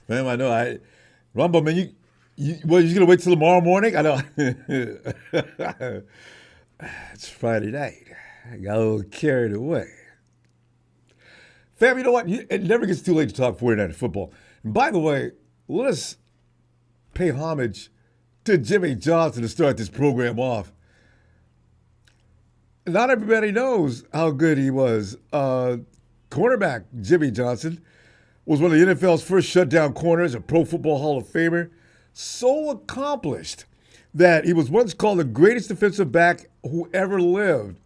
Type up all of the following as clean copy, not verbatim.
Man, I know. Ronbo, man, you gonna wait till tomorrow morning? I know. It's Friday night. I got a little carried away. Fam, you know what? It never gets too late to talk 49er football. And by the way, let us pay homage to Jimmy Johnson to start this program off. Not everybody knows how good he was. Cornerback Jimmy Johnson was one of the NFL's first shutdown corners, a Pro Football Hall of Famer. So accomplished that he was once called the greatest defensive back who ever lived.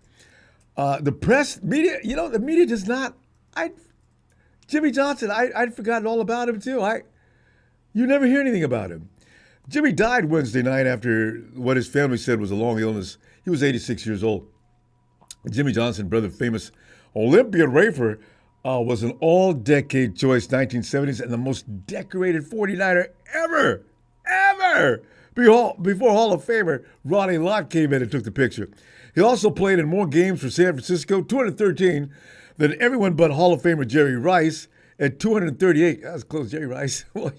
The press, media, the media does not. Jimmy Johnson, I'd forgotten all about him too. You never hear anything about him. Jimmy died Wednesday night after what his family said was a long illness. He was 86 years old. Jimmy Johnson, brother of famous Olympian Rafer, was an all-decade choice 1970s and the most decorated 49er ever. Before Hall of Famer Ronnie Lott came in and took the picture. He also played in more games for San Francisco, 213, than everyone but Hall of Famer Jerry Rice at 238. That was close, Jerry Rice. Well,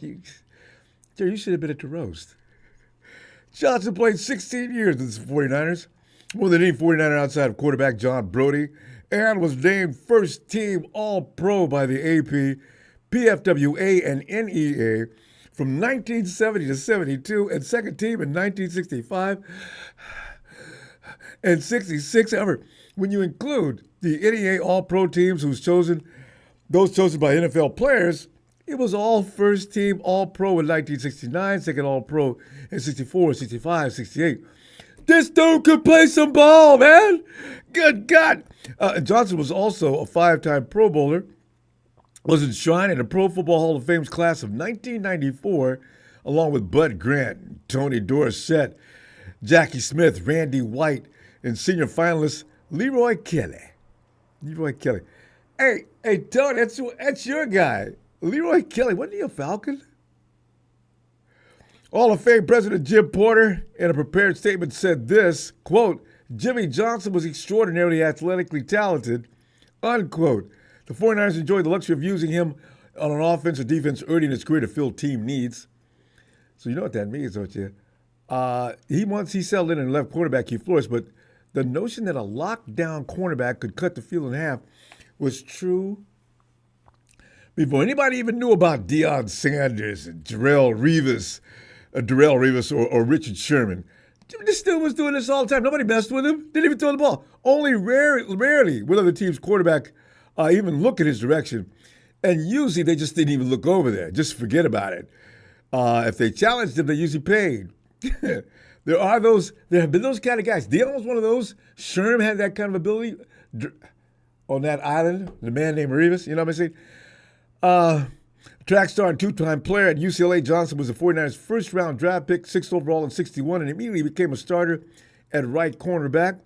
Jerry, you should have been at the roast. Johnson played 16 years with the 49ers, more than any 49er outside of quarterback John Brody, and was named first team All-Pro by the AP, PFWA, and NEA from 1970 to 72, and second team in 1965 and 66. However, when you include the NEA All-Pro teams those chosen by NFL players, it was all first team All-Pro in 1969, second All-Pro in 64, 65, 68. This dude could play some ball, man. Good God. Johnson was also a five-time Pro Bowler, was enshrined in the Pro Football Hall of Fame's class of 1994, along with Bud Grant, Tony Dorsett, Jackie Smith, Randy White, and senior finalist Leroy Kelly. Hey, Tony, that's your guy. Leroy Kelly, wasn't he a Falcon? Hall of Fame President Jim Porter, in a prepared statement, said this, quote, Jimmy Johnson was extraordinarily athletically talented, unquote. The 49ers enjoyed the luxury of using him on an offense or defense early in his career to fill team needs. So you know what that means, don't you? He settled in and left quarterback Hugh Flores, but the notion that a lockdown cornerback could cut the field in half was true before anybody even knew about Deion Sanders and Darrelle Revis or Richard Sherman. This dude was doing this all the time. Nobody messed with him. Didn't even throw the ball. Only rarely would other team's quarterback even look in his direction. And usually they just didn't even look over there. Just forget about it. If they challenged him, they usually paid. There have been those kind of guys. Deion was one of those. Sherm had that kind of ability on that island. The man named Revis, you know what I'm saying? Track star and two-time player at UCLA, Johnson was the 49ers' first-round draft pick, 6th overall in 61, and immediately became a starter at right cornerback.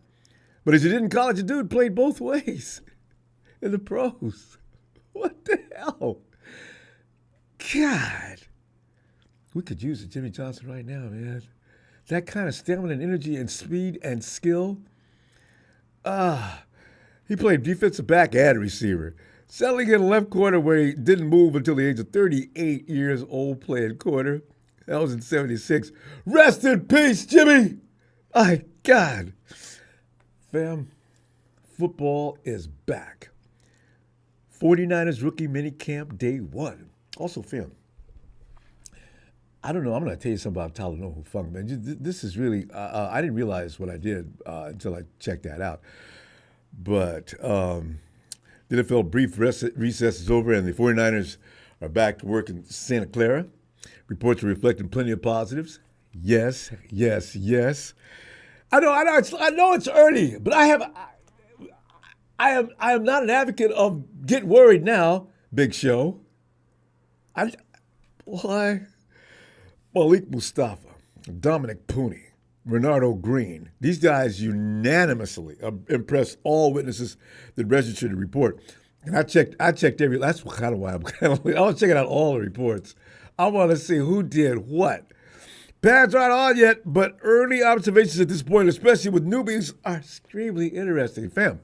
But as he did in college, the dude played both ways in the pros. What the hell? God. We could use a Jimmy Johnson right now, man. That kind of stamina and energy and speed and skill. He played defensive back and receiver, settling in left corner where he didn't move until the age of 38 years old playing corner. That was in 76. Rest in peace, Jimmy. My God. Fam, football is back. 49ers rookie minicamp day one. Also, fam, I don't know. I'm going to tell you something about Talanoa Hufanga, man. This is really, I didn't realize what I did until I checked that out. But the NFL brief recess is over, and the 49ers are back to work in Santa Clara. Reports are reflecting plenty of positives. Yes. I know it's early, but I am not an advocate of get worried now, Big Show. Malik Mustapha, Dominic Puni, Renardo Green. These guys unanimously impressed all witnesses that registered the report. And I checked that's kind of why I was checking out all the reports. I want to see who did what. Pads aren't on yet, but early observations at this point, especially with newbies, are extremely interesting. Fam,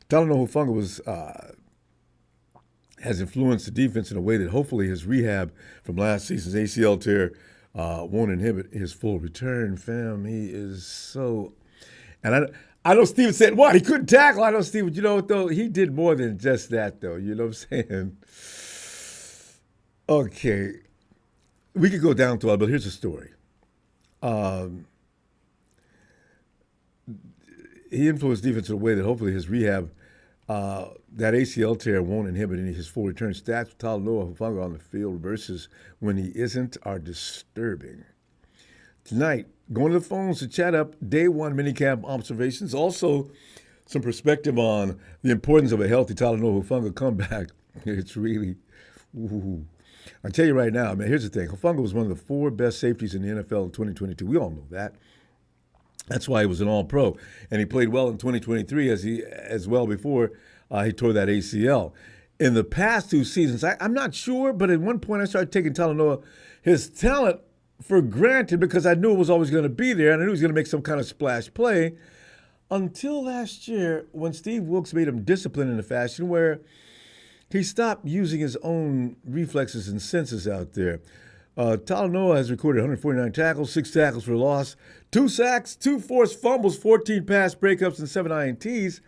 Talanoa Hufanga has influenced the defense in a way that hopefully his rehab from last season's ACL tear won't inhibit his full return. Fam, he is so... And I know Steven said, what, he couldn't tackle? I know Steven, you know what, though? He did more than just that, though. You know what I'm saying? Okay. We could go down to it, but here's the story. He influenced defense in a way that hopefully his rehab, that ACL tear won't inhibit any of his full return. Stats with Talanoa Hufanga on the field versus when he isn't are disturbing. Tonight, going to the phones to chat up day one minicamp observations. Also, some perspective on the importance of a healthy Talanoa Hufanga comeback. It's really, ooh. I'll tell you right now, man, here's the thing. Hufanga was one of the 4 best safeties in the NFL in 2022. We all know that. That's why he was an all-pro. And he played well in 2023 as well before he tore that ACL. In the past 2 seasons, I'm not sure, but at one point I started taking Talanoa, his talent, for granted because I knew it was always going to be there and I knew he was going to make some kind of splash play until last year when Steve Wilkes made him disciplined in a fashion where he stopped using his own reflexes and senses out there. Talanoa has recorded 149 tackles, 6 tackles for loss, 2 sacks, 2 forced fumbles, 14 pass breakups, and 7 INTs.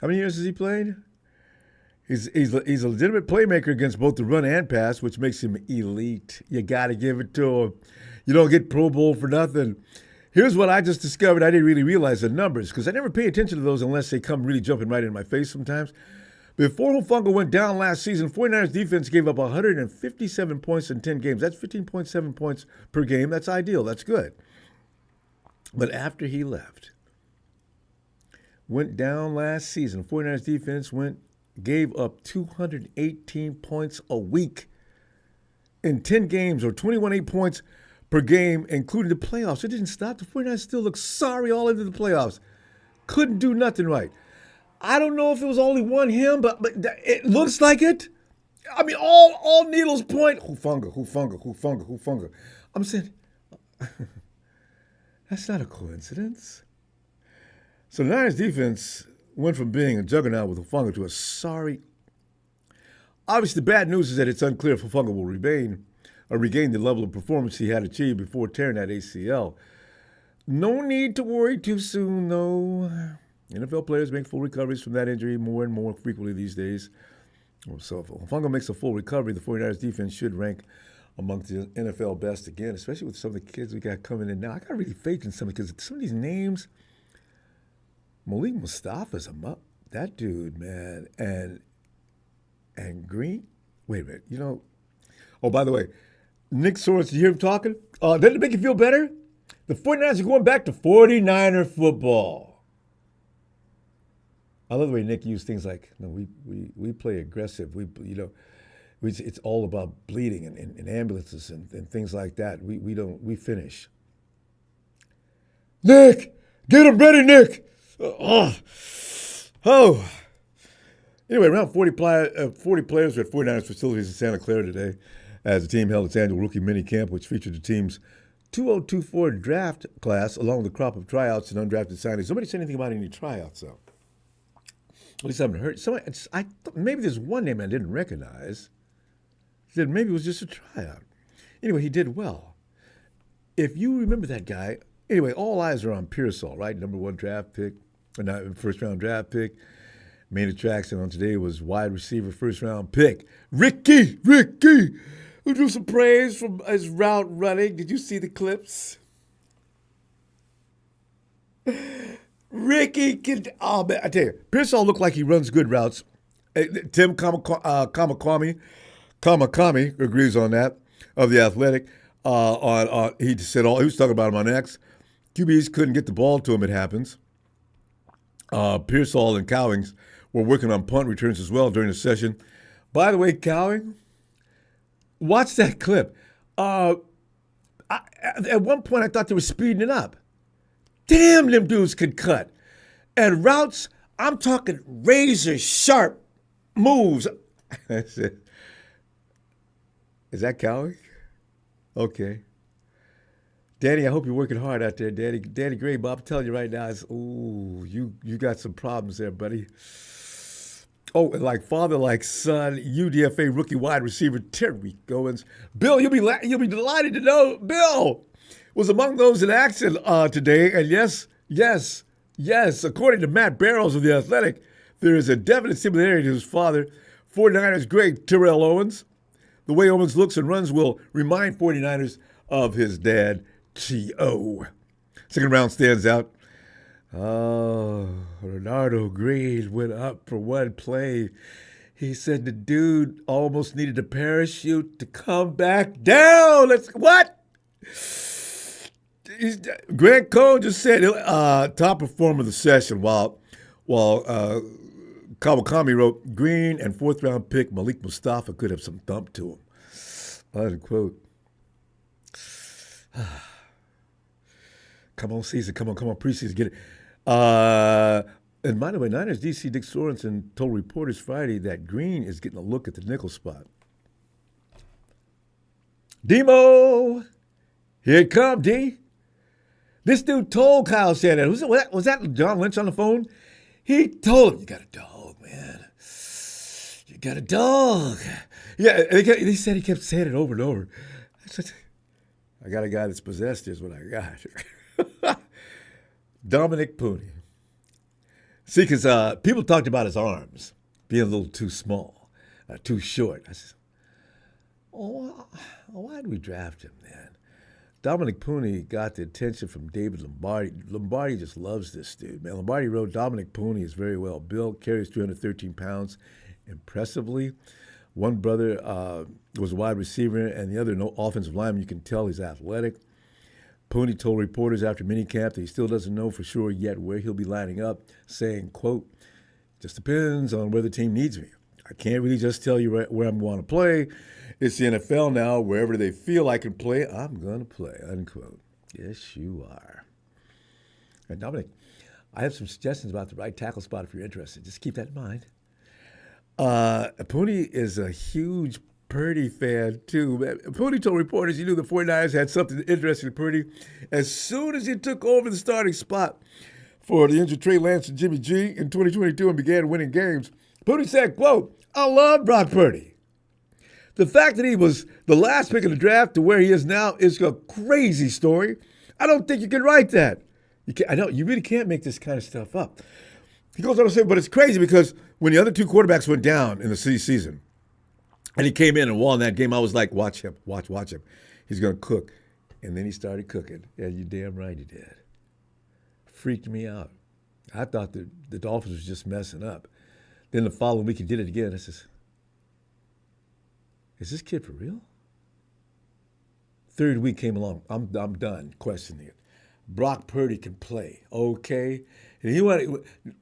How many years has he played? He's a legitimate playmaker against both the run and pass, which makes him elite. You got to give it to him. You don't get Pro Bowl for nothing. Here's what I just discovered. I didn't really realize the numbers because I never pay attention to those unless they come really jumping right in my face sometimes. Before Hufanga went down last season, 49ers defense gave up 157 points in 10 games. That's 15.7 points per game. That's ideal. That's good. But after he left, went down last season, 49ers defense gave up 218 points a week in 10 games or 21.8 points per game, including the playoffs. It didn't stop. The 49ers still look sorry all into the playoffs. Couldn't do nothing right. I don't know if it was only one him, but it looks like it. I mean, all needles point. Hufanga. I'm saying, that's not a coincidence. So the Niners defense went from being a juggernaut with Hufanga to a sorry. Obviously, the bad news is that it's unclear if Hufanga will regain the level of performance he had achieved before tearing that ACL. No need to worry too soon, though. NFL players make full recoveries from that injury more and more frequently these days. So if Hufanga makes a full recovery, the 49ers defense should rank among the NFL best again, especially with some of the kids we got coming in now. I got really faith in some because some of these names, Malik Mustapha's that dude, man, and Green. Wait a minute, you know. Oh, by the way, Nick Sorensen, you hear him talking? Doesn't it make you feel better? The 49ers are going back to 49er football. I love the way Nick used things like, no, we play aggressive. It's all about bleeding and ambulances and things like that. We finish. Nick, get him ready, Nick. Anyway, around 40 players were at 49ers facilities in Santa Clara today as the team held its annual rookie minicamp, which featured the team's 2024 draft class along with a crop of tryouts and undrafted signings. Nobody said anything about any tryouts, though. At least I haven't heard. I thought maybe there's one name I didn't recognize. Said maybe it was just a tryout. Anyway, he did well. If you remember that guy, anyway, all eyes are on Pearsall, right? Number 1 draft pick, or not first round draft pick. Main attraction on today was wide receiver first round pick Ricky. Who drew some praise from his route running. Did you see the clips? Ricky can, oh man, I tell you, Pearsall looked like he runs good routes. Tim Kamakami agrees on that, of The Athletic. He said he was talking about him on X. QBs couldn't get the ball to him, it happens. Pearsall and Cowings were working on punt returns as well during the session. By the way, Cowing, watch that clip. At one point, I thought they were speeding it up. Damn, them dudes could cut. And routes, I'm talking razor sharp moves. I said, is that Cowing? Okay. Danny, I hope you're working hard out there, Danny. Danny Gray, Bob, I'm telling you right now, you got some problems there, buddy. Oh, and like father, like son, UDFA rookie wide receiver Terry Goins. Bill, you'll be delighted to know Bill was among those in action today. And yes, according to Matt Barrows of The Athletic, there is a definite similarity to his father, 49ers great Terrell Owens. The way Owens looks and runs will remind 49ers of his dad, T.O. Second round stands out. Oh, Renardo Green went up for one play. He said the dude almost needed a parachute to come back down. What? Greg Cohn just said top performer of the session while Kawakami wrote Green and fourth round pick Malik Mustapha could have some thump to him. Unquote. Come on, season. Come on, preseason. Get it. And by the way, Niners DC Dick Sorensen told reporters Friday that Green is getting a look at the nickel spot. Demo! Here it come, D. This dude told Kyle Shanahan, was that John Lynch on the phone? He told him, you got a dog, man. You got a dog. Yeah, he said he kept saying it over and over. I got a guy that's possessed, here's what I got. Dominic Puni. See, because people talked about his arms being a little too small, too short. I said, why did we draft him then? Dominic Puni got the attention from David Lombardi. Lombardi just loves this dude, man. Lombardi wrote, Dominic Puni is very well built, carries 313 pounds impressively. One brother was a wide receiver, and the other no offensive lineman. You can tell he's athletic. Puni told reporters after minicamp that he still doesn't know for sure yet where he'll be lining up, saying, quote, just depends on where the team needs me. I can't really just tell you where I'm going to play. It's the NFL now. Wherever they feel I can play, I'm going to play, unquote. Yes, you are. And Dominic, I have some suggestions about the right tackle spot if you're interested. Just keep that in mind. Puni is a huge Purdy fan, too. Puni told reporters he knew the 49ers had something interesting to Purdy as soon as he took over the starting spot for the injured Trey Lance and Jimmy G in 2022 and began winning games. Puni said, quote, I love Brock Purdy. The fact that he was the last pick in the draft to where he is now is a crazy story. I don't think you can write that. I know, you really can't make this kind of stuff up. He goes on to say, but it's crazy because when the other two quarterbacks went down in the season, and he came in and won that game, I was like, watch him. He's going to cook. And then he started cooking. Yeah, you damn right he did. Freaked me out. I thought the Dolphins was just messing up. Then the following week he did it again. I says, is this kid for real? Third week came along. I'm done questioning it. Brock Purdy can play, okay? And what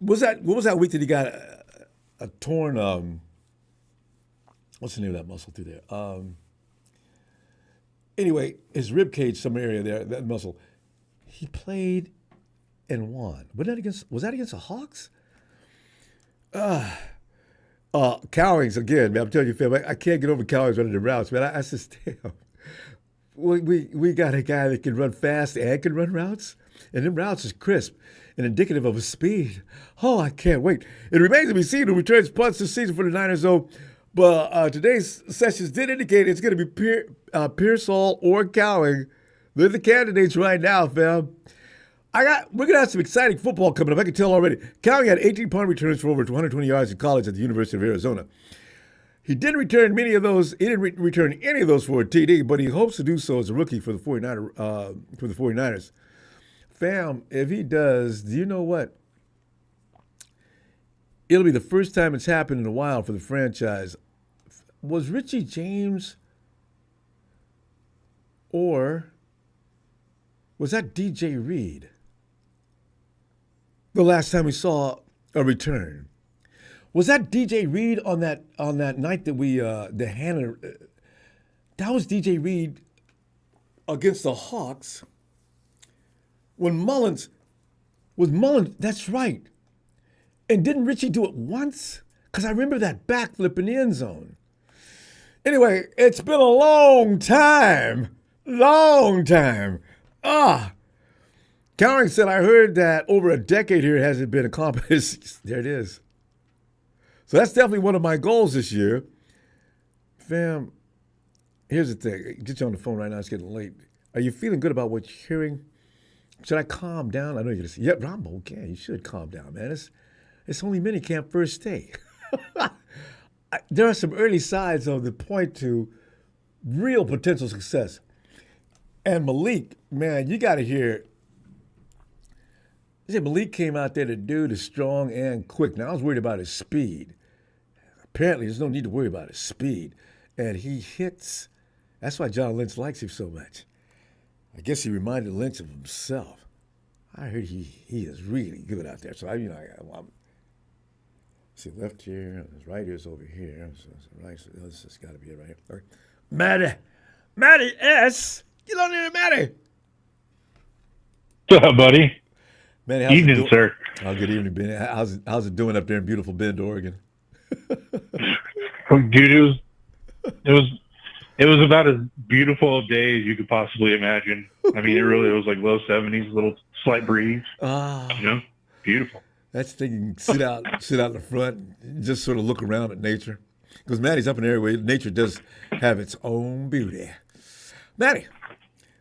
was that week that he got a torn what's the name of that muscle through there? Anyway, his rib cage, some area there, that muscle. He played and won. Was that against the Hawks? Cowings again, man. I'm telling you, fam, I can't get over Cowings running the routes, man. I just damn. We got a guy that can run fast and can run routes, and them routes is crisp and indicative of his speed. Oh, I can't wait. It remains to be seen who returns punts this season for the Niners, though. But today's sessions did indicate it's going to be Pearsall or Cowing. They're the candidates right now, fam. We're going to have some exciting football coming up. I can tell already. Cowing had 18 punt returns for over 220 yards in college at the University of Arizona. He didn't return many of those. He didn't return any of those for a TD, but he hopes to do so as a rookie for the 49ers. Fam, if he does, do you know what? It'll be the first time it's happened in a while for the franchise. Was Richie James or was that DJ Reed the last time we saw a return? Was that DJ Reed on that night that the Hannah? That was DJ Reed against the Hawks when Mullins. That's right. And didn't Richie do it once? Because I remember that backflip in the end zone. Anyway, it's been a long time. Cowering said, I heard that over a decade here hasn't been accomplished. There it is. So that's definitely one of my goals this year. Fam, here's the thing. Get you on the phone right now. It's getting late. Are you feeling good about what you're hearing? Should I calm down? I know you're going to say, yeah, Ronbo, okay, you should calm down, man. It's only minicamp first day. There are some early signs of the point to real potential success. And Malik, man, you got to hear. Malik came out there to do the strong and quick. Now, I was worried about his speed. Apparently, there's no need to worry about his speed. And he hits. That's why John Lynch likes him so much. I guess he reminded Lynch of himself. I heard he is really good out there. So, I'm see, left here, his right ear's over here. So right, so this has got to be it right here. Right. Matty S. You don't need a Matty. What's up, buddy? Manny, evening, sir. Oh, good evening, Benny. How's it doing up there in beautiful Bend, Oregon? Dude, it was about as beautiful a day as you could possibly imagine. I mean, it was like low 70s, a little slight breeze. Beautiful. That's the thing. You can sit out in the front, and just sort of look around at nature. Because Matty's up in an area where nature does have its own beauty. Matty,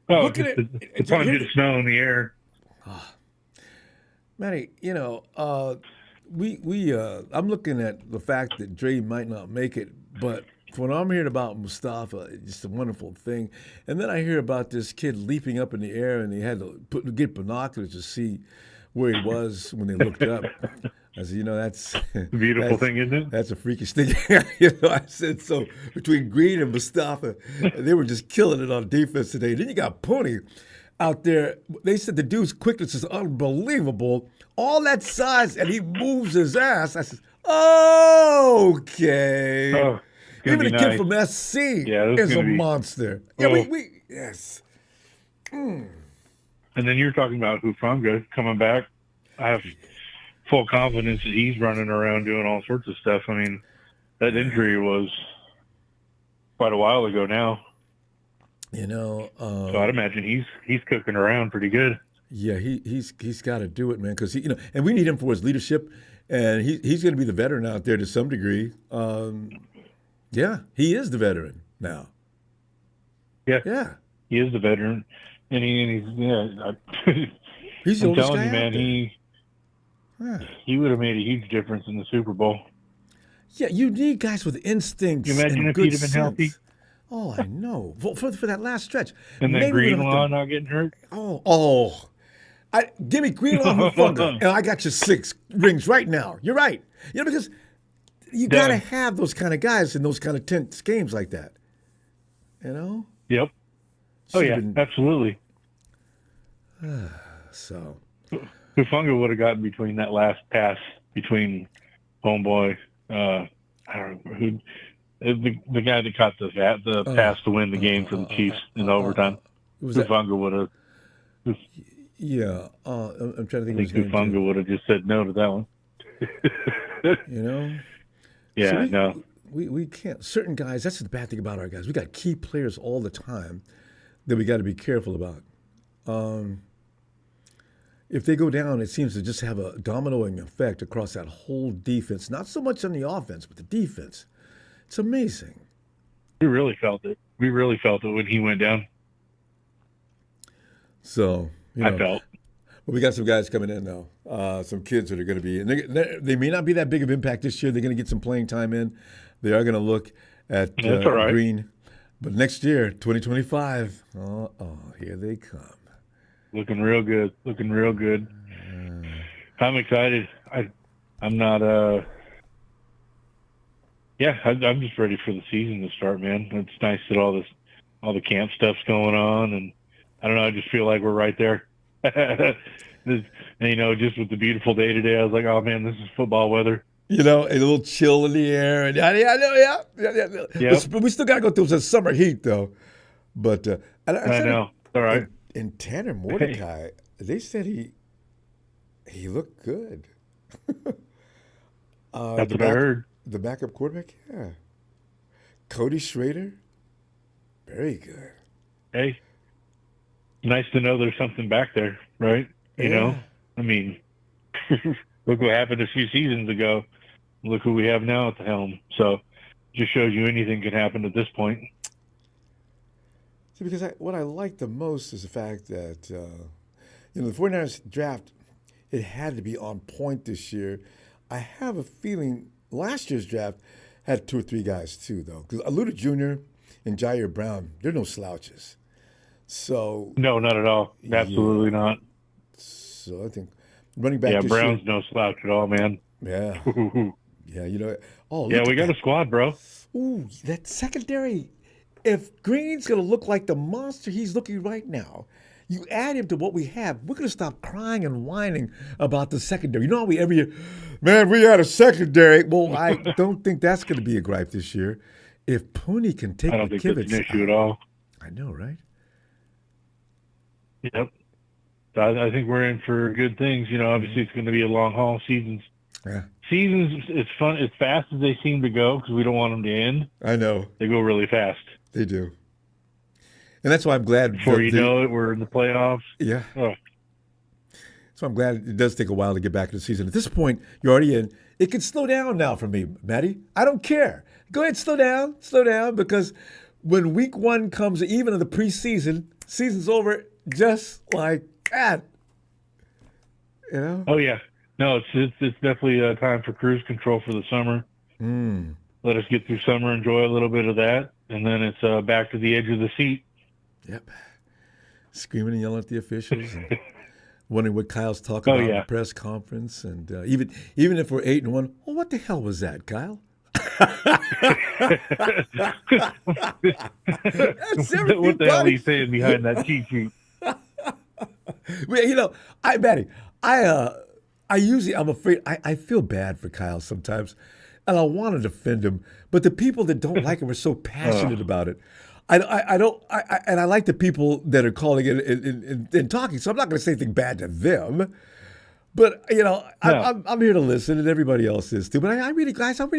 look at it. It's pungent smell in the air. Matty, I'm looking at the fact that Dre might not make it, but when I'm hearing about Mustapha, it's just a wonderful thing. And then I hear about this kid leaping up in the air, and he had to get binoculars to see where he was when they looked up. I said, that's a beautiful thing, isn't it? That's a freakish thing. I said, so between Green and Mustapha, they were just killing it on defense today. Then you got Puni out there. They said the dude's quickness is unbelievable. All that size, and he moves his ass. I said, okay. Oh, even the kid from SC is a monster. Yeah, yes. And then you're talking about Hufanga coming back. I have full confidence that he's running around doing all sorts of stuff. I mean, that injury was quite a while ago now. So I'd imagine he's cooking around pretty good. Yeah, he's got to do it, man, because and we need him for his leadership, and he's going to be the veteran out there to some degree. Yeah, he is the veteran now. Yeah, he is the veteran, and he's he's the I'm oldest telling guy you, man, he would have made a huge difference in the Super Bowl. Yeah, you need guys with instincts. Can you imagine if he'd have been healthy? Oh, I know. For that last stretch. And then Greenlaw not getting hurt? Give me Greenlaw Hufanga, and I got you 6 rings right now. You're right. Because you got to have those kind of guys in those kind of tense games like that. Yep. Absolutely. So. Hufanga would have gotten between that last pass between homeboy, I don't know who, the guy that caught the pass to win the game for the Chiefs in overtime. Hufanga would have. Yeah, I'm trying to think. I think Hufanga would have just said no to that one. Yeah, no. We can't. Certain guys. That's the bad thing about our guys. We got key players all the time that we got to be careful about. If they go down, it seems to just have a dominoing effect across that whole defense. Not so much on the offense, but the defense. It's amazing. We really felt it. When he went down. So, I felt. Well, we got some guys coming in now. Some kids that are going to be, and they may not be that big of impact this year. They're going to get some playing time in. They are going to look at Green. But next year, 2025, here they come. Looking real good. I'm excited. I'm not. I'm just ready for the season to start, man. It's nice that all the camp stuff's going on, and I don't know. I just feel like we're right there. And, just with the beautiful day today, I was like, oh man, this is football weather. A little chill in the air, and yeah. But we still got to go through some summer heat, though. But I know. All right. And Tanner Mordecai, they said he looked good. That's what I heard. The backup quarterback, yeah. Cody Schrader, very good. Hey, nice to know there's something back there, right? You know, I mean, look what happened a few seasons ago. Look who we have now at the helm. So, just shows you anything can happen at this point. See, because what I like the most is the fact that, the 49ers draft, it had to be on point this year. I have a feeling last year's draft had 2 or 3 guys too, though. Because Aluda Jr. and Jair Brown, they're no slouches. So No, not at all. Absolutely not. So I think running back. Yeah, this Brown's year, no slouch at all, man. Yeah. Yeah, Oh, yeah, we got a squad, bro. Ooh, that secondary. If Green's going to look like the monster he's looking right now, you add him to what we have, we're going to stop crying and whining about the secondary. You know how every year, man, we had a secondary. Well, I don't think that's going to be a gripe this year. If Puni can take I don't think that's an issue at all. I know, right? Yep. I think we're in for good things. Obviously it's going to be a long haul. Seasons, it's fun as fast as they seem to go because we don't want them to end. I know. They go really fast. They do. And that's why I'm glad. Before you know it, we're in the playoffs. Yeah. Oh. So I'm glad it does take a while to get back in the season. At this point, you're already in. It can slow down now for me, Matty. I don't care. Go ahead, slow down, because when week 1 comes, even in the preseason, season's over just like that. Oh yeah. No, it's definitely time for cruise control for the summer. Let us get through summer, enjoy a little bit of that, and then it's back to the edge of the seat. Yep. Screaming and yelling at the officials, and wondering what Kyle's talking about in the press conference, and even if we're 8-1, well, what the hell was that, Kyle? What the hell are you saying behind that cheat sheet? Well, I'm afraid I feel bad for Kyle sometimes, and I want to defend him, but the people that don't like him are so passionate about it. I don't, and I like the people that are calling it and talking, so I'm not going to say anything bad to them. But, I'm here to listen, and everybody else is too. But I really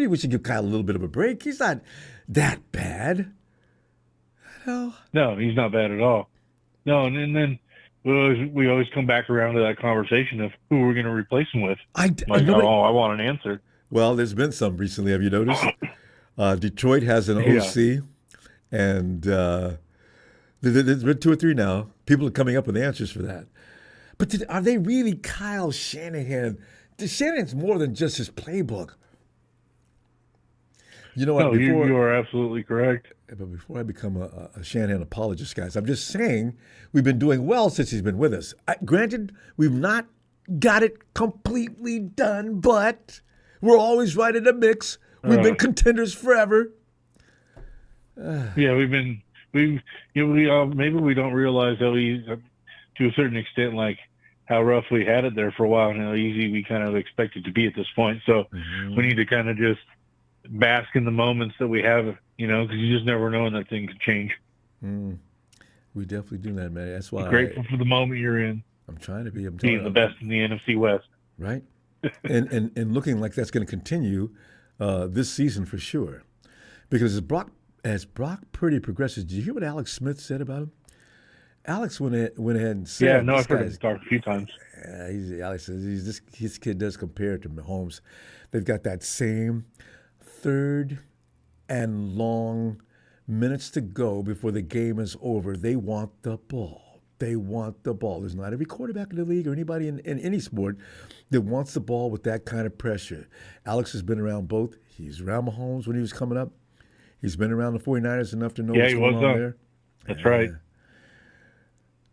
wish you give Kyle a little bit of a break. He's not that bad. No, he's not bad at all. No, and then we always come back around to that conversation of who we're going to replace him with. I want an answer. Well, there's been some recently. Have you noticed? Detroit has an OC, and there's been 2 or 3 now. People are coming up with answers for that. But are they really Kyle Shanahan? Shanahan's more than just his playbook. You know what? No, you are absolutely correct. But before I become a Shanahan apologist, guys, I'm just saying we've been doing well since he's been with us. Granted, we've not got it completely done, but we're always right in the mix. We've been contenders forever. Yeah, maybe we don't realize how to a certain extent, like how rough we had it there for a while and how easy we kind of expected to be at this point. So we need to kind of just bask in the moments that we have, because you just never know when that thing could change. We definitely do that, man. That's why I'm grateful for the moment you're in. I'm trying to be. I'm being the best in the NFC West. Right. and looking like that's going to continue this season for sure. Because as Brock Purdy progresses, did you hear what Alex Smith said about him? Alex went ahead and said, "Yeah, no, I've heard him talk a few times." Alex says his kid does compare to Mahomes. They've got that same 3rd and long minutes to go before the game is over. They want the ball. There's not every quarterback in the league or anybody in any sport that wants the ball with that kind of pressure. Alex has been around both. He's around Mahomes when he was coming up. He's been around the 49ers enough to know what's going on there. That's right.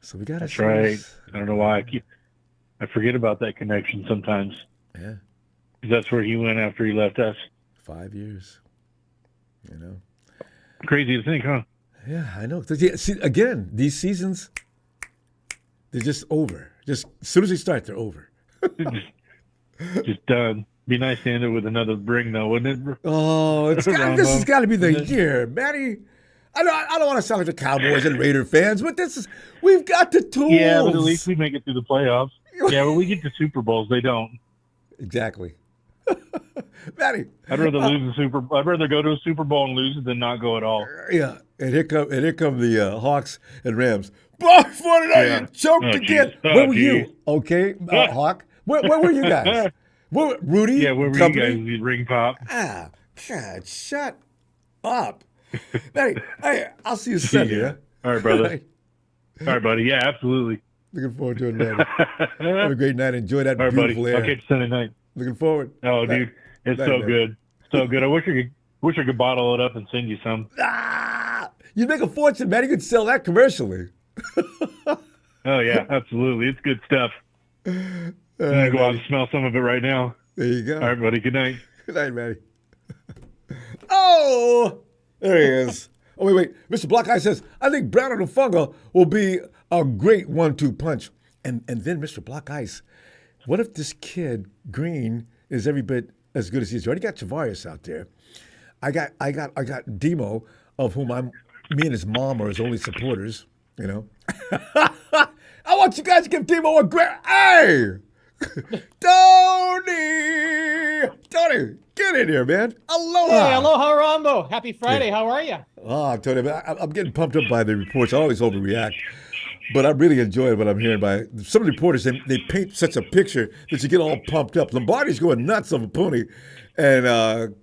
So we got to. That's right. I don't know why I forget about that connection sometimes. Yeah. That's where he went after he left us. 5 years. Crazy to think, huh? Yeah, I know. See, again, these seasons, they're just over. Just as soon as they start, they're over. just done. Be nice to end it with another ring, though, wouldn't it? Oh, this has got to be the year, Matty. I don't want to sound like the Cowboys and Raider fans, but we've got the tools. Yeah, but at least we make it through the playoffs. Yeah, but we get to Super Bowls. They don't. Exactly. Matty. I'd rather go to a Super Bowl and lose it than not go at all. Yeah. And here come the Hawks and Rams. Oh, 49, you choked Oh, again. geez. Oh, Where were geez. you? Okay, Hawk. Where were you guys? Rudy? Yeah, where were company? you guys? Ring pop. Ah, God, shut up. Hey, I'll see you Sunday. Yeah. Yeah? All right, brother. Right. All right, buddy. Yeah, absolutely. Looking forward to it, man. Have a great night. Enjoy that All right, buddy. beautiful air. I'll catch you Sunday night. Looking forward. Oh, Night. dude, it's Night, so man. good. So good. I wish I could bottle it up and send you some. You make a fortune, man. You could sell that commercially. Oh, yeah, absolutely. It's good stuff. All I'm right, going to go out Manny. and smell some of it right now. There you go. All right, buddy. Good night. Good night, Manny. Oh, there he is. Oh, wait. Mr. Black Eye says, I think Brown and Hufanga will be a great 1-2 punch. And then Mr. Black Ice, what if this kid, Green, is every bit as good as he is? You already got Javarius out there. I got Demo, of whom me and his mom are his only supporters, you know. I want you guys to give Demo a great, hey! Tony, get in here, man. Aloha. Hey, aloha, Ronbo. Happy Friday. How are you? Oh, Tony, I'm getting pumped up by the reports. I always overreact, but I really enjoy what I'm hearing by some of the reporters. They paint such a picture that you get all pumped up. Lombardi's going nuts over Puni, and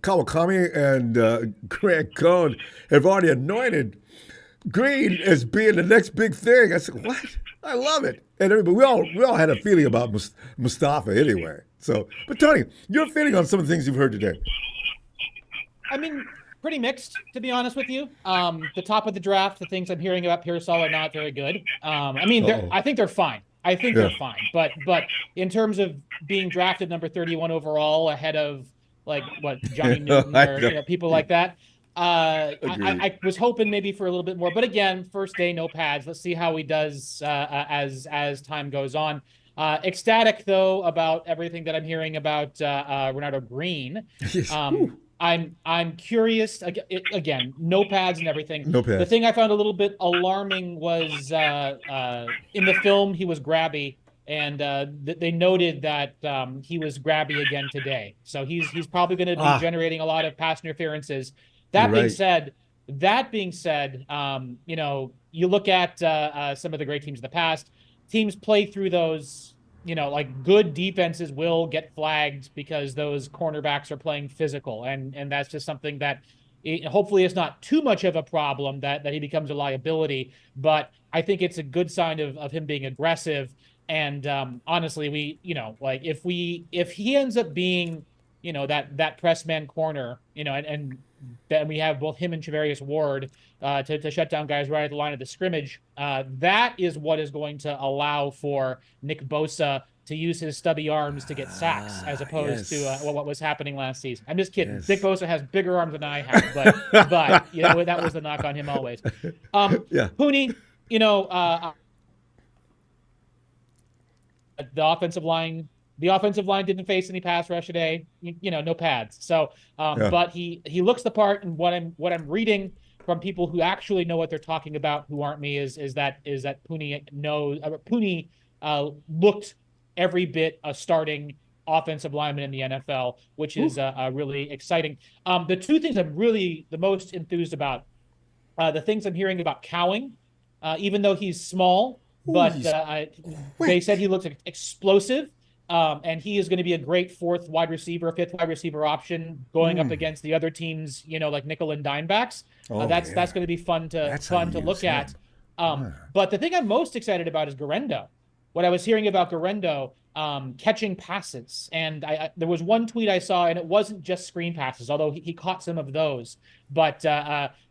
Kawakami and Grant Cohn have already anointed Green as being the next big thing. I said, what? I love it. And everybody, we all had a feeling about Mustapha anyway. So, but Tony, your feeling on some of the things you've heard today? I mean, pretty mixed, to be honest with you. The top of the draft, the things I'm hearing about Pearsall are not very good. I mean, I think they're fine. I think they're fine. But in terms of being drafted number 31 overall ahead of like what Johnny Newton or people like that, I was hoping maybe for a little bit more. But again, first day, no pads. Let's see how he does as time goes on. Ecstatic though about everything that I'm hearing about Renardo Green. I'm curious. Again, no pads and everything. No pads. The thing I found a little bit alarming was in the film he was grabby, and they noted that he was grabby again today. So he's probably going to be generating a lot of pass interferences. That being said, you know, you look at some of the great teams in the past. Teams play through those. You know, like good defenses will get flagged because those cornerbacks are playing physical, and that's just something that hopefully it's not too much of a problem that he becomes a liability. But I think it's a good sign of him being aggressive. And honestly, we, you know, like if he ends up being, you know, that press man corner, you know, and then we have both him and Javarius Ward to shut down guys right at the line of the scrimmage. That is what is going to allow for Nick Bosa to use his stubby arms to get sacks, as opposed to what was happening last season. I'm just kidding. Nick Bosa has bigger arms than I have, but you know, that was the knock on him always. Puni, you know, the offensive line didn't face any pass rush today. You know, no pads. So, but he looks the part, and what I'm reading from people who actually know what they're talking about, who aren't me, is that Puni looked every bit a starting offensive lineman in the NFL, which is really exciting. The two things I'm really the most enthused about, the things I'm hearing about Cowing, even though he's small, but they said he looks explosive. And he is going to be a great fifth wide receiver option going up against the other teams, you know, like nickel and dime backs. That's going to be fun to look at. But the thing I'm most excited about is Garendo. What I was hearing about Garendo catching passes, and there was one tweet I saw, and it wasn't just screen passes, although he caught some of those. But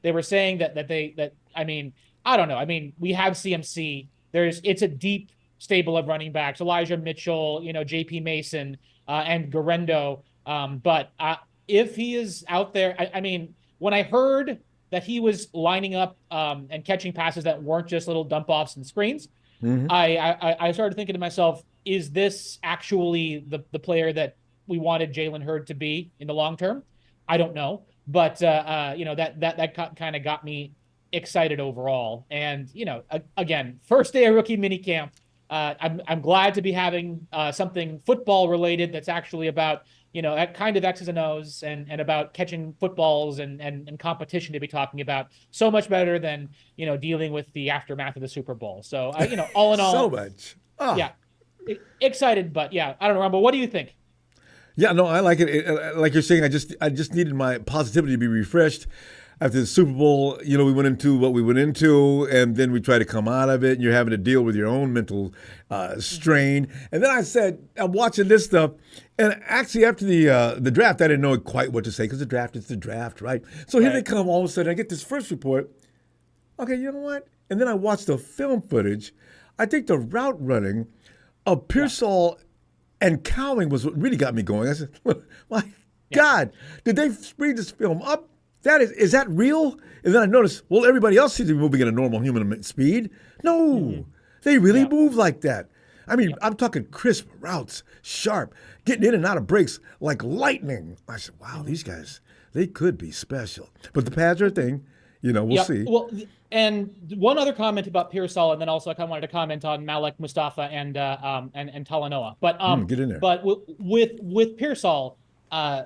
they were saying that I mean, I don't know. I mean, we have CMC. It's a deep stable of running backs, Elijah Mitchell, you know, JP Mason, and Garendo. But if he is out there, I mean, when I heard that he was lining up and catching passes that weren't just little dump offs and screens, I started thinking to myself, is this actually the player that we wanted Jalen Hurd to be in the long term? I don't know. But, you know, that kind of got me excited overall. And, you know, again, first day of rookie minicamp. I'm glad to be having something football related that's actually about, kind of X's and O's and about catching footballs and competition to be talking about. So much better than, dealing with the aftermath of the Super Bowl. So, all in all. So much. Oh. Yeah. Excited, but yeah, I don't know, Ronbo, what do you think? Yeah, no, I like it. Like you're saying, I just needed my positivity to be refreshed. After the Super Bowl, we went into what we went into, and then we tried to come out of it, and you're having to deal with your own mental strain. And then I said, I'm watching this stuff, and actually after the draft, I didn't know quite what to say, because the draft is the draft, right? So here they come, all of a sudden, I get this first report. Okay, you know what? And then I watched the film footage. I think the route running of Pearsall and Cowing was what really got me going. I said, my God, did they speed this film up? Is that real? And then I noticed, well, everybody else seems to be moving at a normal human speed. No, they really move like that. I mean, I'm talking crisp routes, sharp, getting in and out of breaks like lightning. I said, wow, these guys, they could be special. But the pads are a thing. We'll see. Well, and one other comment about Pearsall, and then also I kind of wanted to comment on Malik Mustapha and Talanoa. But get in there. But with Pearsall,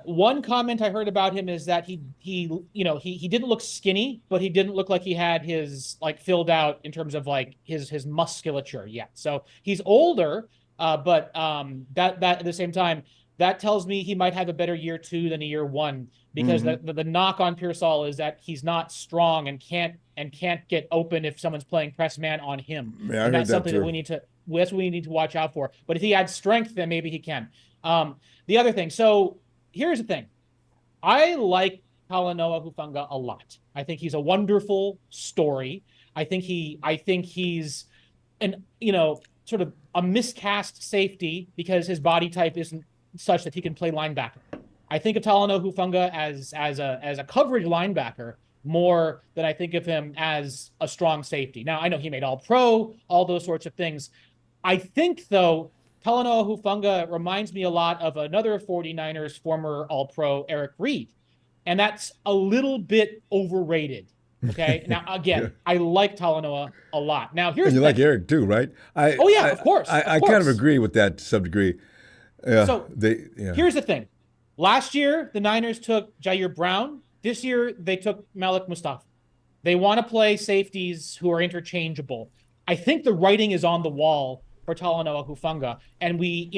one comment I heard about him is that he didn't look skinny, but he didn't look like he had his filled out in terms of his musculature yet. So he's older, but that at the same time, that tells me he might have a better year 2 than a year 1, because the knock on Pearsall is that he's not strong and can't get open if someone's playing press man on him. Yeah, and that's something that we need to watch out for. But if he adds strength, then maybe he can. The other thing, so here's the thing. I like Talanoa Hufanga a lot. I think he's a wonderful story. I think he's an, sort of a miscast safety because his body type isn't such that he can play linebacker. I think of Talanoa Hufanga as a coverage linebacker more than I think of him as a strong safety. Now, I know he made All-Pro, all those sorts of things. I think, though, Talanoa Hufanga reminds me a lot of another 49ers former All-Pro, Eric Reed. And that's a little bit overrated. Okay. Now, again, I like Talanoa a lot. Now, here's and you like Eric too, right? Of course. I kind of agree with that to some degree. So here's the thing. Last year, the Niners took Jair Brown. This year, they took Malik Mustapha. They want to play safeties who are interchangeable. I think the writing is on the wall for Talanoa Hufanga, and we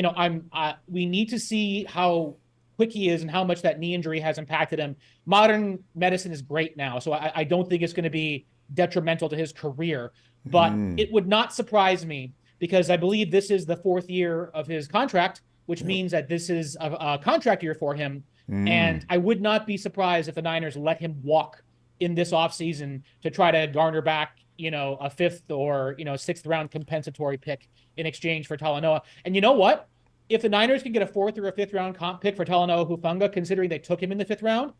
need to see how quick he is and how much that knee injury has impacted him. Modern medicine is great now, so I don't think it's going to be detrimental to his career. But it would not surprise me, because I believe this is the 4th year of his contract, which means that this is a contract year for him. And I would not be surprised if the Niners let him walk in this offseason to try to garner back, a 5th or, 6th round compensatory pick in exchange for Talanoa. And you know what? If the Niners can get a 4th or a 5th round comp pick for Talanoa Hufanga, considering they took him in the 5th round,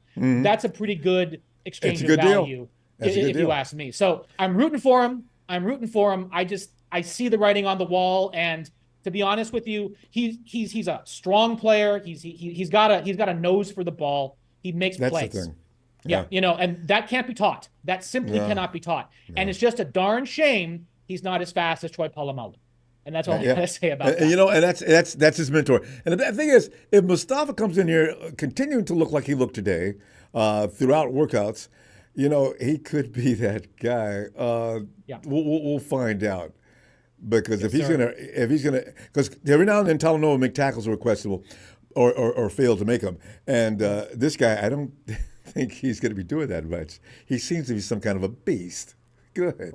that's a pretty good exchange of value, if you ask me. So I'm rooting for him. I see the writing on the wall, and to be honest with you, he's a strong player. He's got a nose for the ball. He makes plays. That's the thing. Yeah, and that can't be taught. That simply cannot be taught. No. And it's just a darn shame he's not as fast as Troy Polamalu. And that's all I gotta say about that. And that's his mentor. And the thing is, if Mustapha comes in here continuing to look like he looked today throughout workouts, he could be that guy. We'll find out. Because if he's gonna, because every now and then Talanoa will make tackles that were questionable, or fail to make them, and this guy, I don't think he's going to be doing that much. He seems to be some kind of a beast. Good.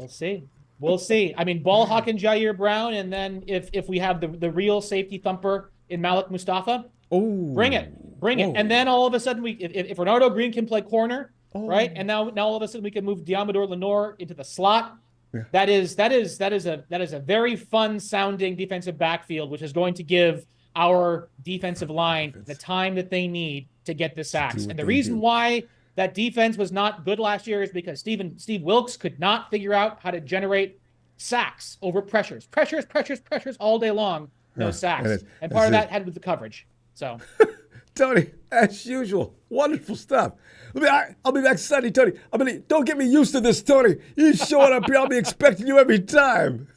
We'll see. I mean, ball hawking Jair Brown, and then if we have the real safety thumper in Malik Mustapha, bring it, and then all of a sudden if Renardo Green can play corner, right, and now all of a sudden we can move Diamador Lenore into the slot. Yeah. That is a very fun sounding defensive backfield, which is going to give our defensive line the time that they need to get the sacks. And the reason why that defense was not good last year is because Steve Wilkes could not figure out how to generate sacks over pressures all day long. No sacks, and part of that had with the coverage. So. Tony, as usual, wonderful stuff. I'll be back Sunday, Tony. Don't get me used to this, Tony. You showing up here, I'll be expecting you every time.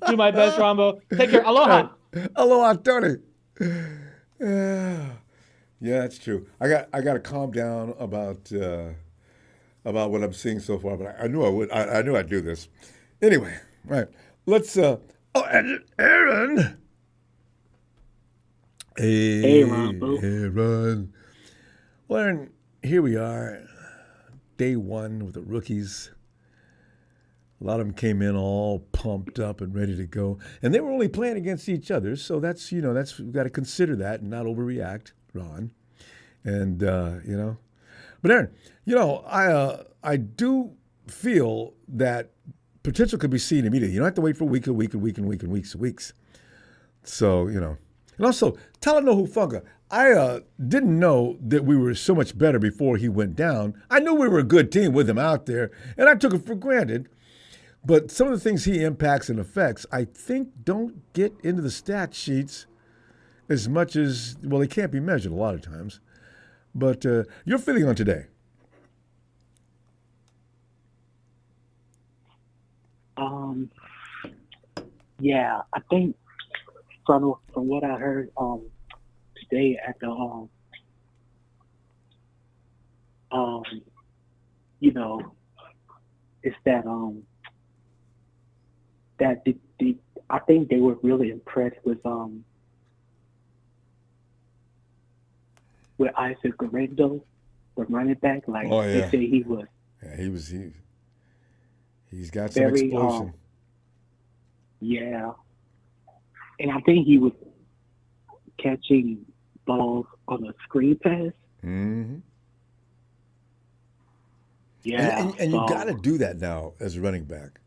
Do my best, Ronbo. Take care. Aloha. Aloha, Tony. Yeah. Yeah, that's true. I got to calm down about what I'm seeing so far, but I knew I would. I knew I'd do this. Anyway, right. Let's. Oh, and Aaron. Hey, Hey, Ronbo. Aaron. Well, Aaron, here we are, day one with the rookies. A lot of them came in all pumped up and ready to go, and they were only playing against each other. So that's we've got to consider that and not overreact, Ron. And but Aaron, I do feel that potential could be seen immediately. You don't have to wait for a week, weeks. So and also Talanoa Hufanga. I didn't know that we were so much better before he went down. I knew we were a good team with him out there, and I took it for granted. But some of the things he impacts and affects, I think, don't get into the stat sheets as much as, well, they can't be measured a lot of times. But your feeling on today? Yeah, I think from what I heard today at the you know, it's that that the I think they were really impressed with Isaac Guerrero, the running back. Like Oh they yeah, say he was yeah, he's got some very explosion. yeah, and I think he was catching balls on a screen pass. Mm-hmm. Yeah, And you got to so do that now as a running back.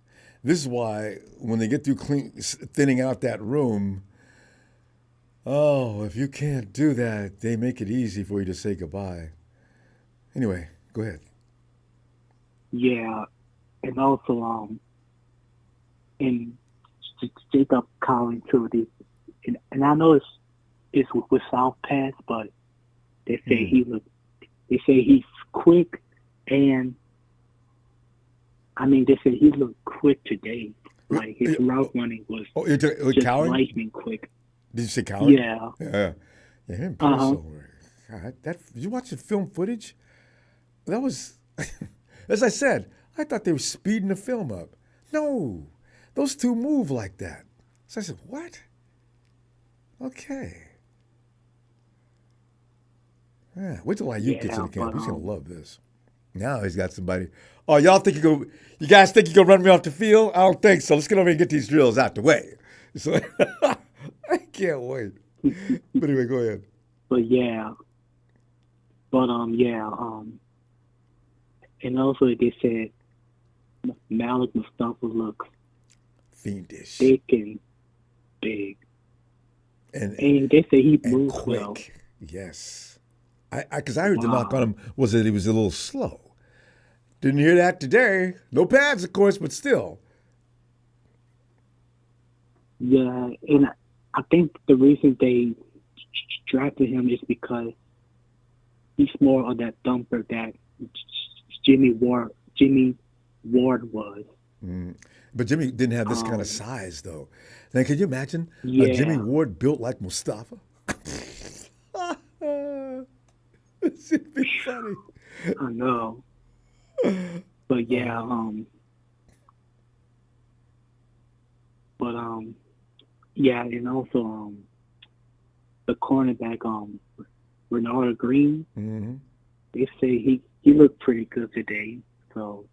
This is why when they get through thinning out that room, oh, if you can't do that, they make it easy for you to say goodbye. Anyway, go ahead. yeah, and also and Jacob Collins too. And I know it's with South Pass, but they say they say he's quick, and I mean they say he looked quick today. Like his route running was Oh, you're just Cowan? lightning quick. Did you say Cowan? Yeah. Yeah. Yeah, him and Uh huh. Purcell were. God, did you watch the film footage? That was, as I said, I thought they were speeding the film up. No, those two move like that. So I said, what? Okay. Yeah, wait till Ayuk gets in Yeah, the camp. but He's gonna love this. Now he's got somebody. Oh, you guys think you gonna run me off the field? I don't think so. Let's get over here and get these drills out the way. So I can't wait. But anyway, go ahead. but and also they said Malik Mustapha looks Fiendish thick and big. and And they say he and moves quick. well. Yes, because I heard the knock on Wow. him was that he was a little slow. Didn't hear that today. No pads, of course, but still. Yeah, and I think the reason they drafted him is because he's more of that thumper that Jimmy Ward was. Mm. But Jimmy didn't have this kind of size, though. Now, can you imagine a Jimmy Yeah, Ward built like Mustafa? This would be funny. I know. But yeah, yeah, and also the cornerback Renard Green. Mm-hmm. They say he looked pretty good today. So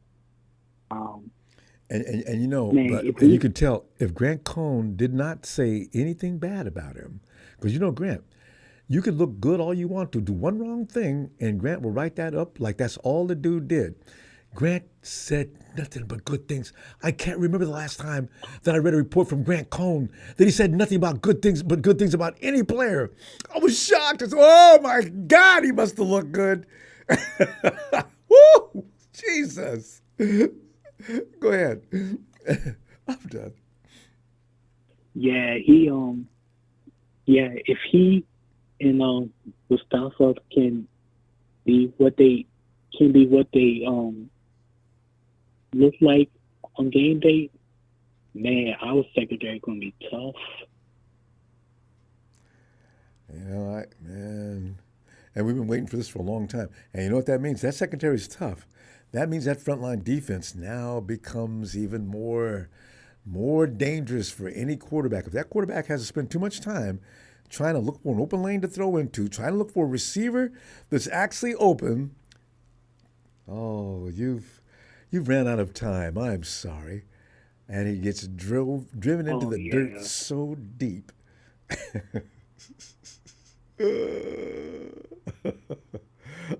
And man, but if and you he can tell if Grant Cohn did not say anything bad about him, because Grant, you could look good all you want to, do one wrong thing, and Grant will write that up like that's all the dude did. Grant said nothing but good things. I can't remember the last time that I read a report from Grant Cohn that he said nothing about good things but good things about any player. I was shocked. I said, oh my God, he must have looked good. Woo! Jesus. Go ahead. I'm done. yeah if he and Mustafa be what they look like on game day, man, our secondary gonna be tough. Man. And we've been waiting for this for a long time. And you know what that means? That secondary is tough. That means that frontline defense now becomes even more dangerous for any quarterback. If that quarterback has to spend too much time trying to look for an open lane to throw into, trying to look for a receiver that's actually open, oh, you've ran out of time. I'm sorry. And he gets driven into the dirt so deep.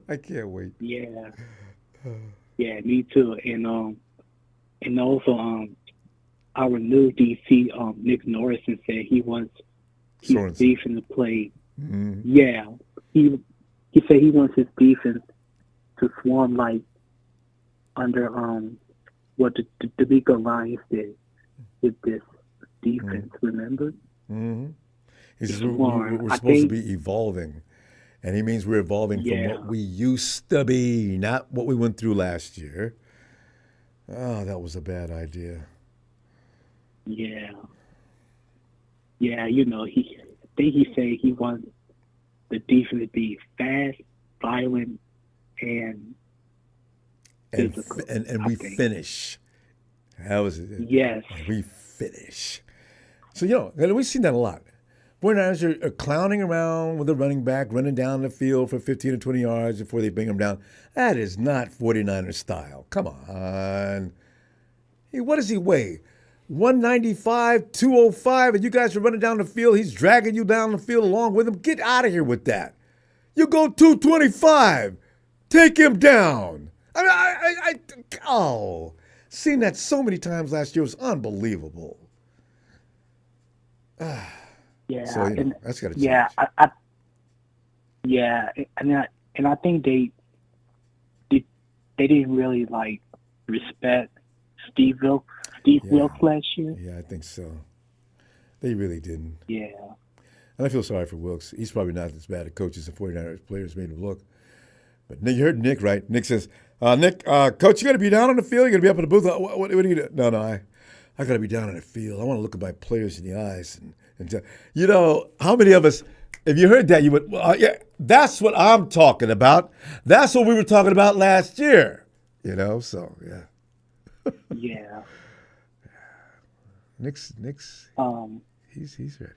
I can't wait. Yeah. Yeah, me too. And also our new DC, Nick Norrison, said he's beefing to play. Mm-hmm. Yeah. He said he wants his defense to swarm like under what the big Lions did with this defense, remember? Mm-hmm. He says we're supposed to be evolving. And he means we're evolving from what we used to be, not what we went through last year. Oh, that was a bad idea. Yeah. Yeah, I think he said he wants the defense to be fast, violent, and physical. And we finish. How was it? Yes. We finish. So, we've seen that a lot. 49ers are clowning around with a running back, running down the field for 15 or 20 yards before they bring him down. That is not 49ers style. Come on. Hey, what does he weigh? 195, 205, and you guys are running down the field. He's dragging you down the field along with him. Get out of here with that. You go 225. Take him down. Seen that so many times last year. It was unbelievable. Yeah, so, that's got to change. Yeah, and I think they didn't really respect Steve Wilkes last year. Yeah, I think so. They really didn't. Yeah. And I feel sorry for Wilkes. He's probably not as bad a coach as the 49ers players made him look. But you heard Nick, right? Nick says, Nick, Coach, you got to be down on the field? You got to be up in the booth? What do you do? No, I got to be down on the field. I want to look at my players in the eyes and how many of us, if you heard that, you would, that's what I'm talking about. That's what we were talking about last year. So, yeah. Yeah. Nick's he's ready.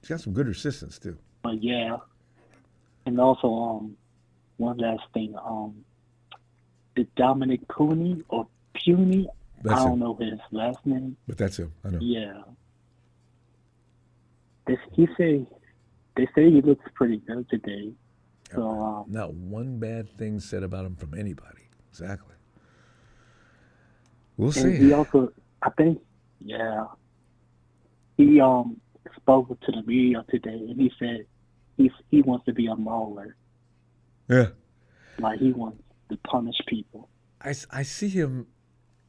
He's got some good assistants too. But yeah. And also, one last thing, the Dominic Puni or Puni, I don't know his last name. But that's him, I know. Yeah. They say he looks pretty good today. So not one bad thing said about him from anybody. Exactly. We'll see. He also, I think, he spoke to the media today, and he said he wants to be a mauler. Yeah. Like he wants to punish people. I see him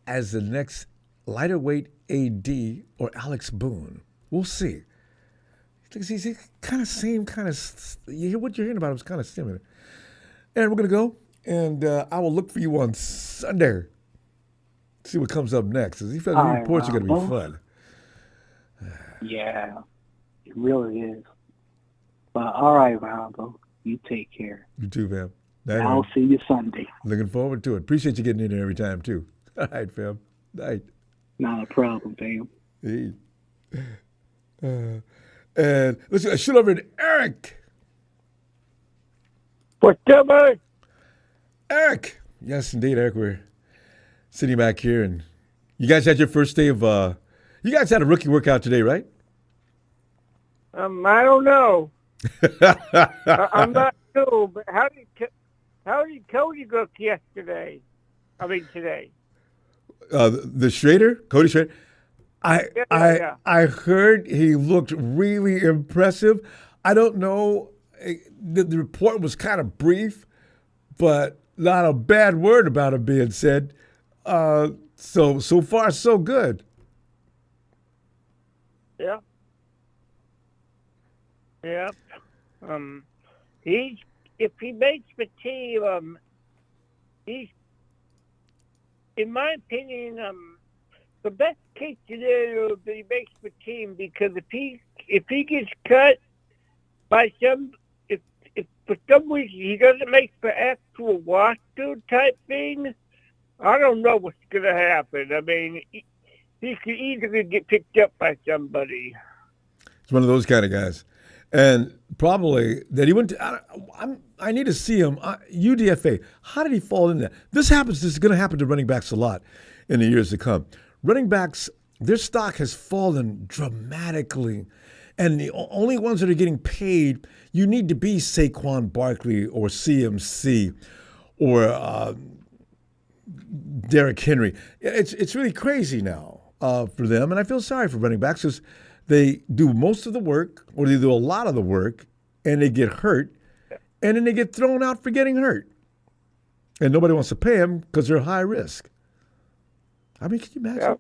as the next lighter weight AD or Alex Boone. We'll see. He's kind of same kind of. What you're hearing about him is kind of similar. And we're gonna go, and I will look for you on Sunday. See what comes up next. These reports are gonna be fun. Yeah, it really is. But all right, Ronbo, you take care. You too, fam. I'll see you Sunday. Looking forward to it. Appreciate you getting in there every time too. All right, fam. Night. Not a problem, fam. Hey. And let's shoot over to Eric. What's up, man? Eric. Yes, indeed, Eric. We're sitting back here, and you guys had your first day of. You guys had a rookie workout today, right? I don't know. I'm not sure, but how did Cody look yesterday? I mean today. The Schrader, Cody Schrader. I heard he looked really impressive. I don't know. The report was kind of brief, but not a bad word about him being said. So far, so good. Yeah. Yeah. If he makes the team, he's, in my opinion, the best case scenario that he makes the team, because if he gets cut by if for some reason he doesn't make the actual roster type thing, I don't know what's going to happen. I mean, he could easily get picked up by somebody. He's one of those kind of guys. And probably that he went to, I need to see him. UDFA, how did he fall in there? This is going to happen to running backs a lot in the years to come. Running backs, their stock has fallen dramatically. And the only ones that are getting paid, you need to be Saquon Barkley or CMC or Derrick Henry. It's really crazy now for them. And I feel sorry for running backs because they do most of the work, or they do a lot of the work, and they get hurt, and then they get thrown out for getting hurt. And nobody wants to pay them because they're high risk. I mean, can you imagine? Yep.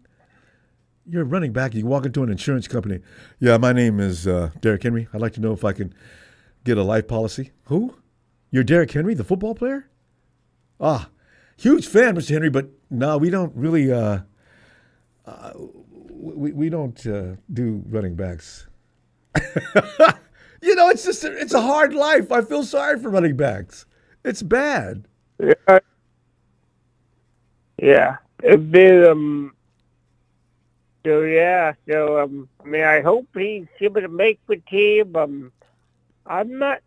You're a running back, you walk into an insurance company. Yeah, my name is Derrick Henry. I'd like to know if I can get a life policy. Who? You're Derrick Henry, the football player? Huge fan, Mr. Henry, but no, we don't really we don't do running backs. It's a hard life. I feel sorry for running backs. It's bad. Yeah. It'd be, I mean, I hope he's able to make the team. I don't know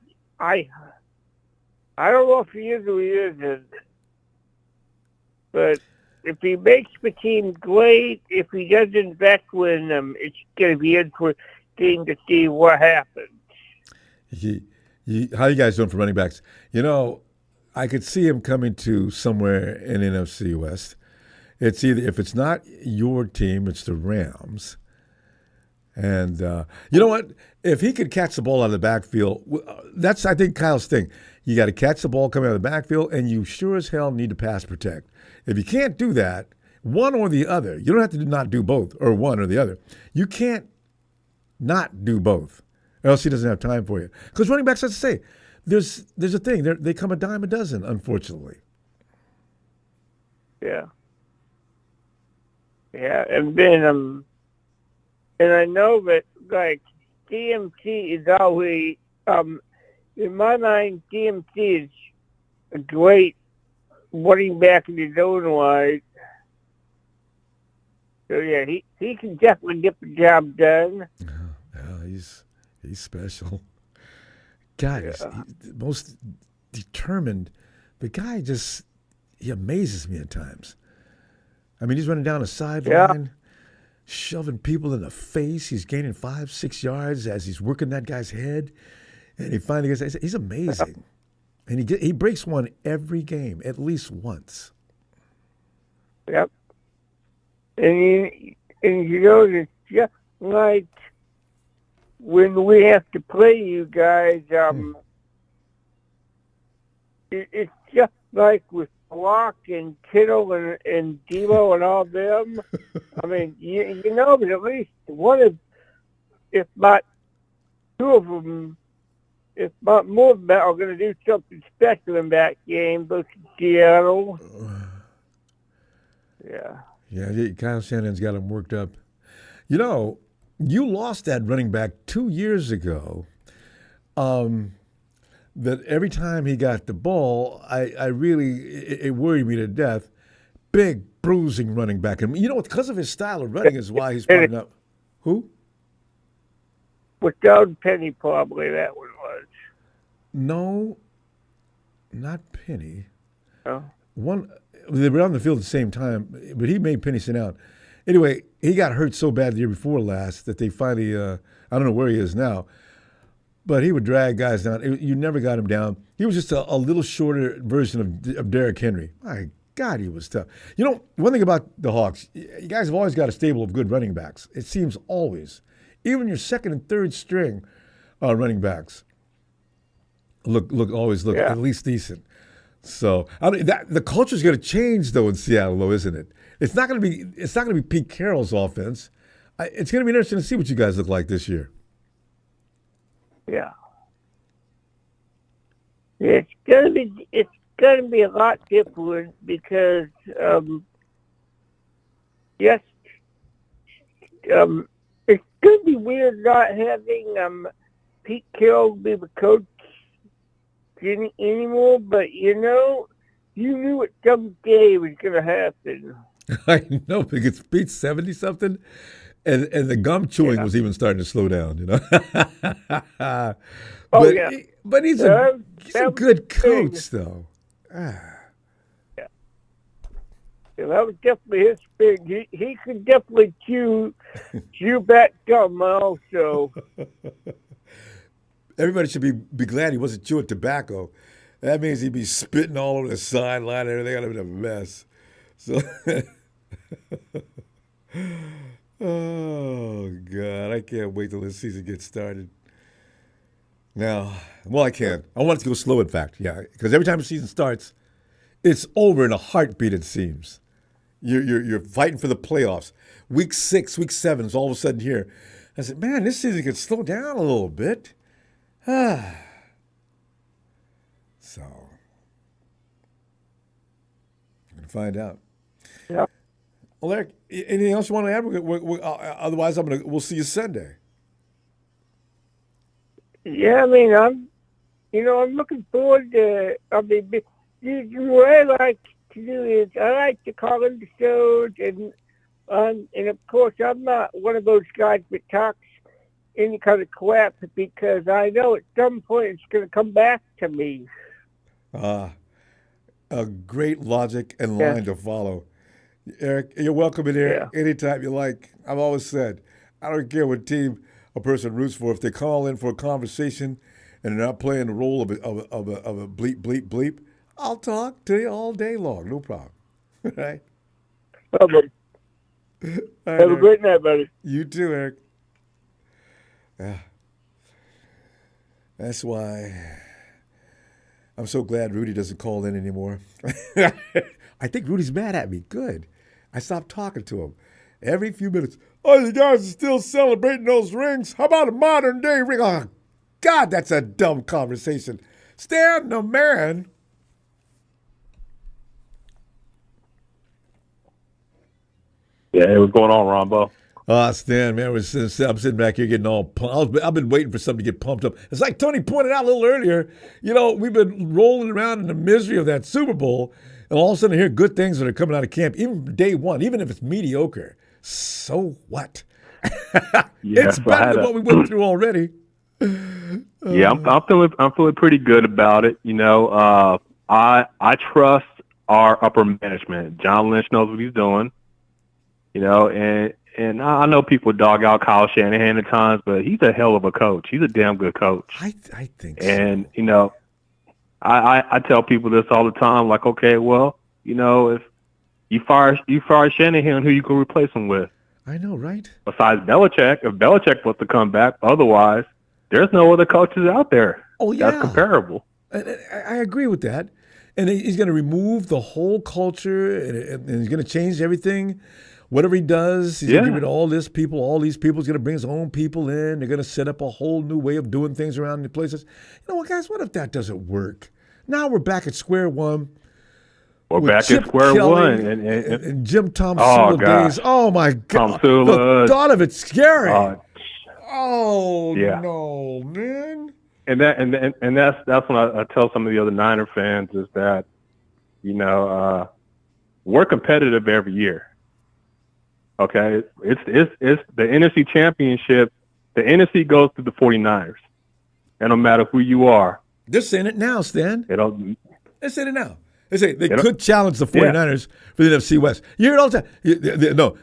if he is or he isn't. But if he makes the team, great. If he doesn't, that's when it's going to be interesting to see what happens. How you guys doing for running backs? I could see him coming to somewhere in NFC West. It's either, if it's not your team, it's the Rams. And you know what? If he could catch the ball out of the backfield, that's, I think, Kyle's thing. You got to catch the ball coming out of the backfield, and you sure as hell need to pass protect. If you can't do that, one or the other, you don't have to not do both, or one or the other. You can't not do both, or else he doesn't have time for you. Because running backs, have to say, there's a thing. They come a dime a dozen, unfortunately. Yeah. Yeah, and then, and I know that, like, DMC is always, in my mind, DMC is a great running back in his own right. So, yeah, he can definitely get the job done. Yeah, he's special. God, he's the most determined. The guy he amazes me at times. I mean, he's running down a sideline, shoving people in the face. He's gaining 5-6 yards as he's working that guy's head. And he finally gets, he's amazing. And he breaks one every game, at least once. Yep. And it's just like when we have to play you guys, it's just like with Block and Kittle and Debo and all them. I mean, you know, but at least one of, if not two of them, if not more of them, are going to do something special in that game, both in Seattle. Yeah. Yeah, Kyle Shanahan's got him worked up. You know, you lost that running back 2 years ago. That every time he got the ball, I really, it worried me to death. Big, bruising running back. And, you know, because of his style of running is why he's putting up. Who? With Doug Penny, probably that one was. No, not Penny. Oh. They were on the field at the same time, but he made Penny sit down. Anyway, he got hurt so bad the year before last that they finally, I don't know where he is now, but he would drag guys down. You never got him down. He was just a little shorter version of Derrick Henry. My God, he was tough. You know, one thing about the Hawks, you guys have always got a stable of good running backs. It seems always. Even your second and third string running backs look at least decent. So the culture's going to change though in Seattle, though, isn't it? It's not going to be Pete Carroll's offense. It's going to be interesting to see what you guys look like this year. Yeah. It's going to be a lot different because it's going to be weird not having Pete Carroll be the coach anymore, but you knew it someday was going to happen. I know, because Pete's 70-something, and the gum chewing was even starting to slow down, you know. But he's a good coach, though. Yeah, that was definitely his thing. He could definitely chew back gum also. Everybody should be glad he wasn't chewing tobacco. That means he'd be spitting all over the sideline and everything. That would have been a mess. So, oh, God, I can't wait till this season gets started. Now, well, I can't. I want it to go slow, in fact, yeah, because every time the season starts, it's over in a heartbeat, it seems. You're fighting for the playoffs. Week 6, week 7 is all of a sudden here. I said, man, this season could slow down a little bit. So, I'm going to find out. Yeah. Well, Eric, anything else you want to add? Otherwise, we'll see you Sunday. Yeah, I mean, I'm looking forward to. What I like to do is I like to call in the shows, and of course I'm not one of those guys that talks any kind of crap, because I know at some point it's going to come back to me. A great logic and line to follow. Eric, you're welcome in here anytime you like. I've always said, I don't care what team a person roots for. If they call in for a conversation and they're not playing the role of a bleep, bleep, bleep, I'll talk to you all day long. No problem. Right? Have a great night, buddy. You too, Eric. Yeah. That's why I'm so glad Rudy doesn't call in anymore. I think Rudy's mad at me. Good. I stopped talking to him. Every few minutes, oh, you guys are still celebrating those rings? How about a modern day ring? Oh, God, that's a dumb conversation. Stan the man. Yeah, hey, what's going on, Ronbo? Stan, man, I'm sitting back here getting all pumped. I've been waiting for something to get pumped up. It's like Tony pointed out a little earlier. You know, we've been rolling around in the misery of that Super Bowl, and all of a sudden I hear good things that are coming out of camp, even day one, even if it's mediocre. So what? It's better than what we went through already. Yeah, I'm feeling pretty good about it. You know, I trust our upper management. John Lynch knows what he's doing. You know, and I know people dog out Kyle Shanahan at times, but he's a hell of a coach. He's a damn good coach. I think and, you know, I tell people this all the time, like, okay, well, you know, if you fire Shanahan, who you can replace him with? I know, right? Besides Belichick, if Belichick was to come back, otherwise, there's no other coaches out there. Oh, yeah. That's comparable. I agree with that. And he's going to remove the whole culture, and he's going to change everything. Whatever he does, he's going to give it to all these people. He's going to bring his own people in. They're going to set up a whole new way of doing things around the places. You know what, guys? What if that doesn't work? Now we're back at square one. We're back Chip at square Kelly one. And Jim Tomsula days. Oh, my God. Tomsula. The thought of it's scary. Yeah. No, man. And that's when I tell some of the other Niner fans is that, you know, we're competitive every year. Okay, it's the NFC Championship. The NFC goes to the 49ers, and no matter who you are, they're saying it now, Stan. They're saying it now. They say they could challenge the 49ers for the NFC West. You hear it all the time. No,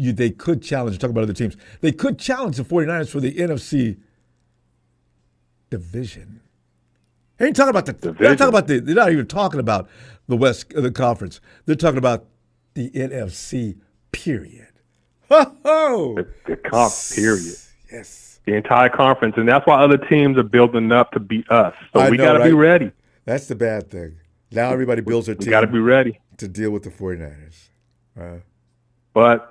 they could challenge. Talk about other teams. They could challenge the 49ers for the NFC division. They ain't talking about the division. They're not even talking about the West, the conference. They're talking about the NFC. Period. Ho-ho! The comp, period. Yes. The entire conference. And that's why other teams are building up to beat us. So we got to be ready. That's the bad thing. Now everybody builds their team. We got to be ready to deal with the 49ers. But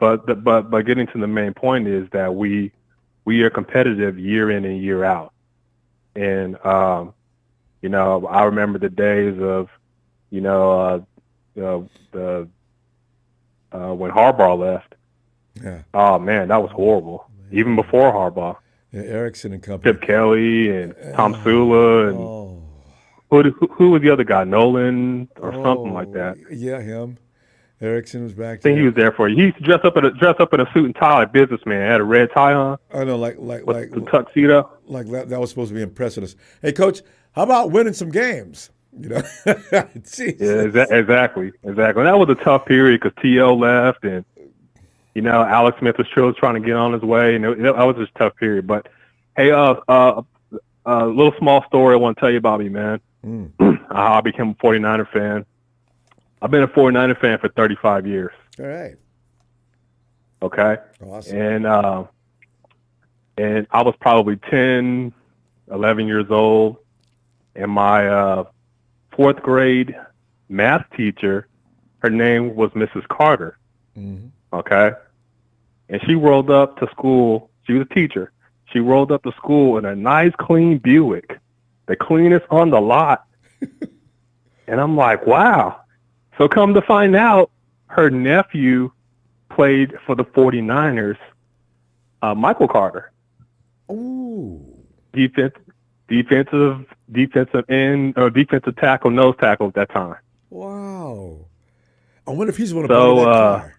getting to the main point is that we are competitive year in and year out. And, you know, I remember the days of, you know, when Harbaugh left. Yeah. Oh, man, that was horrible. Man. Even before Harbaugh. Yeah, Erickson and company. Chip Kelly and Tomsula. And, who was the other guy? Nolan or something like that. Yeah, him. Erickson was back I think there. he was there for you. He used to dress up in a suit and tie like businessman. Had a red tie on. I know, like the tuxedo. Like that was supposed to be impressing us. Hey, Coach, how about winning some games? You know, jeez. Yeah, exactly. And that was a tough period because T.O. left, and Alex Smith was still trying to get on his way, and that was just a tough period. But hey, a little small story I want to tell you about me, man. How I became a 49er fan. I've been a 49er fan for 35 years. All right. Okay. Awesome. And I was probably 10, 11 years old, and my fourth grade math teacher, her name was Mrs. Carter. Mm-hmm. Okay. And she rolled up to school. She was a teacher. She rolled up to school in a nice, clean Buick, the cleanest on the lot. And I'm like, wow. So come to find out, her nephew played for the 49ers, Michael Carter. Ooh. Defensive end or defensive tackle, nose tackle at that time. Wow. I wonder if he's one of that car.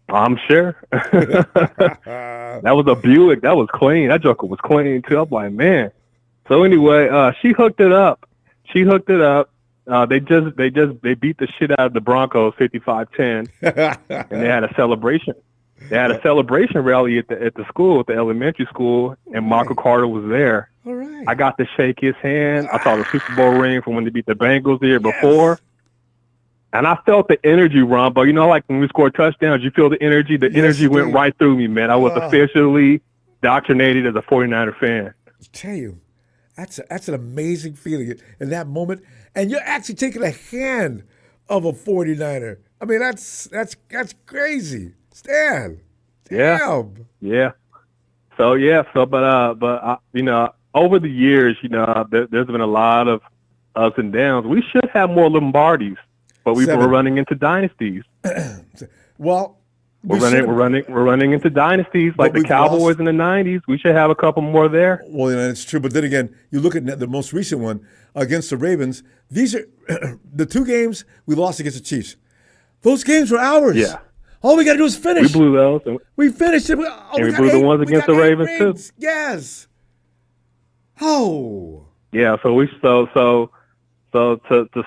I'm sure. That was a Buick. That was clean. That joker was clean too. I'm like, man. So anyway, she hooked it up. They beat the shit out of the Broncos 55-10, and they had a celebration. They had a celebration rally at the school, at the elementary school, and Michael Carter was there. All right. I got to shake his hand. I saw the Super Bowl ring from when they beat the Bengals the year before. And I felt the energy, Ronbo. Like when we scored touchdowns, you feel the energy? The energy went right through me, man. I was officially indoctrinated as a 49er fan. I tell you, that's an amazing feeling in that moment. And you're actually taking a hand of a 49er. I mean, that's crazy. Stan. Damn. Yeah. So over the years, there's been a lot of ups and downs. We should have more Lombardis, but we're running into dynasties. Well, we're running into dynasties like the Cowboys in the 90s. We should have a couple more there. Well, it's true. But then again, you look at the most recent one against the Ravens. These are the two games we lost against the Chiefs. Those games were ours. Yeah. All we got to do is finish. We blew those. We finished it. We blew the ones against the Ravens too. Yes. Oh. Yeah. So to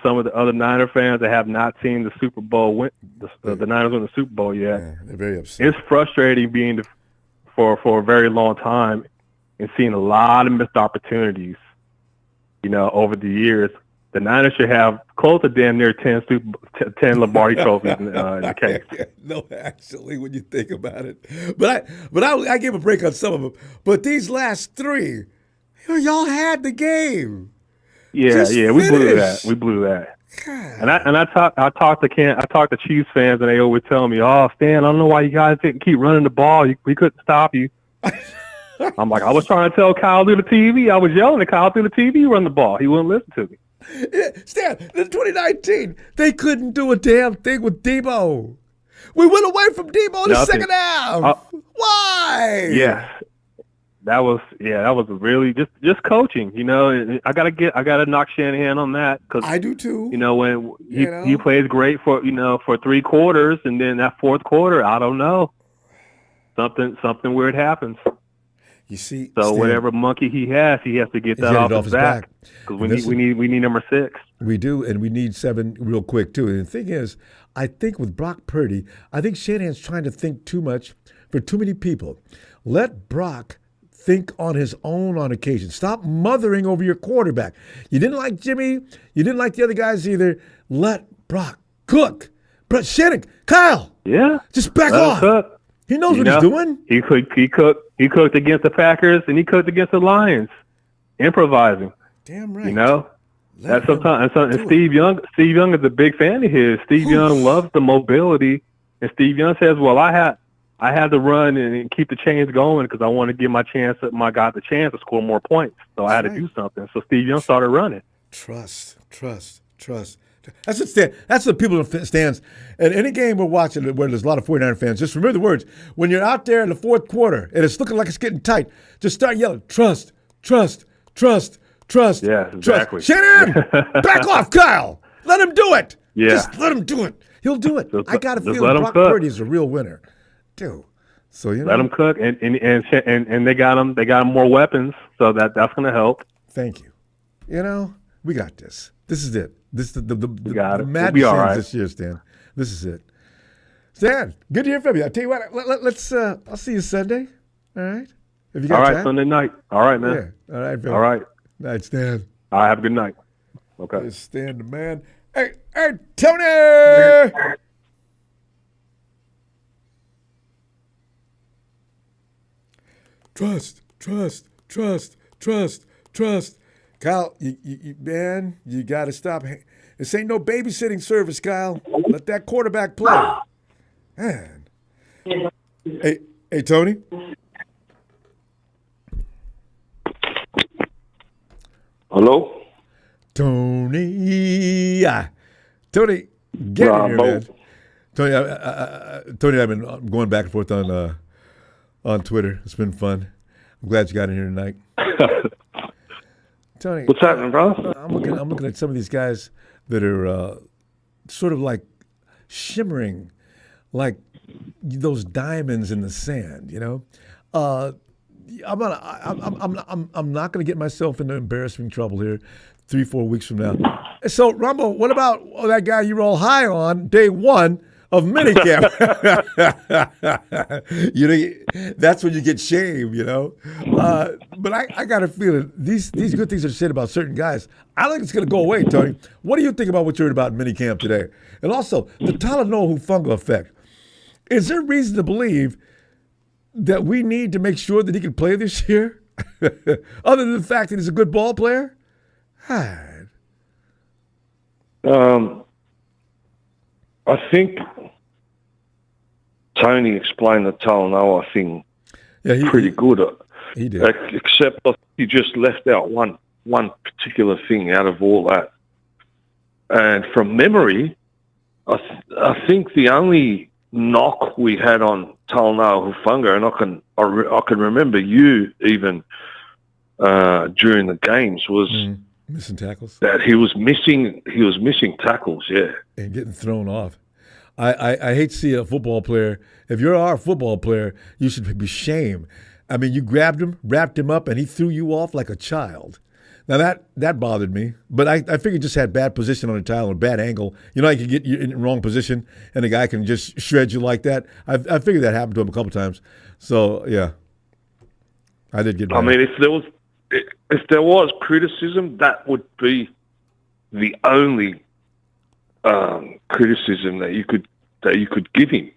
some of the other Niner fans that have not seen the Super Bowl the Niners win the Super Bowl yet. Yeah, they're very upset. It's frustrating being for a very long time and seeing a lot of missed opportunities. Over the years, the Niners should have close to damn near 10 Lombardi trophies in the case. No, actually, when you think about it, but I gave a break on some of them. But these last three, y'all had the game. Yeah, we blew that. God. And I talked to Chiefs fans, and they always tell me, "Oh, Stan, I don't know why you guys didn't keep running the ball. We couldn't stop you." I'm like, I was trying to tell Kyle through the TV. I was yelling at Kyle through the TV, run the ball. He wouldn't listen to me. Yeah, Stan, in 2019, they couldn't do a damn thing with Debo. We went away from Debo in the second half. Why? Yes. That was really just coaching, and I gotta knock Shanahan on that because I do too. When he plays great for 3 quarters, and then that fourth quarter, I don't know, something weird happens. You see, so Stan, whatever monkey he has to get that off his back because we need number 6. We do, and we need 7 real quick too. And the thing is, I think with Brock Purdy, I think Shanahan's trying to think too much for too many people. Let Brock think on his own on occasion. Stop mothering over your quarterback. You didn't like Jimmy. You didn't like the other guys either. Let Brock cook. Shannon, Kyle. Yeah. Just back off. Cook. He knows what he's doing. He cooked against the Packers and he cooked against the Lions. Improvising. Damn right. That's sometimes and Steve Young is a big fan of his. Steve Young loves the mobility, and Steve Young says, "Well, I had to run and keep the chains going because I want to give my guy the chance to score more points. So I had to do something." So Steve Young started running. Trust. That's what people in stands. And any game we're watching where there's a lot of 49er fans, just remember the words. When you're out there in the fourth quarter and it's looking like it's getting tight, just start yelling, trust, trust, trust, Trust. Yeah, exactly. Trust. Shannon, back off, Kyle. Let him do it. Yeah. Just let him do it. He'll do it. Just I got a just feeling let him Brock cook. Purdy is a real winner, dude. So you know, Let him cook, and they got him more weapons, so that's going to help. Thank you. You know, we got this. This is it. This is the got it. mad We'll be all scenes right. this year, Stan. This is it. Stan, good to hear from you. I tell you what, let's. I'll see you Sunday. All right. If you got All right, time. Sunday night. All right, man. Yeah. All right, Phil. All right. Night, Stan. All right, have a good night. Okay. It's Stan the man. Hey, Tony. Trust. Kyle, man, you got to stop. This ain't no babysitting service, Kyle. Let that quarterback play. Man. Hey, Tony. Hello? Tony. Tony, get in here, man. Tony, Tony, I've been going back and forth on Twitter. It's been fun. I'm glad you got in here tonight. Tony, What's happening, bro? I'm looking at some of these guys that are sort of like shimmering, like those diamonds in the sand. You know, I'm not gonna get myself into embarrassing trouble here 3-4 weeks from now. So, Ronbo, what about that guy you were all high on day one of minicamp? You know, that's when you get shamed, you know. But I got a feeling these good things are said about certain guys. I don't think it's going to go away, Tony. What do you think about what you heard about minicamp today? And also, the Talanoa Hufanga effect. Is there reason to believe that we need to make sure that he can play this year? Other than the fact that he's a good ball player? I think Tony explained the Talanoa thing pretty good. He did. Except he just left out one particular thing out of all that. And from memory, I think the only knock we had on Talanoa Hufanga, and I can remember you even during the games, was missing tackles. that he was missing tackles, yeah. And getting thrown off. I hate to see a football player. If you're our football player, you should be shamed. I mean, you grabbed him, wrapped him up, and he threw you off like a child. Now, that bothered me. But I figured he just had bad position on the tile or bad angle. You know, you can get you in the wrong position, and the guy can just shred you like that. I figured that happened to him a couple times. So, yeah. I did get mad. I mean, if there was criticism, that would be the only criticism that you could give him.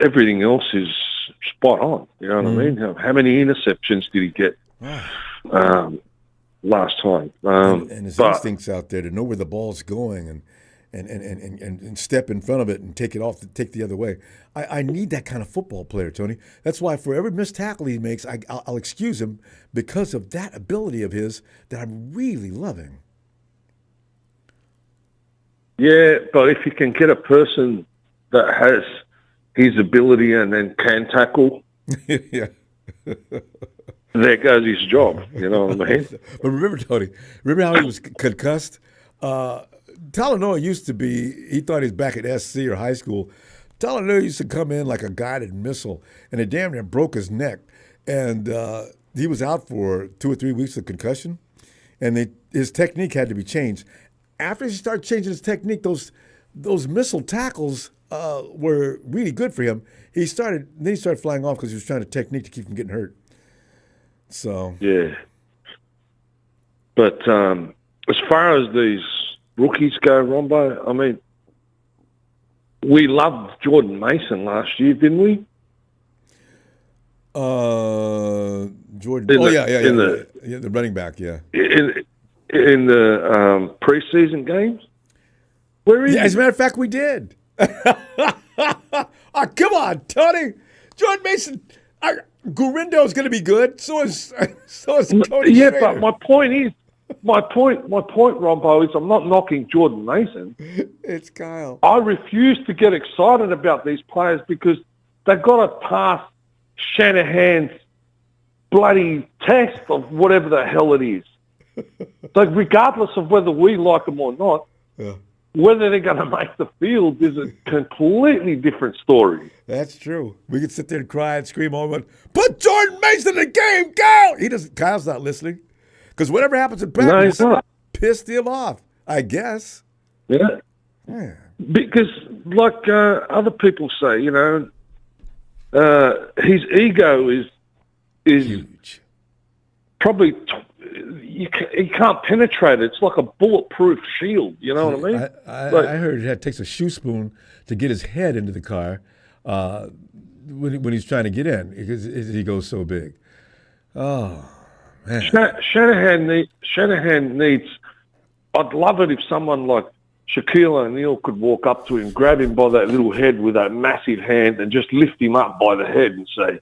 Everything else is spot on. You know what I mean? How many interceptions did he get last time? And his instincts out there to know where the ball's going and step in front of it and take it off, take the other way. I need that kind of football player, Tony. That's why for every missed tackle he makes, I'll excuse him because of that ability of his that I'm really loving. Yeah, but if you can get a person that has his ability and then can tackle, Yeah. there goes his job. You know what I mean? But remember, Tony, how he was concussed? Talanoa used to be, he thought he was back at SC or high school. Talanoa used to come in like a guided missile, and it damn near broke his neck. And he was out for 2 or 3 weeks of concussion, and his technique had to be changed. After he started changing his technique, those missile tackles were really good for him. Then he started flying off because he was trying to technique to keep from getting hurt. So Yeah. But as far as these rookies go, Ronbo, I mean, we loved Jordan Mason last year, didn't we? Jordan. The running back, yeah. In the preseason games. Where is Yeah, as a matter of fact, we did. Come on, Tony. Jordan Mason. Gurindo's going to be good. So is Cody Yeah, Schrader. but my point, Ronbo, is I'm not knocking Jordan Mason. It's Kyle. I refuse to get excited about these players because they've got to pass Shanahan's bloody test of whatever the hell it is. So regardless of whether we like them or not, whether they're going to make the field is a completely different story. That's true. We could sit there and cry and scream all about, put Jordan Mason in the game, Kyle! He doesn't. Kyle's not listening. Because whatever happens in practice pissed him off, I guess. Yeah. Because, like other people say, you know, his ego is huge. Probably he can't penetrate it. It's like a bulletproof shield. You know what I mean? I heard it takes a shoe spoon to get his head into the car when he's trying to get in because he goes so big. Oh man, Shanahan needs. I'd love it if someone like Shaquille O'Neal could walk up to him, grab him by that little head with that massive hand, and just lift him up by the head and say,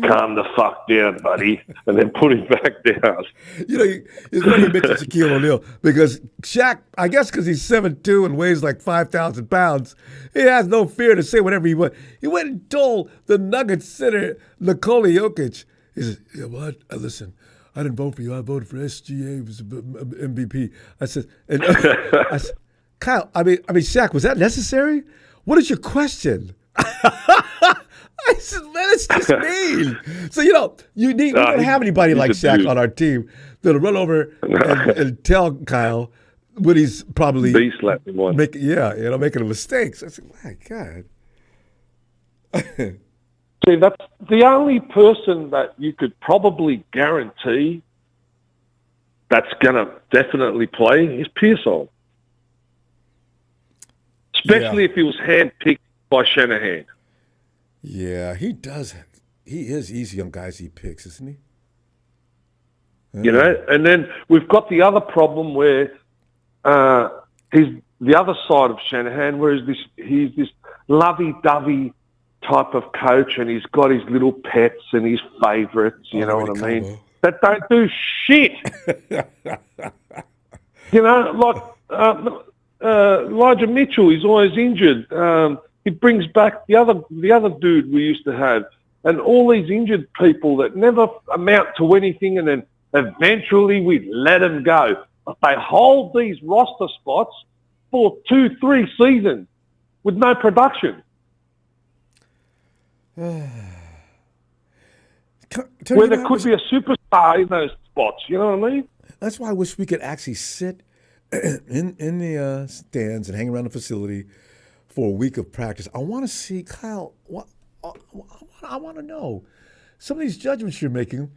"Calm the fuck down, buddy," and then put him back down. You know, it's funny you mentioned Shaquille O'Neal because Shaq, I guess because he's 7'2" and weighs like 5,000 pounds, he has no fear to say whatever he wants. He went and told the Nuggets center, Nikola Jokic, he said, "Yeah, what? Listen, I didn't vote for you. I voted for SGA, was MVP." I said, Kyle, I mean, Shaq, was that necessary? What is your question? I said, man, it's just mean. So, you know, we don't have anybody like Shaq on our team that'll run over and tell Kyle when he's probably slapping one. making a mistake. So I said, my God. See, that's the only person that you could probably guarantee that's going to definitely play is Pearsall. Especially if he was handpicked by Shanahan. Yeah, he does. He is easy on guys he picks, isn't he? You know, and then we've got the other problem where he's the other side of Shanahan, where he's this lovey-dovey type of coach, and he's got his little pets and his favourites, you know what I mean, that don't do shit. You know, like Elijah Mitchell is always injured. He brings back the other dude we used to have, and all these injured people that never amount to anything, and then eventually we let them go. But they hold these roster spots for 2-3 seasons with no production. Where there could be a superstar in those spots, you know what I mean? That's why I wish we could actually sit in the stands and hang around the facility for a week of practice. I want to see, Kyle, I want to know. Some of these judgments you're making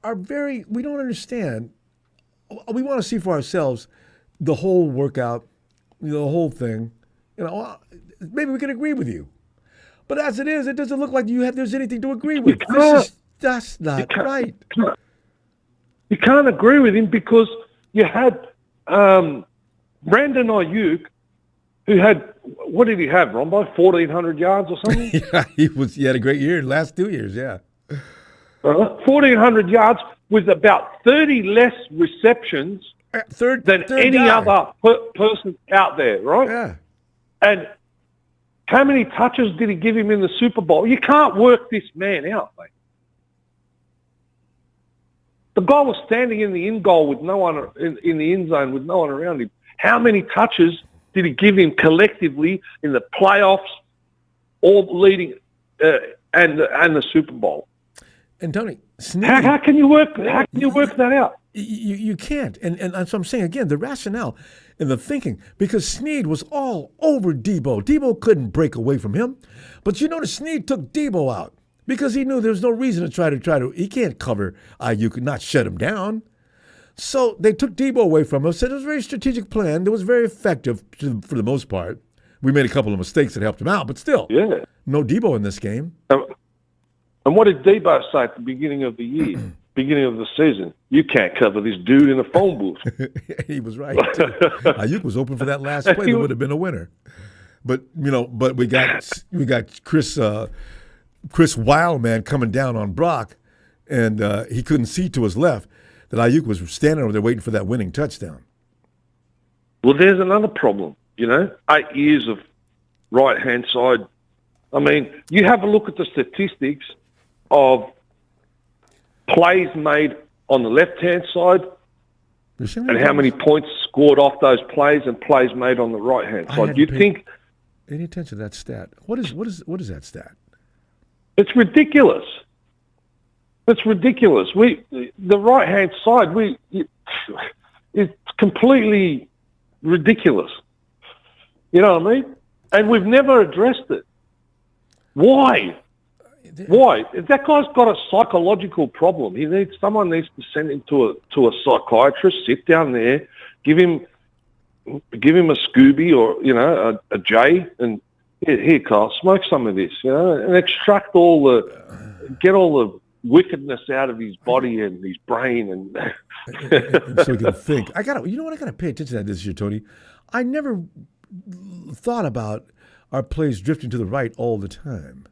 are we don't understand. We want to see for ourselves the whole workout, the whole thing. You know, maybe we can agree with you. But as it is, it doesn't look like there's anything to agree with. That's not right. You can't agree with him because you had Brandon Ayuk, who had, what did he have, Ronbo? 1,400 yards or something? Yeah, he had a great year the last 2 years, yeah. 1,400 yards with about 30 less receptions than any other person out there, right? Yeah. And how many touches did he give him in the Super Bowl? You can't work this man out, mate. The guy was standing in the end goal with no one in the end zone with no one around him. How many touches did he give him collectively in the playoffs, all leading, and the Super Bowl? And Tony, Snead, how can you work? How can you work that out? You can't. And that's what I'm saying again. The rationale and the thinking, because Snead was all over Debo. Debo couldn't break away from him, but you notice Snead took Debo out because he knew there was no reason to try to. He can't cover Ayuk, not shut him down. So they took Debo away from him. Said it was a very strategic plan. It was very effective for the most part. We made a couple of mistakes that helped him out, but still, no Debo in this game. And what did Debo say at the beginning of the year, beginning of the season? You can't cover this dude in a phone booth. He was right. Ayuk was open for that last play. That would have been a winner. But we got Chris Wildman coming down on Brock, and he couldn't see to his left that Ayuk was standing over there waiting for that winning touchdown. Well, there's another problem. 8 years of right-hand side. I mean, you have a look at the statistics of plays made on the left-hand side and how many points scored off those plays and plays made on the right-hand side. Do you think any attention to that stat? What is that stat? it's ridiculous? It's ridiculous. The right-hand side, it's completely ridiculous. You know what I mean? And we've never addressed it. Why? Why? That guy's got a psychological problem. Someone needs to send him to a psychiatrist, sit down there, give him a Scooby or, a J, and here, Carl, smoke some of this, and extract get all the wickedness out of his body and his brain, and so he can think. I gotta pay attention to this year, Tony. I never thought about our plays drifting to the right all the time,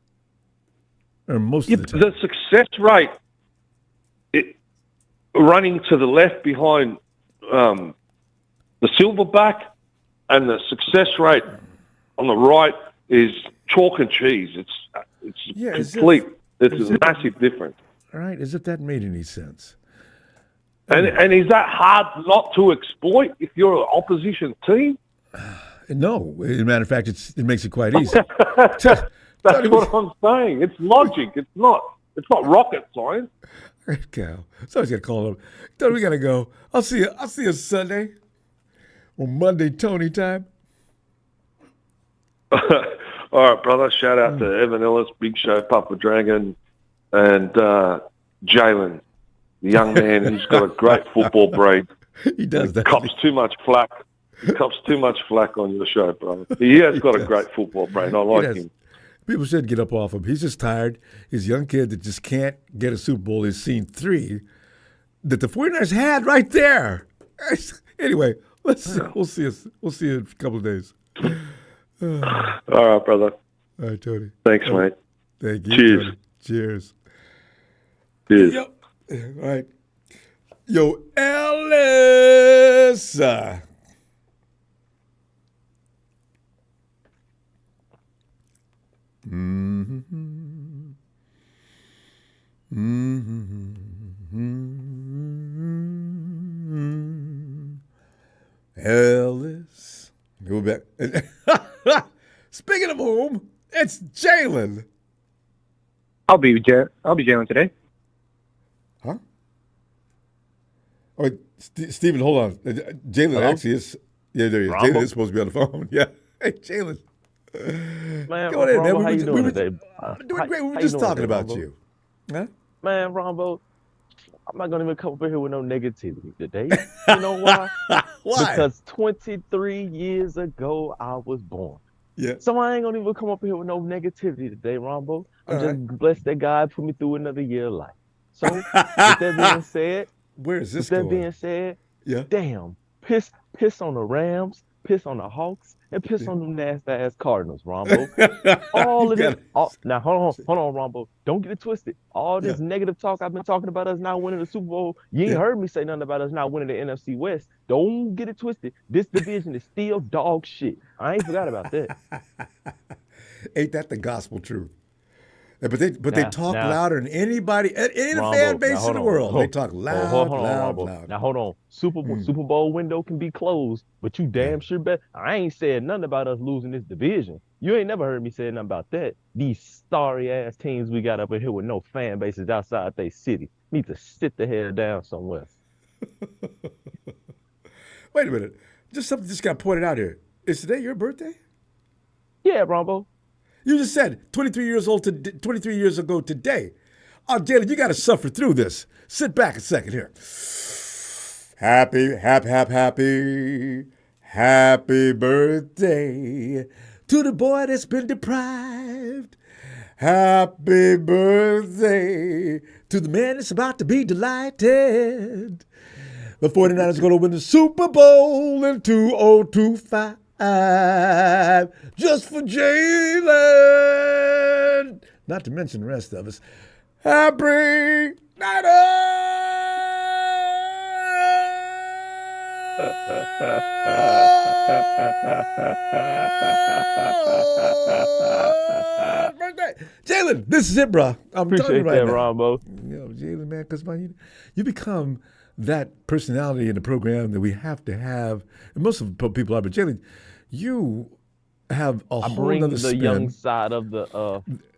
or most of the time. The success rate, running to the left behind the silverback, and the success rate on the right is chalk and cheese. It's complete. It's a massive difference. All right, as if that made any sense. And is that hard not to exploit if you're an opposition team? No, as a matter of fact, it makes it quite easy. That's what I'm saying. It's logic. It's not rocket science. Cal, somebody's got to call him. Tony, we got to go. I'll see you Sunday or Monday, Tony time. All right, brother. Shout out to Evan Ellis, Big Show, Papa Dragon, and Jalen, the young man who's got a great football brain. He does that. Cops too much flack. He cops too much flack on your show, brother. He has got a great football brain. I like him. People should get up off him. He's just tired. He's a young kid that just can't get a Super Bowl. He's seen 3 that the 49ers had right there. Anyway, we'll see you in a couple of days. All right, brother. All right, Tony. Thanks, mate. Thank you. Cheers. Tony. Cheers. Cheers. Yo. All right. Yo, Ellis. Ellis. Go back. Speaking of whom, it's Jalen. I'll be Jalen today. Huh? Oh, wait, Steven, hold on. Jalen actually is. Yeah, there he is. Jalen is supposed to be on the phone. Yeah. Hey, Jalen. Man, Go ahead, Ronbo, man. how you doing today? Doing great. We were just talking about you. Huh? Man, Ronbo, I'm not gonna even come up here with no negativity today. You know why? Why? Because 23 years ago I was born. Yeah. So I ain't gonna even come up here with no negativity today, Ronbo. I'm just blessed that God put me through another year of life. So with that being said, where is this going? Yeah. Damn, piss on the Rams, piss on the Hawks, and piss on them nasty ass Cardinals, Ronbo. All of this. Now hold on, Ronbo. Don't get it twisted. All this negative talk I've been talking about us not winning the Super Bowl. You ain't heard me say nothing about us not winning the NFC West. Don't get it twisted. This division is still dog shit. I ain't forgot about that. Ain't that the gospel truth? But they talk louder than anybody, any fan base in the world. They talk loud. Now hold on. Super Bowl window can be closed, but you damn sure bet. I ain't said nothing about us losing this division. You ain't never heard me say nothing about that. These sorry ass teams we got up in here with no fan bases outside their city need to sit the hell down somewhere. Wait a minute. Something just got pointed out here. Is today your birthday? Yeah, Ronbo. You just said 23 years ago today. Oh, Jalen, you got to suffer through this. Sit back a second here. Happy birthday to the boy that's been deprived. Happy birthday to the man that's about to be delighted. The 49ers are going to win the Super Bowl in 2025. Just for Jalen. Not to mention the rest of us. Happy birthday. Jalen, this is it, bro. I'm Appreciate telling you right that, now. Ronbo. Jalen, man, because you become that personality in the program that we have to have. And most of the people are, but Jalen, you have a I whole bring other the spin. young side of the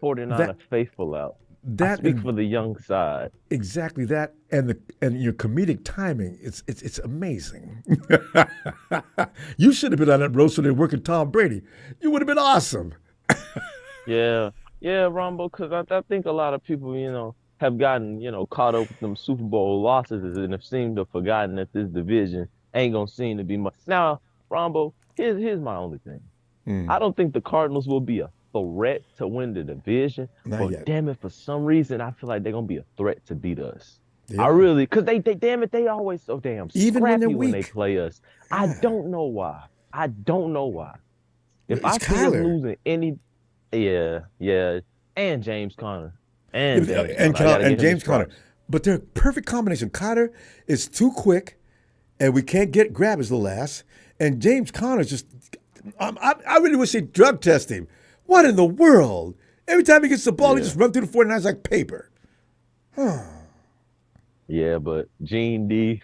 49er faithful out. I speak for the young side. Exactly that, and your comedic timing. It's amazing. You should have been on that roast when they were working Tom Brady. You would have been awesome. Yeah, Ronbo, because I think a lot of people, have gotten, caught up with them Super Bowl losses and have seemed to have forgotten that this division ain't gonna seem to be much. Now, Ronbo, here's my only thing. I don't think the Cardinals will be a threat to win the division, but yet. damn it, for some reason, I feel like they're gonna be a threat to beat us. Yeah. I really, because damn it, they always so damn Even when scrappy they're when they weak. play us. Yeah. I don't know why. If It's I see us Kyler. losing any, and James Conner. And James Conner. But they're a perfect combination. Conner is too quick, and we can't grab his little ass. And James Conner's just, I really wish they'd drug test him. What in the world? Every time he gets the ball, he just runs through the 49ers like paper. Yeah, but Gene D,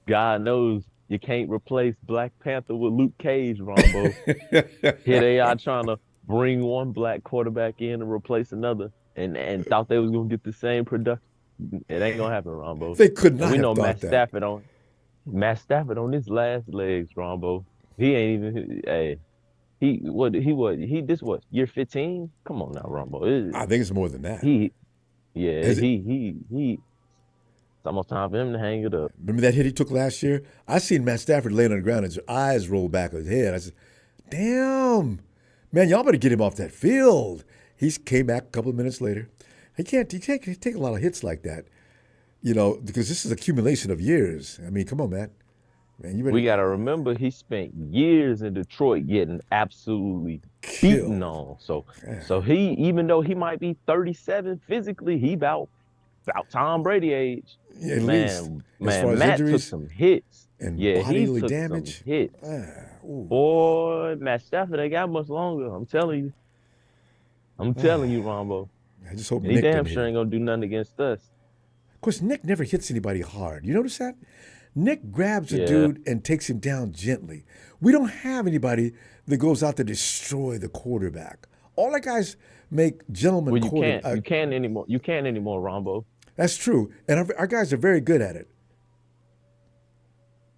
God knows you can't replace Black Panther with Luke Cage, Ronbo. Here they are trying to bring one black quarterback in and replace another, and thought they was gonna get the same production. It ain't gonna happen, Ronbo. They could not and we have know thought Matt Stafford on his last legs, Ronbo. He ain't even. Hey, this what year 15? Come on now, Ronbo. I think it's more than that. It's almost time for him to hang it up. Remember that hit he took last year? I seen Matt Stafford laying on the ground, his eyes rolled back on his head. I said, damn, man, y'all better get him off that field. He came back a couple of minutes later. He can't take a lot of hits like that, because this is accumulation of years. I mean, come on, man. We got to remember he spent years in Detroit getting absolutely beaten on. So he, even though he might be 37 physically, he about Tom Brady age. Yeah, at least. Man, Matt took some hits. And he took damage. Some hits. Boy, Matt Stafford ain't got much longer. I'm telling you. Ronbo. I just hope He Nick damn didn't sure hit ain't gonna do nothing against us. Of course, Nick never hits anybody hard. You notice that? Nick grabs a dude and takes him down gently. We don't have anybody that goes out to destroy the quarterback. All our guys make gentlemen quarterbacks. You can't anymore. You can't anymore, Ronbo. That's true, and our guys are very good at it.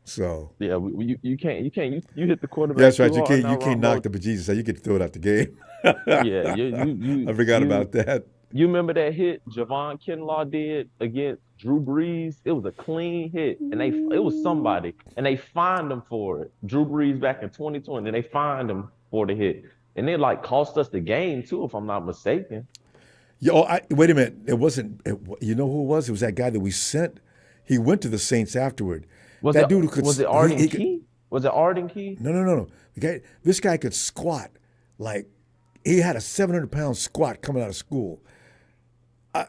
So yeah, you can't. You hit the quarterback. That's right. You can't knock the bejesus out. You get to throw it out the game. Yeah, I forgot about that. You remember that hit Javon Kinlaw did against Drew Brees? It was a clean hit, and it was somebody, and they fined him for it. Drew Brees back in 2020, and they fined him for the hit, and it cost us the game too, if I'm not mistaken. Wait a minute. It wasn't. You know who it was? It was that guy that we sent. He went to the Saints afterward. Was it Arden Key? Was it Arden Key? No. This guy could squat like he had a 700-pound squat coming out of school. I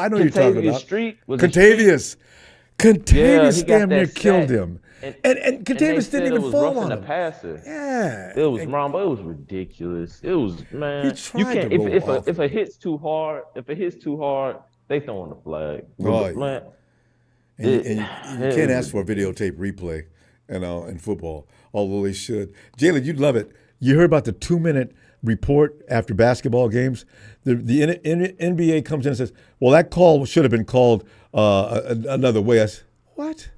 know you're talking about. Contavious. Contavious damn near killed him. And Contavious didn't even fall on him. Yeah. It was Ronbo. It was ridiculous. It was, man. You can't if it hits too hard, they throwing the flag. Man. And you can't ask for a videotape replay, in football, although they should. Jalen, you'd love it. You heard about the 2-minute report after basketball games? The NBA comes in and says, well, that call should have been called another way. I said, what?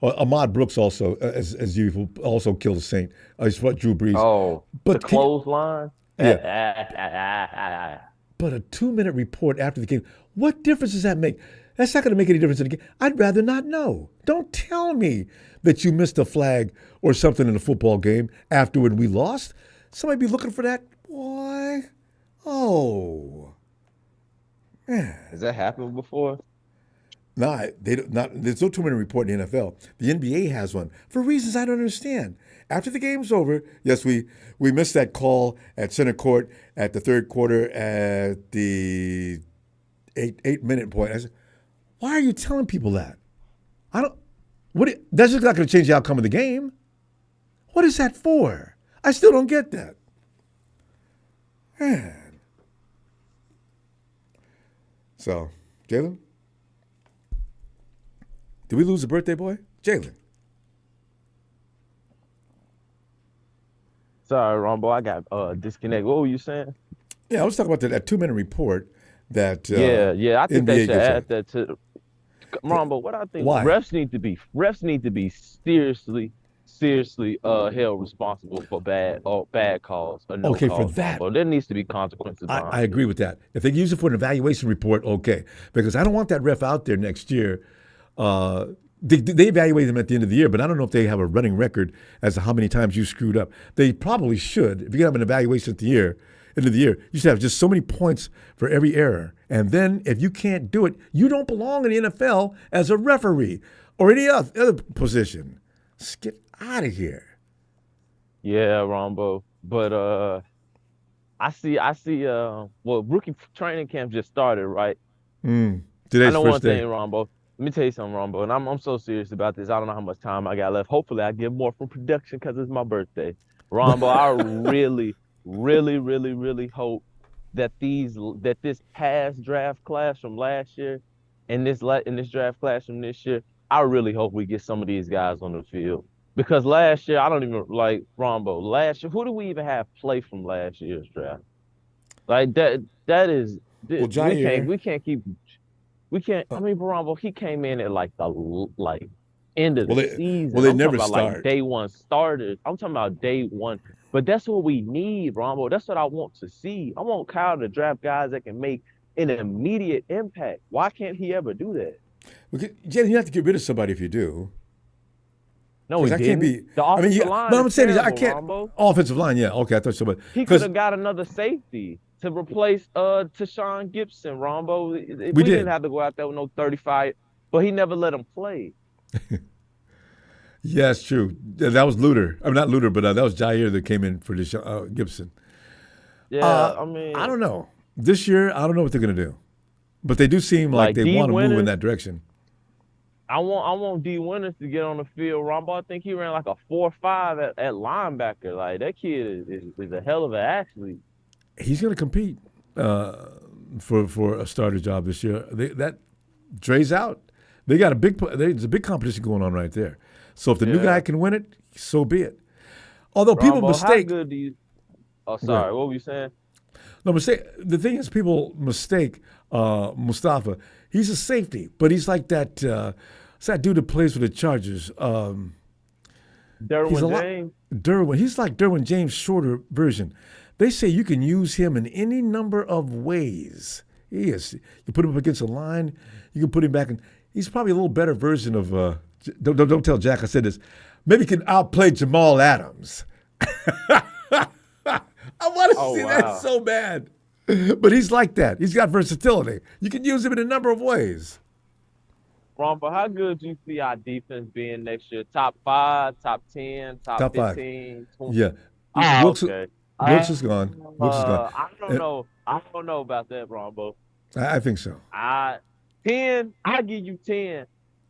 Ahmad Brooks also, as usual, also killed a Saint. It's what Drew Brees. Oh, but the clothesline? Yeah. But a 2-minute report after the game, what difference does that make? That's not going to make any difference in the game. I'd rather not know. Don't tell me that you missed a flag or something in a football game after when we lost. Somebody be looking for that. Boy. Oh. Man. Has that happened before? No, there's no 2-minute report in the NFL. The NBA has one for reasons I don't understand. After the game's over, yes, we missed that call at center court at the third quarter at the 8-minute point. I said, why are you telling people that? That's just not going to change the outcome of the game. What is that for? I still don't get that. Man. So, Jalen? Did we lose a birthday boy? Jalen. Sorry, Ronbo, I got disconnected. What were you saying? Yeah, I was talking about that 2-minute report that Yeah, I think they NBA should gets add out. that to Ronbo. What I think Why? refs need to be seriously held responsible for bad calls or no Okay, calls. for that. Ronbo. There needs to be consequences. I agree with that. If they use it for an evaluation report, okay. Because I don't want that ref out there next year. They evaluate them at the end of the year, but I don't know if they have a running record as to how many times you screwed up. They probably should. If you have an evaluation at the end of the year, you should have just so many points for every error. And then if you can't do it, you don't belong in the NFL as a referee or any other position. Just get out of here. Yeah, Ronbo. But I see well, rookie training camp just started, right? Today's I know first one day. thing, Ronbo. Let me tell you something, Ronbo, and I'm so serious about this. I don't know how much time I got left. Hopefully, I get more from production because it's my birthday. Ronbo, I really hope that this past draft class from last year and this draft class from this year, I really hope we get some of these guys on the field. Because last year, I don't even like Ronbo. Last year, who do we even have play from last year's draft? Like that is Well, Jair. we can't. I mean, Ronbo, he came in at like the end of the season. Well, they I'm never talking about start. like day one starters. I'm talking about day one. But that's what we need, Ronbo. That's what I want to see. I want Kyle to draft guys that can make an immediate impact. Why can't he ever do that? Jalen, you have to get rid of somebody if you do. No, he I didn't. can't be. The offensive line but I'm is saying is I terrible, can't. Ronbo. Offensive line, yeah. Okay, I thought somebody. He could have got another safety to replace Tashawn Gibson, Ronbo. We didn't have to go out there with no 35, but he never let him play. Yeah, it's true. That was Luter. I mean, not Luter, but that was Jair that came in for this Gibson. Yeah, I mean, I don't know. This year, I don't know what they're going to do, but they do seem like they want to move in that direction. I want D Winters to get on the field, Ronbo. I think he ran like a 4.5 at linebacker. Like that kid is a hell of an athlete. He's going to compete for a starter job this year. That Dre's out. They got there's a big competition going on right there. So if the new guy can win it, so be it. Although people mistake. How good do you? Oh, sorry. What were you saying? No, the thing is, people mistake Mustapha. He's a safety, but he's like that. It's that dude that plays for the Chargers. Derwin James. He's like Derwin James' shorter version. They say you can use him in any number of ways. He is. You put him up against a line. You can put him back in. He's probably a little better version of. Don't tell Jack I said this. Maybe he can outplay Jamal Adams. I want to see that so bad. But he's like that. He's got versatility. You can use him in a number of ways. Ronbo, how good do you see our defense being next year? Top 5, top 10, top 15? 5. Yeah. Wilkes is gone. Wilkes is gone. I don't know. I don't know about that, Ronbo. I think so. 10, I give you 10.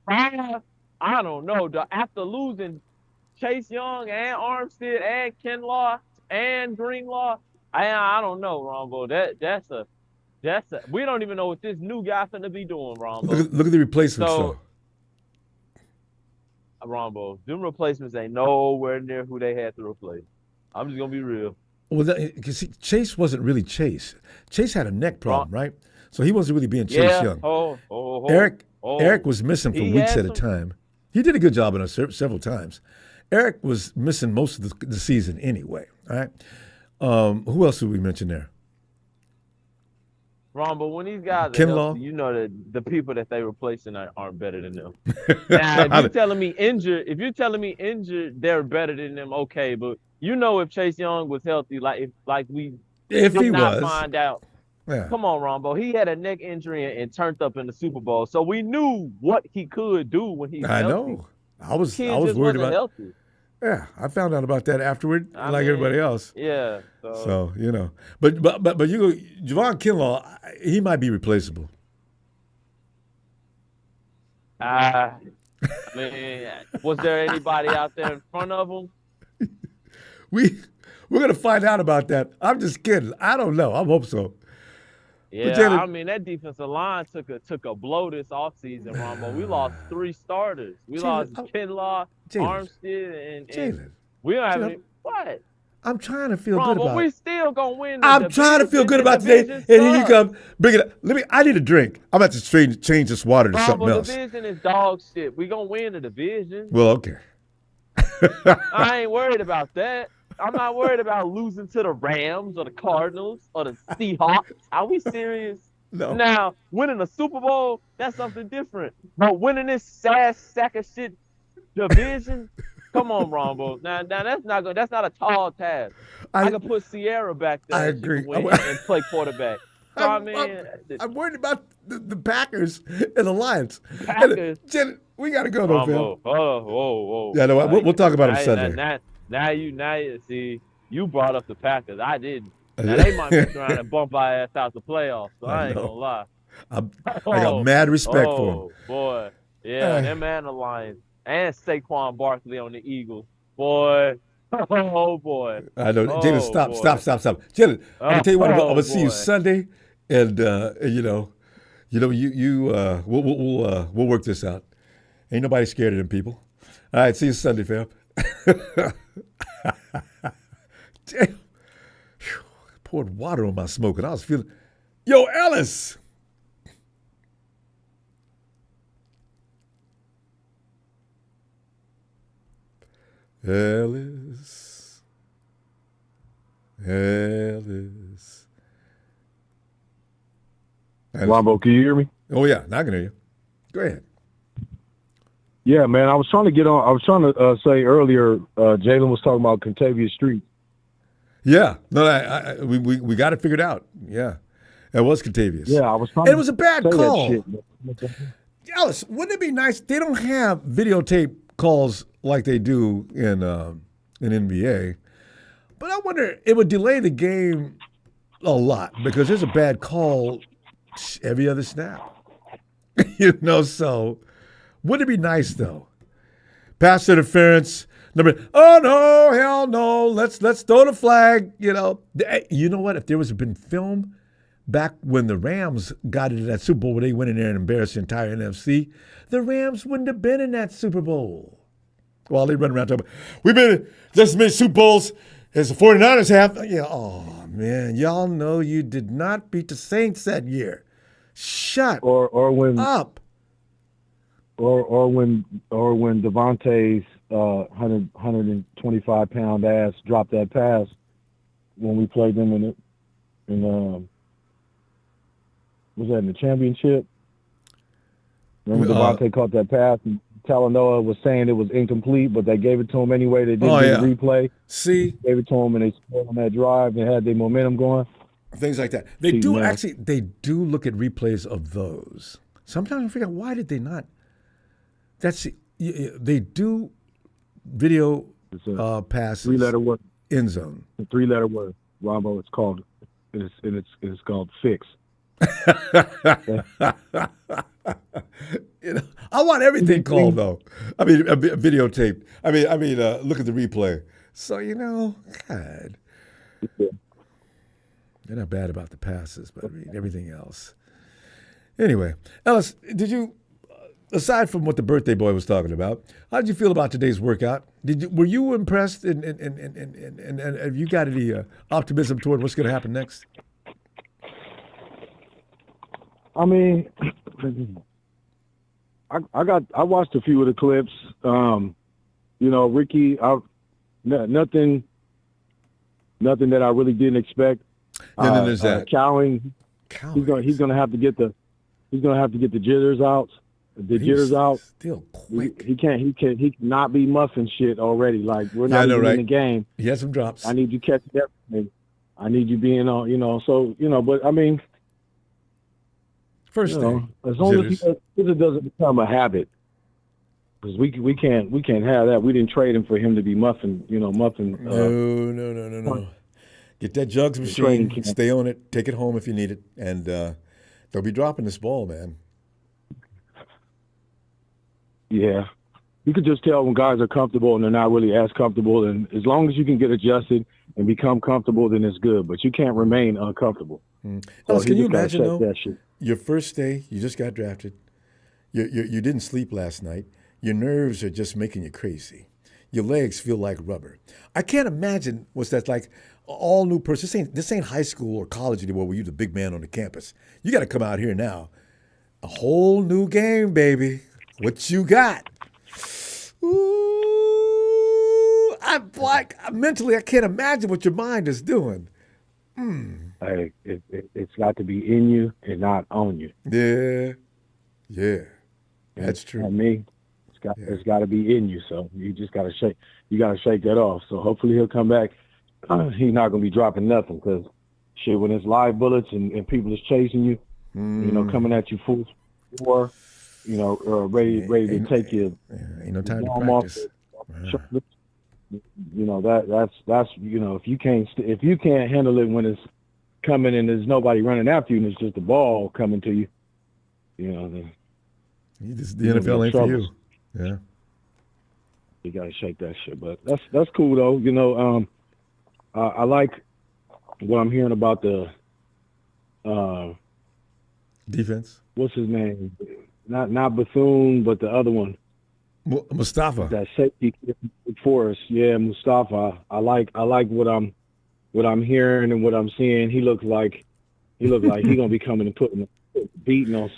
5, I don't know. After losing Chase Young and Armstead and Kinlaw and Greenlaw, I don't know, Ronbo. That's a we don't even know what this new guy finna be doing, Ronbo. Look at the replacements, though. Ronbo, them replacements ain't nowhere near who they had to replace. I'm just gonna be real. Well, because Chase wasn't really Chase. Chase had a neck problem, right? So he wasn't really being Chase Young. Eric was missing for weeks at a time. He did a good job on us several times. Eric was missing most of the season anyway. All right. Who else did we mention there? Ron, when these guys are healthy, you know that the people that they replacing aren't better than them. Now, if you're telling me injured, they're better than them. Okay, but you know if Chase Young was healthy, if he was, find out. Yeah. Come on, Ronbo. He had a neck injury and turned up in the Super Bowl, so we knew what he could do when he's healthy. I know. I was worried about. Healthy. Yeah, I found out about that afterward, everybody else. Yeah. So you know, but you go, Javon Kinlaw, he might be replaceable. Was there anybody out there in front of him? We're gonna find out about that. I'm just kidding. I don't know. I hope so. Yeah, Jalen- I mean that defensive line took a blow this offseason, Ronbo. We lost 3 starters. We lost Kinlaw, Armstead, and Jalen, we don't have Jalen, any. What? I'm trying to feel good Ronbo, about we it. still gonna win. The I'm trying to feel good division. about The today. division And here you sucks. come. Bring it up. I need a drink. I'm about to change this water to something Ronbo, else. the division is dog shit. We gonna win the division. Well, okay. I ain't worried about that. I'm not worried about losing to the Rams or the Cardinals or the Seahawks. Are we serious? No. Now, winning a Super Bowl, that's something different. But winning this sack of shit division, come on, Rombo. Now that's not good. That's not a tall task. I can put Sierra back there. I agree. And play quarterback. So, I'm worried about the Packers and the Lions. Packers. Jen, we got to go, though, Phil. Whoa. Yeah, no, we'll talk about them Sunday. Now you see, you brought up the Packers. I didn't. Now they might mess around and bump our ass out the playoffs. So I ain't gonna lie. I got mad respect for them. Boy. Yeah, them and the Lions. And Saquon Barkley on the Eagles. Boy. Oh, boy. I know. Jalen, stop. Jalen, I'm going to tell you what, I'm going to see you Sunday. And, we'll work this out. Ain't nobody scared of them people. All right, see you Sunday, fam. Damn. Poured water on my smoke, and I was feeling. Yo, Ellis. Ellis. Ronbo, can you hear me? Oh yeah, now I can hear you. Go ahead. Yeah, man. I was trying to get on. I was trying to say earlier. Jalen was talking about Contavious Street. Yeah, no, we got it figured out. Yeah, it was Contavious. Yeah, I was trying. And it was a bad call. That shit. Alice, wouldn't it be nice? They don't have videotape calls like they do in NBA, but I wonder it would delay the game a lot because there's a bad call every other snap. So wouldn't it be nice though? Pass interference. Oh no, hell no! Let's throw the flag. You know what? If there was been film back when the Rams got into that Super Bowl where they went in there and embarrassed the entire NFC, the Rams wouldn't have been in that Super Bowl. While they run around talking about, we've been just as many Super Bowls as the 49ers have. Yeah, oh man, y'all know you did not beat the Saints that year. Shut or when up. Or when Devontae's 125-pound ass dropped that pass when we played them was that in the championship? Remember Devontae caught that pass and Talanoa was saying it was incomplete, but they gave it to him anyway. They didn't do the replay. See? Gave it to him and they scored on that drive and had their momentum going. Things like that. They do look at replays of those. Sometimes I figure out why did they not? They do video passes. 3-letter word. End zone. A 3-letter word. Ronbo, it's called called fix. I want everything called though. I mean, videotaped. I mean, look at the replay. So God, they're not bad about the passes, but I mean everything else. Anyway, Ellis, did you? Aside from what the birthday boy was talking about, how did you feel about today's workout? Were you impressed, and have you got any optimism toward what's going to happen next? I mean, I watched a few of the clips. Ricky, nothing that I really didn't expect. And then there's that Cowing. He's gonna have to get the jitters out. The jitters out. Still quick. He cannot be muffing shit already. Like we're not even in the game. He has some drops. I need you catching everything. I need you being on. But I mean. First thing, as long as it doesn't become a habit, because we can't have that. We didn't trade him for him to be muffin. No. Get that jugs machine, stay on it, take it home if you need it, and they'll be dropping this ball, man. Yeah, you could just tell when guys are comfortable and they're not really as comfortable. And as long as you can get adjusted and become comfortable, then it's good. But you can't remain uncomfortable. Ellis, can you imagine that shit. your first day, you just got drafted, you didn't sleep last night, your nerves are just making you crazy, your legs feel like rubber. I can't imagine what's that like. All new person. This ain't high school or college anymore where you're the big man on the campus. You got to come out here now. A whole new game, baby. What you got? Ooh, mentally, I can't imagine what your mind is doing. Hey, it's got to be in you and not on you. Yeah, that's true. I mean, it's got to be in you. So you just got to shake. You got to shake that off. So hopefully he'll come back. He's not going to be dropping nothing because shit, when it's live bullets and people is chasing you, you know, coming at you full bore, you know, ready to take you. Ain't no time to practice. You know, that's you know, if you can't handle it when it's coming and there's nobody running after you and it's just the ball coming to you, you know, then the NFL ain't for you. Yeah, you gotta shake that shit. But that's cool though. You know, I like what I'm hearing about the defense. What's his name? Not Bethune, but the other one. Mustapha. That safety for us. Yeah, Mustapha. I like what I'm hearing and what I'm seeing. He looks like he gonna be coming and beating on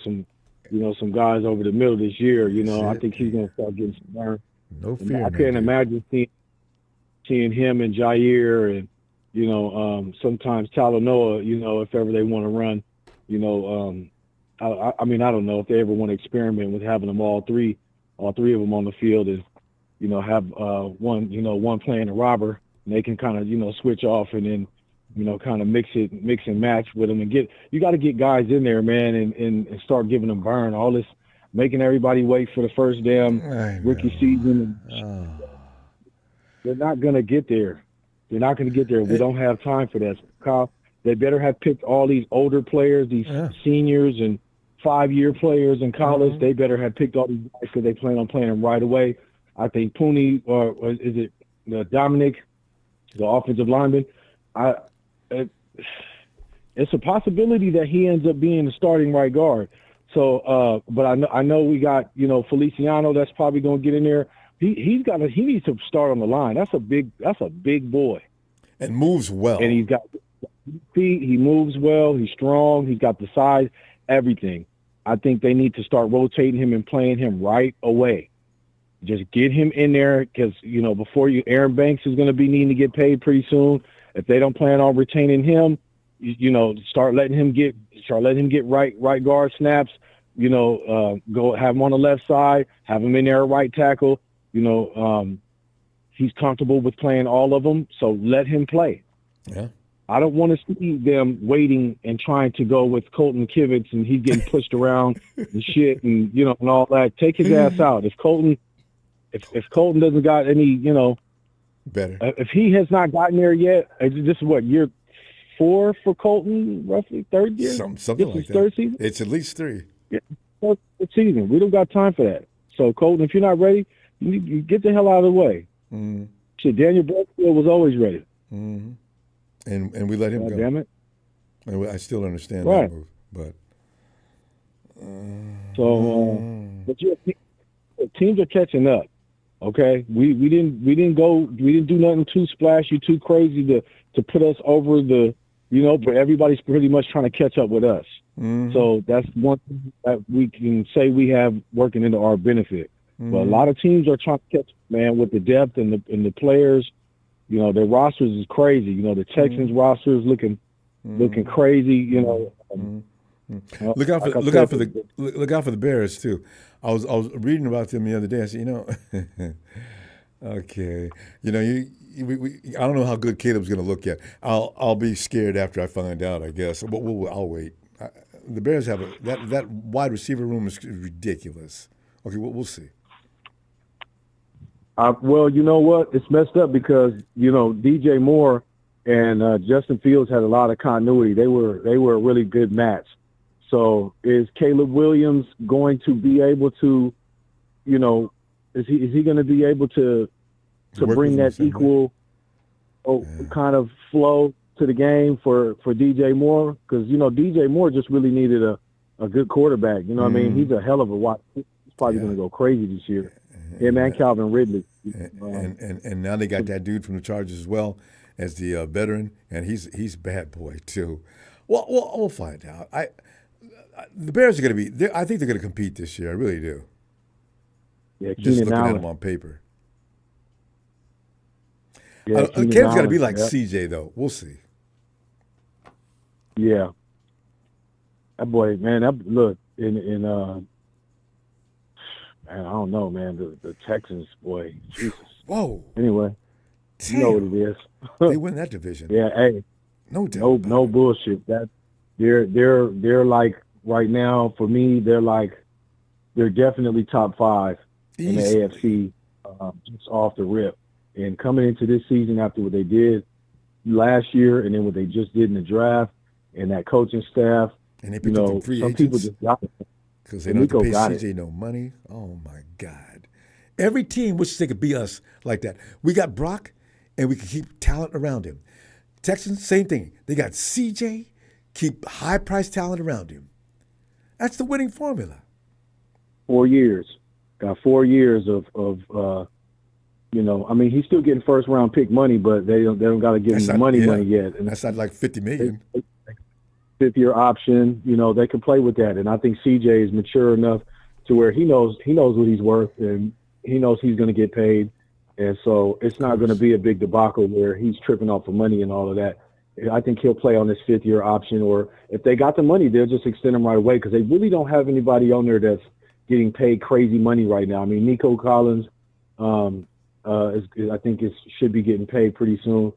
some you know, some guys over the middle of this year. You know, I think he's gonna start getting some burn. No fear. I can't imagine seeing him and Jair and, you know, sometimes Talanoa, you know, if ever they want to run, you know, I mean, I don't know if they ever want to experiment with having them all three of them on the field and, you know, have one playing a robber and they can kind of, you know, switch off and then, you know, kind of mix and match with them and you got to get guys in there, man, and start giving them burn. All this making everybody wait for the first damn rookie season. They're not going to get there. We don't have time for that. Kyle, they better have picked all these older players, these seniors and 5-year players in college. They better have picked all these guys because they plan on playing them right away. I think Puni, or is it Dominic, the offensive lineman, it's a possibility that he ends up being the starting right guard. So, but I know we got, you know, Feliciano that's probably going to get in there. He needs to start on the line. That's a big boy. And moves well. And he's got feet. He moves well. He's strong. He's got the size, everything. I think they need to start rotating him and playing him right away. Just get him in there because, you know, Aaron Banks is going to be needing to get paid pretty soon. If they don't plan on retaining him, you know, start letting him get right guard snaps. You know, go have him on the left side, have him in there at right tackle. You know, he's comfortable with playing all of them, so let him play. Yeah. I don't want to see them waiting and trying to go with Colton Kivitz and he's getting pushed around and shit and, you know, and all that. Take his ass out. If Colton doesn't got any, you know, better. If he has not gotten there yet, this is what, year 4 for Colton, roughly third year? Something like that. Third season? It's at least 3. Yeah, third season. We don't got time for that. So, Colton, if you're not ready, you get the hell out of the way. Mm-hmm. Shit, Daniel Brooksfield was always ready. Mm-hmm. And we let him go. Damn it. And I still understand that move, but but teams are catching up. Okay, we didn't do nothing too splashy, too crazy to put us over the, you know, but everybody's pretty much trying to catch up with us. Mm-hmm. So that's one thing that we can say we have working into our benefit. Mm-hmm. But a lot of teams are trying to catch, man, with the depth and the players. You know, their rosters is crazy. You know, the Texans roster is looking crazy. You know, look out for the Bears too. I was reading about them the other day. I said, you know, okay, you know, I don't know how good Caleb's going to look yet. I'll be scared after I find out, I guess. But I'll wait. The Bears have that wide receiver room is ridiculous. Okay, we'll see. Well, you know what? It's messed up because, you know, DJ Moore and Justin Fields had a lot of continuity. They were a really good match. So is Caleb Williams going to be able to, you know, is he going to be able to bring that equal kind of flow to the game for DJ Moore, because DJ Moore just really needed a good quarterback. You know what I mean? He's a hell of a watch. He's probably going to go crazy this year. Him and Calvin Ridley. And now they got that dude from the Chargers as well as the veteran, and he's a bad boy too. Well, we'll find out. The Bears are going to be. I think they're going to compete this year. I really do. Yeah, just Keenan looking Allen at them on paper. Yeah, Ken's got to be like CJ though. We'll see. Yeah. That boy, man. Look in man, I don't know, man. The Texans, boy, Jesus. Whoa. Anyway, Damn. you know what it is. They win that division. Yeah. Hey. No doubt. No bullshit. That they're like right now for me. They're definitely top 5 in the AFC, just off the rip. And coming into this season after what they did last year, and then what they just did in the draft, and that coaching staff, and they picked up free some agents people just got it because they don't have to pay CJ no money. Oh my God! Every team wishes they could be us like that. We got Brock, and we can keep talent around him. Texans, same thing. They got CJ, keep high-priced talent around him. That's the winning formula. 4 years, got 4 years of I mean, he's still getting first-round pick money, but they don't got to give him the money yet. And that's not like $50 million. Fifth-year option, they can play with that. And I think CJ is mature enough to where he knows what he's worth, and he knows he's going to get paid. And so it's not going to be a big debacle where he's tripping off for money and all of that. I think he'll play on this 5th-year option, or if they got the money, they'll just extend him right away, because they really don't have anybody on there that's getting paid crazy money right now. I mean, Nico Collins, I think should be getting paid pretty soon.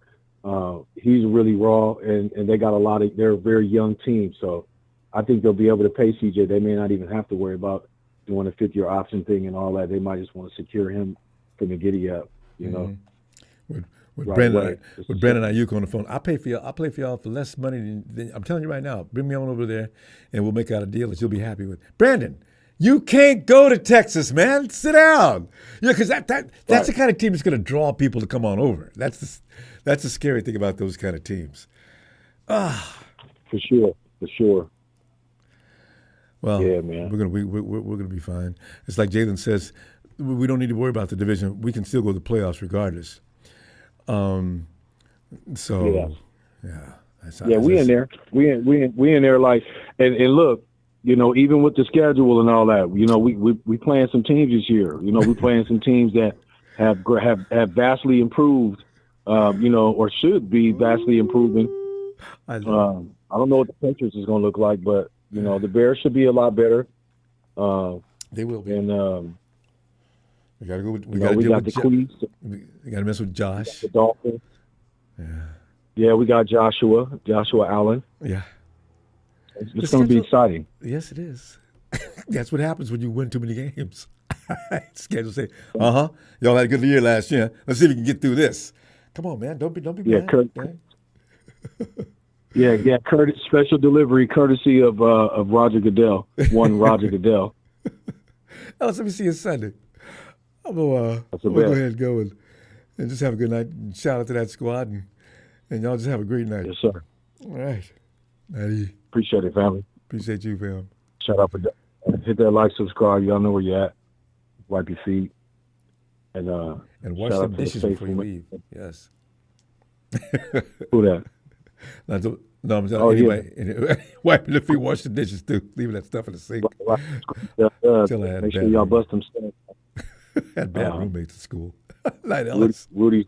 He's really raw, and they got they're a very young team. So I think they'll be able to pay CJ. They may not even have to worry about doing a 5th-year option thing and all that. They might just want to secure him from the giddy up, With right Brandon Ayuk on the phone, I'll play for y'all for less money than I'm telling you right now. Bring me on over there, and we'll make out a deal that you'll be happy with. Brandon, you can't go to Texas, man. Sit down. Yeah, because that's the kind of team that's going to draw people to come on over. That's the scary thing about those kind of teams. For sure. Well, yeah, man. We're gonna be fine. It's like Jalen says, we don't need to worry about the division. We can still go to the playoffs regardless. We in there. We in there like, and look, even with the schedule and all that, we playing some teams this year. We playing some teams that have vastly improved, or should be vastly improving. I don't know what the Patriots is going to look like, but the Bears should be a lot better. They will be. And we got to go. We got the Queens. We got to mess with Josh. The Dolphins. Yeah, we got Joshua Allen. Yeah. It's going to be exciting. Yes, it is. That's what happens when you win too many games. Schedule say, y'all had a good year last year. Let's see if we can get through this. Come on, man. Don't be mad. Curtis, special delivery courtesy of Roger Goodell. Roger Goodell. Let me see you Sunday. I'm gonna go ahead and go and just have a good night. And shout out to that squad, and y'all just have a great night. Yes, sir. All right. Nighty. Appreciate it, family. Appreciate you, fam. Shout out for hit that like, subscribe. Y'all know where you're at. Wipe your feet. And wash some dishes before you leave. Yes. Who that? No, I'm telling you. Anyway, wiping the feet, wash the dishes too. Leaving that stuff in the sink. Make sure y'all bust them stuff. Had bad roommates at school. Night, Ellis. Rudy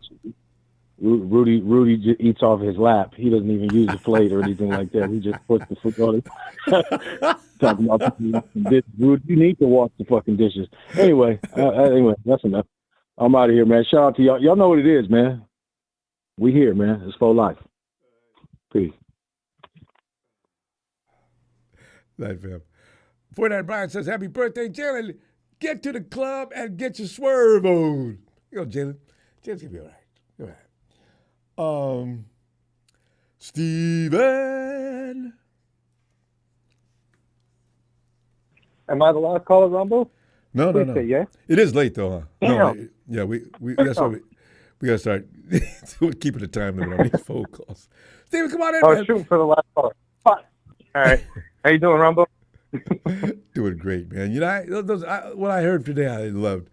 just eats off his lap. He doesn't even use a plate or anything like that. He just puts the foot on it. Talking about this, Rudy, you need to wash the fucking dishes. Anyway, that's enough. I'm out of here, man. Shout out to y'all. Y'all know what it is, man. We here, man. It's for life. Peace. Night, fam. 49 Brian says, happy birthday, Jalen. Get to the club and get your swerve on. You go, Jalen. Jalen's going to be all right. All right. Steven. Am I the last caller, Ronbo? No. Yeah. It is late, though, huh? Damn. No, yeah, we that's why We got to start keeping the time limit on these phone calls. Steven, come on in, Oh, man. shooting for the last caller. Fine. All right. How you doing, Ronbo? Doing great, man. You know, what I heard today, I loved.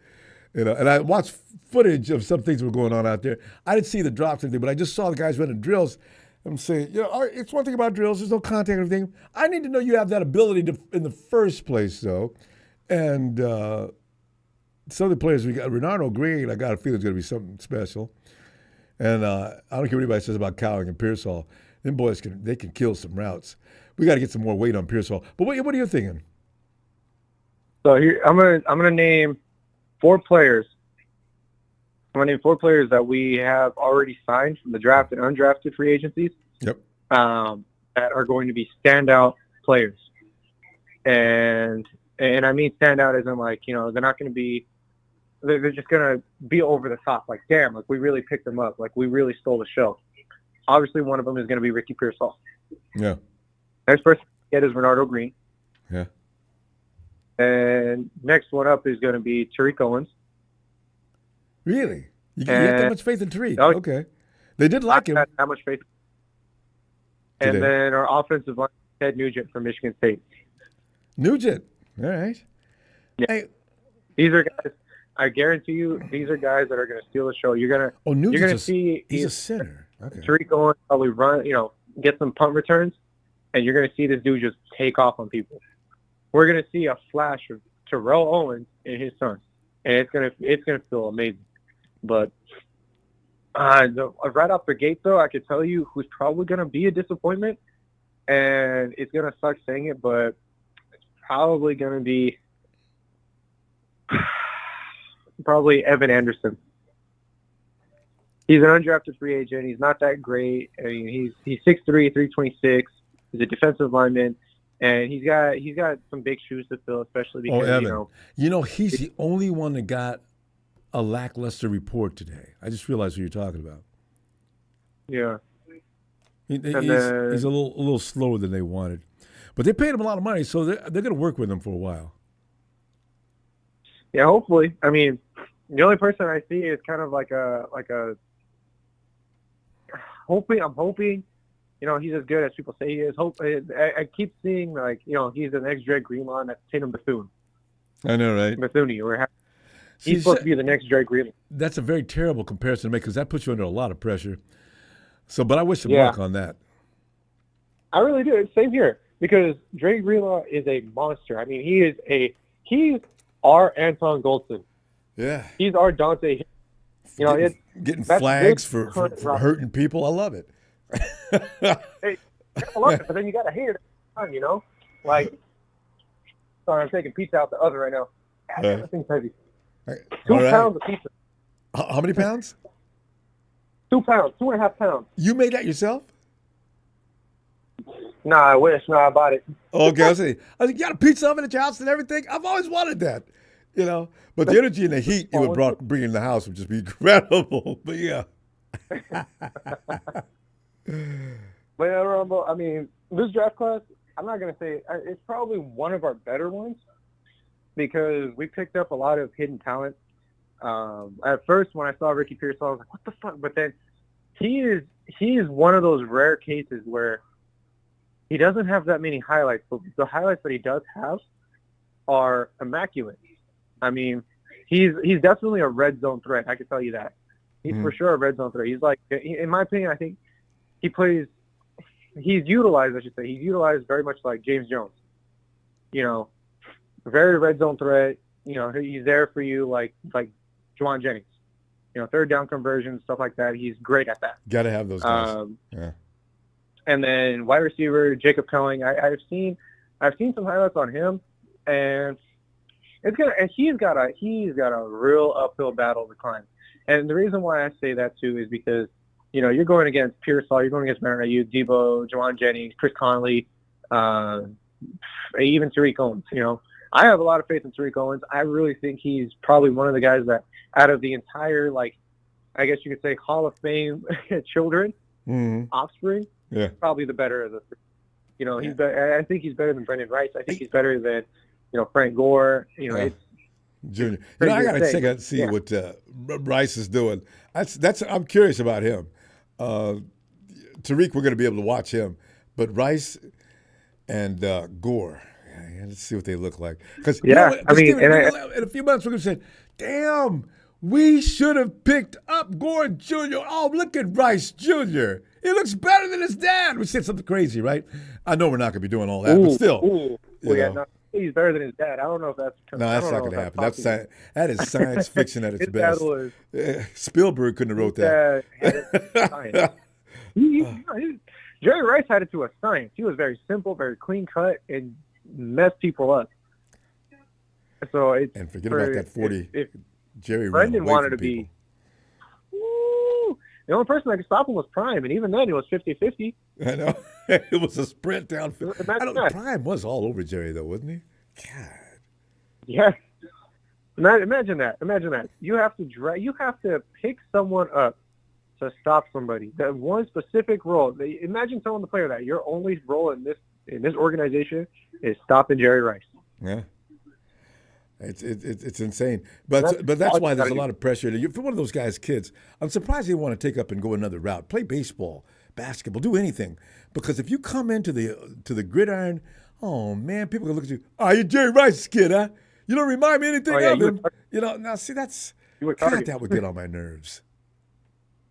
You know, and I watched footage of some things that were going on out there. I didn't see the drops or anything, but I just saw the guys running drills. I'm saying, you know, all right, it's one thing about drills. There's no contact or anything. I need to know you have that ability in the first place, though. And some of the players we got, Renardo Green, I got a feeling it's going to be something special. And I don't care what anybody says about Cowing and Pearsall. Them boys can kill some routes. We got to get some more weight on Pearsall. But what are you thinking? So here, I'm gonna name 4 players. I'm gonna name 4 players that we have already signed from the draft and undrafted free agencies. Yep. That are going to be standout players, and I mean standout as in like, you know, they're not going to be. They're just going to be over the top. Like, damn, like we really picked them up. Like we really stole the show. Obviously, one of them is going to be Ricky Pearsall. Yeah. Next person to get is Renardo Green. Yeah. And next one up is going to be Tariq Owens. Really? You have that much faith in Tariq? Oh, okay. They did like him. That much faith. And Today. then our offensive line, Ted Nugent from Michigan State. Nugent. All right. Yeah. Hey. These are guys. I guarantee you, these are guys that are going to steal the show. You're going to see. He's a center. Okay. Tariq Owens probably run, you know, get some punt returns, and you're going to see this dude just take off on people. We're going to see a flash of Terrell Owens and his son, and it's going to feel amazing. But right off the gate, though, I could tell you who's probably going to be a disappointment, and it's going to suck saying it, but it's probably going to be probably Evan Anderson. He's an undrafted free agent. He's not that great. I mean, he's 6'3", 326. He's a defensive lineman, and he's got some big shoes to fill, especially because Evan. He's the only one that got a lackluster report today. I just realized what you're talking about. Yeah. He's a little slower than they wanted, but they paid him a lot of money, so they're going to work with him for a while. Yeah, hopefully. I mean, the only person I see is kind of like a hoping. I'm hoping, you know, he's as good as people say he is. I keep seeing like, you know, he's the next Dre Greenlaw, and that's Tatum Bethune. I know, right? Bethune. He's supposed to be the next Dre Greenlaw. That's a very terrible comparison to make because that puts you under a lot of pressure. So, but I wish him luck on that. I really do. Same here, because Dre Greenlaw is a monster. I mean, he's our Anton Goldson. Yeah. He's our Dante. You know, getting flags for hurting people. I love it. Hey, I love it, but then you got to hate it at the time, you know? Like, sorry, I'm taking pizza out the oven right now. That thing's heavy. 2 pounds of pizza. How many pounds? 2 pounds, 2.5 pounds. You made that yourself? Nah, I wish. Nah, I bought it. Okay, I was like, you got a pizza oven at your house and everything? I've always wanted that, you know. But the energy and the heat you would bring in the house would just be incredible. But yeah. But yeah, Ronbo, I mean, this draft class, I'm not going to say it's probably one of our better ones because we picked up a lot of hidden talent. At first, when I saw Ricky Pearsall, I was like, what the fuck? But then he is one of those rare cases where he doesn't have that many highlights, but the highlights that he does have are immaculate. I mean, he's definitely a red zone threat. I can tell you that. He's for sure a red zone threat. He's like, in my opinion, I think he's utilized very much like James Jones. You know, very red zone threat. You know, he's there for you like Juwan Jennings. You know, third down conversions, stuff like that. He's great at that. Got to have those guys. Yeah. And then wide receiver Jacob Kelling. I've seen some highlights on him, and he's got a real uphill battle to climb. And the reason why I say that too is because, you know, you're going against Pearsall, you're going against Marin Ayuk, Debo, Juwan Jennings, Chris Conley, even Tariq Owens. You know, I have a lot of faith in Tariq Owens. I really think he's probably one of the guys that, out of the entire, like, I guess you could say Hall of Fame children, offspring, probably the better of the three. You know, I think he's better than Brendan Rice. I think he's better than, you know, Frank Gore. You know, Junior. You know, I got to check out and see what Rice is doing. I'm curious about him. Tariq, we're going to be able to watch him, but Rice and Gore, let's see what they look like. Because in a few months we're going to say, "Damn, we should have picked up Gore Jr. Oh, look at Rice Jr. He looks better than his dad." We said something crazy, right? I know we're not going to be doing all that, but still. He's better than his dad. I don't know if that's no, that's not going to happen. That is science fiction at its best. Spielberg couldn't have wrote that. Jerry Rice had it to a science. He was very simple, very clean cut, and messed people up. So and forget about that 40. If Jerry Brendan wanted to be. The only person that could stop him was Prime, and even then it was 50-50. I know. It was a sprint down. Prime was all over Jerry, though, wasn't he? God. Yeah. Imagine that. You have to pick someone up to stop somebody. That one specific role. Imagine telling the player that your only role in this organization is stopping Jerry Rice. Yeah. It's insane, but that's why there's a lot of pressure. For one of those guys' kids, I'm surprised they want to take up and go another route, play baseball, basketball, do anything. Because if you come into the gridiron, oh man, people can look at you. Oh, you're Jerry Rice's kid, huh? You don't remind me anything of him. Now see that would get on my nerves.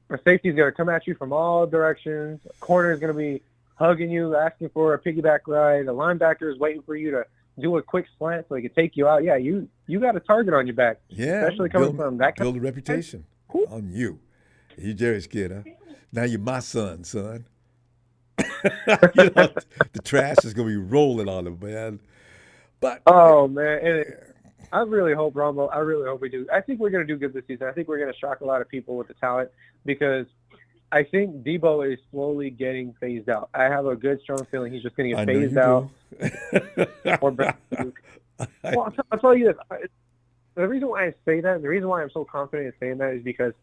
The safety's gonna come at you from all directions. The corner is gonna be hugging you, asking for a piggyback ride. The linebacker is waiting for you to do a quick slant so he can take you out. Yeah, you got a target on your back. Yeah, especially coming from that build a reputation on you. You Jerry's kid, huh? Now you're my son. The trash is gonna be rolling on him, man. But man, I really hope Ronbo. I really hope we do. I think we're gonna do good this season. I think we're gonna shock a lot of people with the talent because I think Debo is slowly getting phased out. I have a good, strong feeling he's just going to get phased out. Well, I'll tell you this. The reason why I say that, and the reason why I'm so confident in saying that is because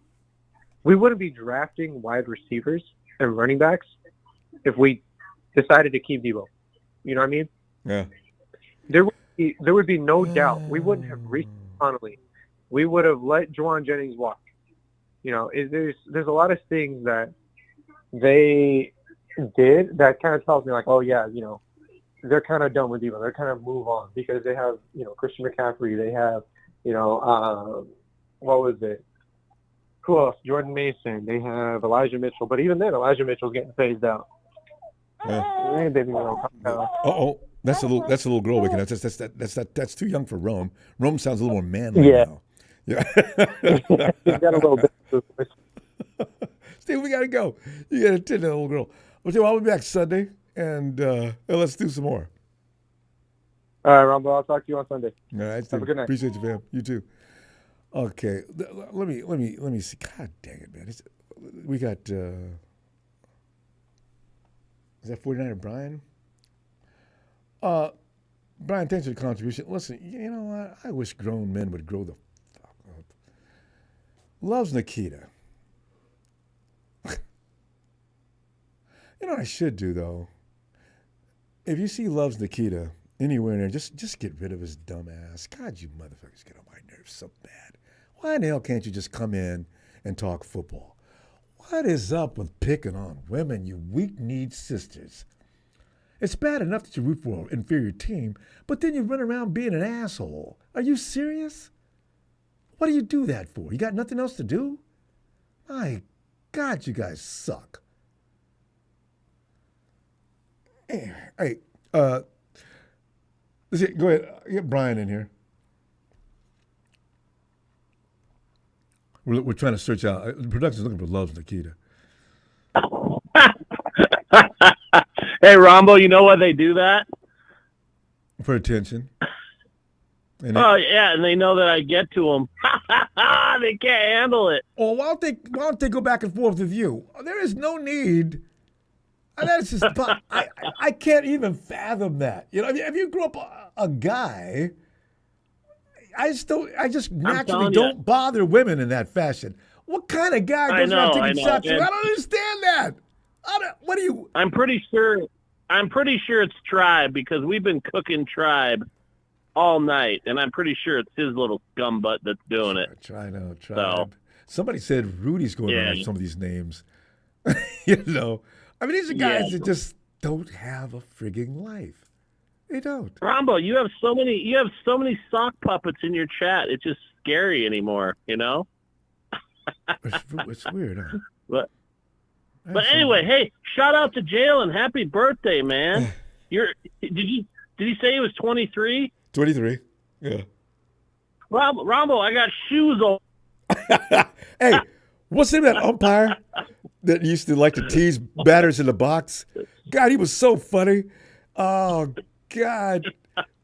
we wouldn't be drafting wide receivers and running backs if we decided to keep Debo. You know what I mean? Yeah. There would be no doubt. We wouldn't have reached Connolly. We would have let Juwan Jennings walk. There's a lot of things that they did that kind of tells me like, oh yeah, they're kind of done with Debo. They're kind of move on because they have, Christian McCaffrey. They have, what was it? Who else? Jordan Mason. They have Elijah Mitchell. But even then, Elijah Mitchell's getting phased out. Yeah. That's a little girl waking up. That's too young for Rome. Rome sounds a little more manly now. Yeah. Got a little bit. Steve, we gotta go. You gotta attend that little girl. I'll be back Sunday, and let's do some more. All right, Ronbo. I'll talk to you on Sunday. All right, Steve. Have a good night. Appreciate you, fam. You too. Okay, let me see. God dang it, man! We got is that 49er Brian? Brian, thanks for the contribution. Listen, you know what? I wish grown men would grow the fuck up. Loves Nikita. You know what I should do, though? If you see Loves Nikita anywhere in there, just get rid of his dumb ass. God, you motherfuckers get on my nerves so bad. Why in the hell can't you just come in and talk football? What is up with picking on women, you weak-kneed sisters? It's bad enough that you root for an inferior team, but then you run around being an asshole. Are you serious? What do you do that for? You got nothing else to do? My God, you guys suck. Hey, let's see, go ahead. Get Brian in here. We're trying to search out. The production's looking for Loves Nikita. Hey, Ronbo, you know why they do that? For attention. And and they know that I get to them. They can't handle it. Oh, why don't they go back and forth with you? There is no need. That's just I can't even fathom that. If you grew up a guy, I just naturally don't bother women in that fashion. What kind of guy goes around taking shots? I don't understand that. What do you? I'm pretty sure it's Tribe because we've been cooking Tribe. all night, and I'm pretty sure it's his little scumbutt that's doing it. Tribe. So, Somebody said Rudy's going Yeah. around with some of these names. You know, I mean, these are guys that just don't have a frigging life. They don't. Ronbo, you have so many sock puppets in your chat. It's just scary anymore, you know. It's weird, huh? But anyway, hey, shout out to Jalen. Happy birthday, man. Did he say he was 23? 23. Yeah. Ronbo, I got shoes on. Hey, what's the name of that umpire that used to like to tease batters in the box? God, he was so funny. Oh, God.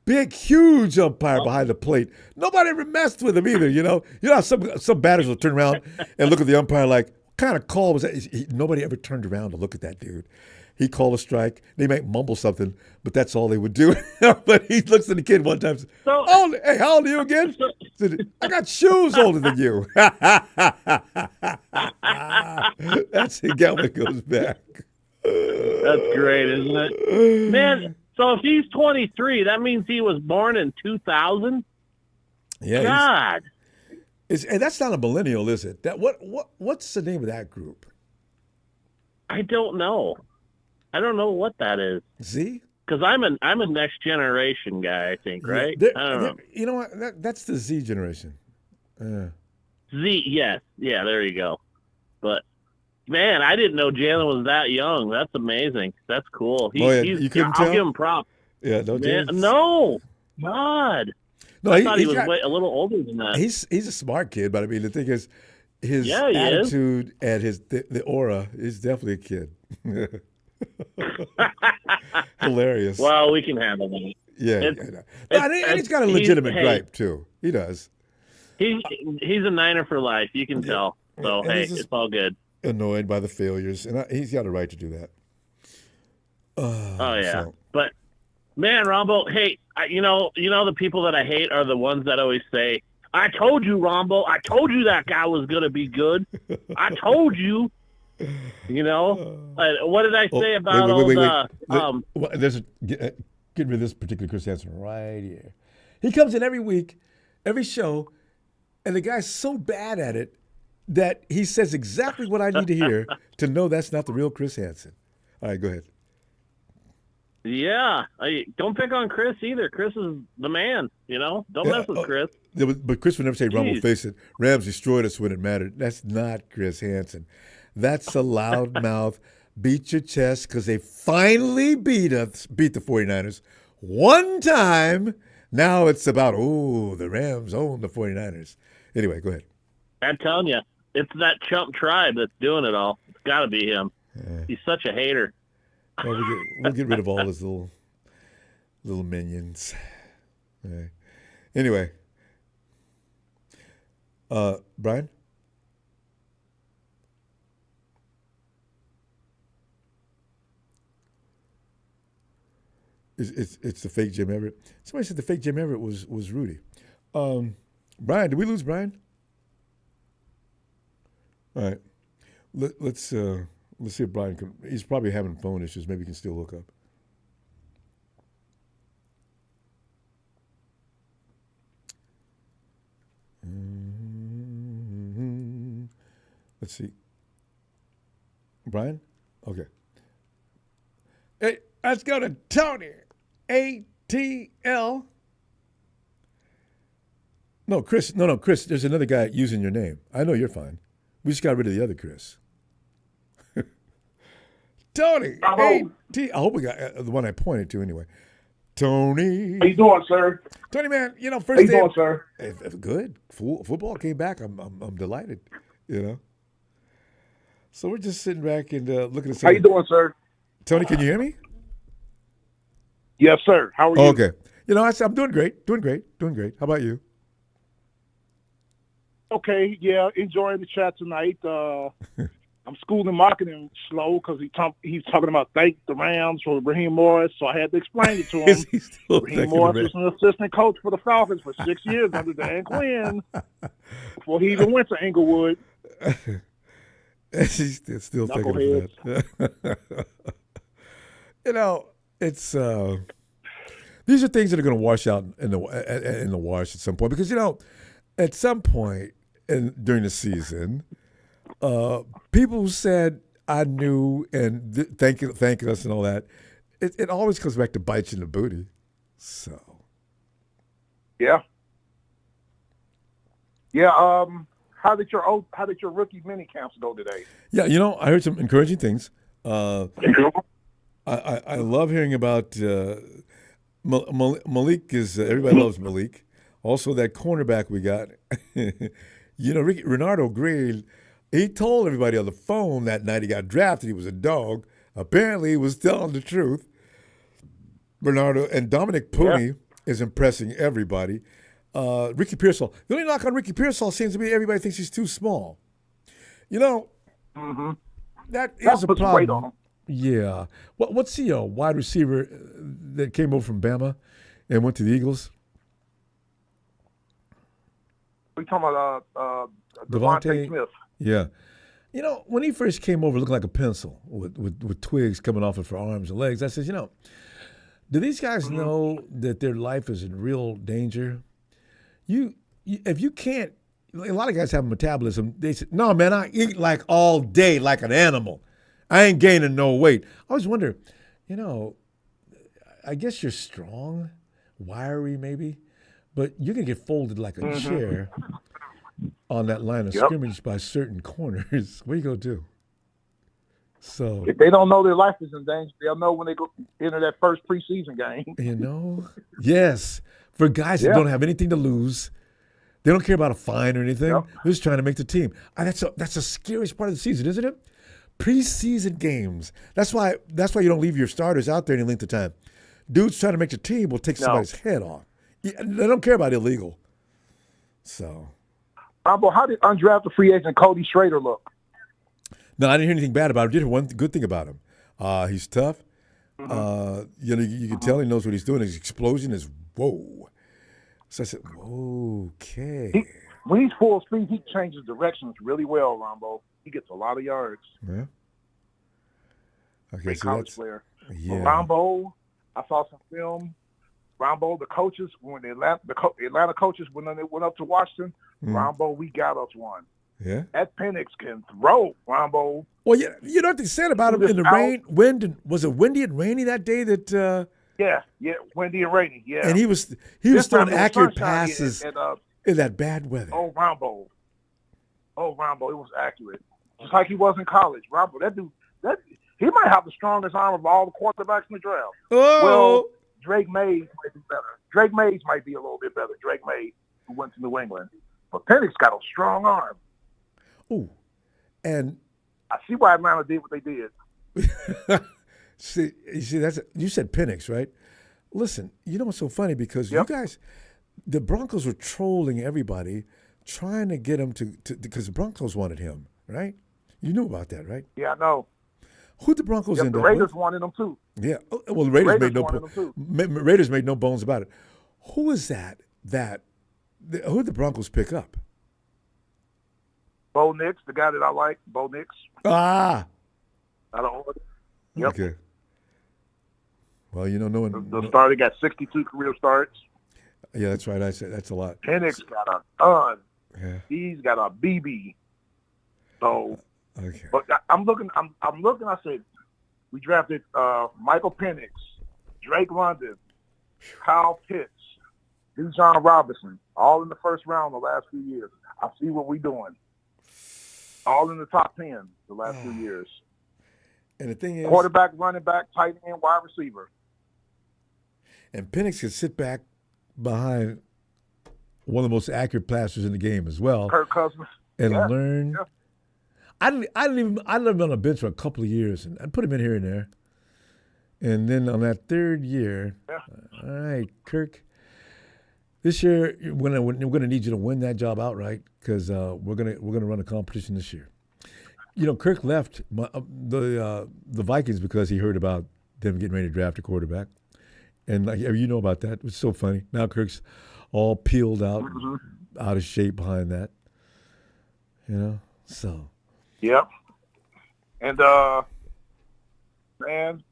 Big, huge umpire behind the plate. Nobody ever messed with him either, you know? You know how some batters will turn around and look at the umpire like, what kind of call was that? Nobody ever turned around to look at that dude. He called a strike. They might mumble something, but that's all they would do. But he looks at the kid one time and says, hey, how old are you again? Said, I got shoes older than you. That's the guy that goes back. That's great, isn't it? Man, so if he's 23, that means he was born in 2000? Yeah. God. And that's not a millennial, is it? What's the name of that group? I don't know. I don't know what that is. Z? Because I'm a next generation guy, I think, right? Yeah, I don't know. You know what? That's the Z generation. Z, yes. Yeah, there you go. But, man, I didn't know Jalen was that young. That's amazing. That's cool. You couldn't tell? I'll give him props. Yeah, no, no. God. No, I thought he was a little older than that. He's a smart kid, but I mean, the thing is, his he attitude and the aura is definitely a kid. Hilarious. Well, we can handle that. Yeah. And he's got a legitimate gripe, too. He does. He's a Niner for life. You can tell. So, hey, it's all good. Annoyed by the failures, and he's got a right to do that. Oh, yeah. But, man, Rombo, hey, you know the people that I hate are the ones that always say, I told you, Rombo. I told you that guy was going to be good. I told you. You know? What did I say about get rid of this particular Chris Hansen right here. He comes in every week, every show, and the guy's so bad at it that he says exactly what I need to hear to know that's not the real Chris Hansen. All right, go ahead. Yeah. Don't pick on Chris either. Chris is the man, you know? Don't mess with Chris. But Chris would never say, Rumble, face it. Rams destroyed us when it mattered. That's not Chris Hansen. That's a loudmouth, beat your chest because they finally beat the 49ers one time. Now it's about, the Rams own the 49ers. Anyway, go ahead. I'm telling you, it's that chump tribe that's doing it all. It's got to be him. He's such a hater. Well, we'll get rid of all his little minions. Right. Anyway, Brian? It's the fake Jim Everett. Somebody said the fake Jim Everett was Rudy. Brian, did we lose Brian? All right. Let's see if Brian can. He's probably having phone issues. Maybe he can still hook up. Let's see. Brian? Okay. Hey, let's go to Tony. ATL. No, Chris. No, Chris. There's another guy using your name. I know you're fine. We just got rid of the other Chris. Tony. I hope we got the one I pointed to anyway. Tony. How you doing, sir? Tony, man. You know, How you doing, sir? Good. Football came back. I'm delighted. You know. So we're just sitting back and looking at. How you doing, sir? Tony, can you hear me? Yes, sir. How are you? Okay. You know, I'm doing great. How about you? Okay. Yeah, enjoying the chat tonight. I'm schooling marketing slow because he's talking about thank the Rams for Raheem Morris, so I had to explain it to him. Raheem Morris was an assistant coach for the Falcons for 6 years under Dan Quinn before he even went to Inglewood. He's still thinking of that. You know, it's these are things that are going to wash out in the wash at some point, because at some point during the season, people who said I knew and thanking us and all that, it always comes back to bite you in the booty. So yeah. How did your rookie mini camps go today? Yeah, I heard some encouraging things. I love hearing about Malik. Everybody loves Malik. Also, that cornerback we got. Renardo Gray, he told everybody on the phone that night he got drafted he was a dog. Apparently, he was telling the truth. Bernardo and Dominic Puni is impressing everybody. Ricky Pearsall. The only knock on Ricky Pearsall seems to be everybody thinks he's too small. Mm-hmm. That That is a puts weight on problem. him. Yeah. What's the wide receiver that came over from Bama and went to the Eagles? We talking about Devontae Smith. Yeah. When he first came over looking like a pencil with twigs coming off it for arms and legs, I said, do these guys know that their life is in real danger? If you can't, a lot of guys have a metabolism. They say, no, man, I eat like all day like an animal. I ain't gaining no weight. I always wonder, I guess you're strong, wiry maybe, but you're going to get folded like a chair on that line of scrimmage by certain corners. What are you going to do? So If they don't know their life is in danger, they'll know when they go enter that first preseason game. Yes. For guys that don't have anything to lose, they don't care about a fine or anything. They're just trying to make the team. That's the scariest part of the season, isn't it? Preseason games. That's why you don't leave your starters out there any length of time. Dudes trying to make the team will take somebody's head off. They don't care about illegal. So, Ronbo, how did undrafted free agent Cody Schrader look? No, I didn't hear anything bad about him. I did hear one good thing about him. He's tough. You can tell he knows what he's doing. His explosion is whoa. So I said, okay. When he's full speed, he changes directions really well, Ronbo. He gets a lot of yards. Yeah. Okay, Great so college that's player. yeah. But Ronbo, I saw some film. Ronbo, the coaches, when the Atlanta coaches, when they went up to Washington, Ronbo, we got us one. Yeah. That Penix can throw, Ronbo. Well, you know what they said about him in the rain, wind, was it windy and rainy that day that? Yeah, windy and rainy. Yeah. And he was This time throwing it was accurate sunshine passes and, in that bad weather. Oh, Ronbo, it was accurate, just like he was in college. Ronbo, that dude, he might have the strongest arm of all the quarterbacks in the draft. Oh. Well, Drake Mays might be better. Drake Mays might be a little bit better. Drake Mays, who went to New England, but Penix got a strong arm. Ooh, and I see why Atlanta did what they did. you said Penix, right? Listen, you know what's so funny, because you guys, the Broncos were trolling everybody, trying to get him to because the Broncos wanted him, right? You knew about that, right? Yeah, I know. Who'd the Broncos end The up Raiders with? wanted him too. Yeah. Well, the Raiders wanted him too. Raiders made no bones about it. Who is that? Who'd the Broncos pick up? Bo Nix, the guy that I like, Bo Nix. Ah. I don't. Yep. Okay. Well, the starter got 62 career starts. Yeah, that's right. I said that's a lot. Penix got a ton. Yeah. He's got a BB. So, okay. But I'm looking. I said, we drafted Michael Penix, Drake London, Kyle Pitts, Bijan Robinson, all in the first round the last few years. I see what we're doing. All in the top 10 the last few years. And the thing is, quarterback, running back, tight end, wide receiver. And Penix can sit back behind one of the most accurate passers in the game as well. Kirk Cousins. And learn. Yeah. I lived on a bench for a couple of years, and I'd put him in here and there. And then on that third year, all right, Kirk, this year we're gonna need you to win that job outright, because we're gonna run a competition this year. Kirk left the Vikings because he heard about them getting ready to draft a quarterback, and you know about that. It was so funny. Now Kirk's all peeled out, out of shape behind that. So. Yep. And man,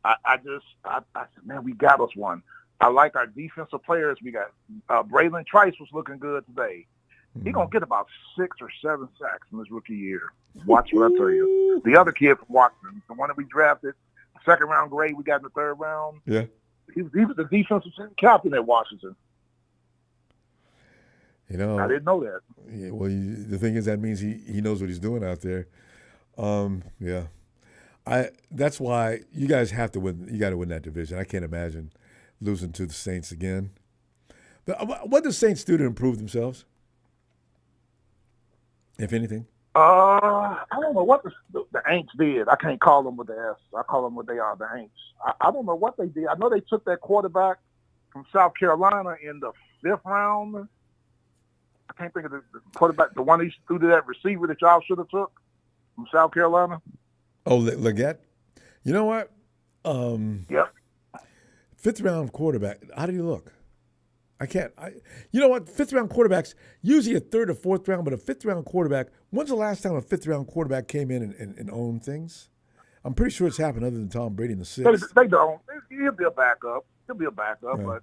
I said, man, we got us one. I like our defensive players. We got Braylon Trice was looking good today. He's going to get about 6 or 7 sacks in his rookie year. Watch what I tell you. The other kid from Washington, the one that we drafted, second round grade, we got in the third round. Yeah. He was the defensive captain at Washington. You know, I didn't know that. Yeah, well, the thing is, that means he knows what he's doing out there. Yeah. That's why you guys have to win. You got to win that division. I can't imagine losing to the Saints again. What does Saints do to improve themselves, if anything? I don't know what the Aints did. I can't call them with the S. I call them what they are, the Aints. I don't know what they did. I know they took that quarterback from South Carolina in the 5th round. I can't think of the quarterback, the one he threw to that receiver that y'all should have took from South Carolina. Oh, Leggett? You know what? Yep. 5th round quarterback. How do you look? I can't. You know what? 5th round quarterbacks, usually a 3rd or 4th round, but a 5th round quarterback, when's the last time a 5th round quarterback came in and owned things? I'm pretty sure it's happened other than Tom Brady in the 6th. They don't. He'll be a backup. Right. But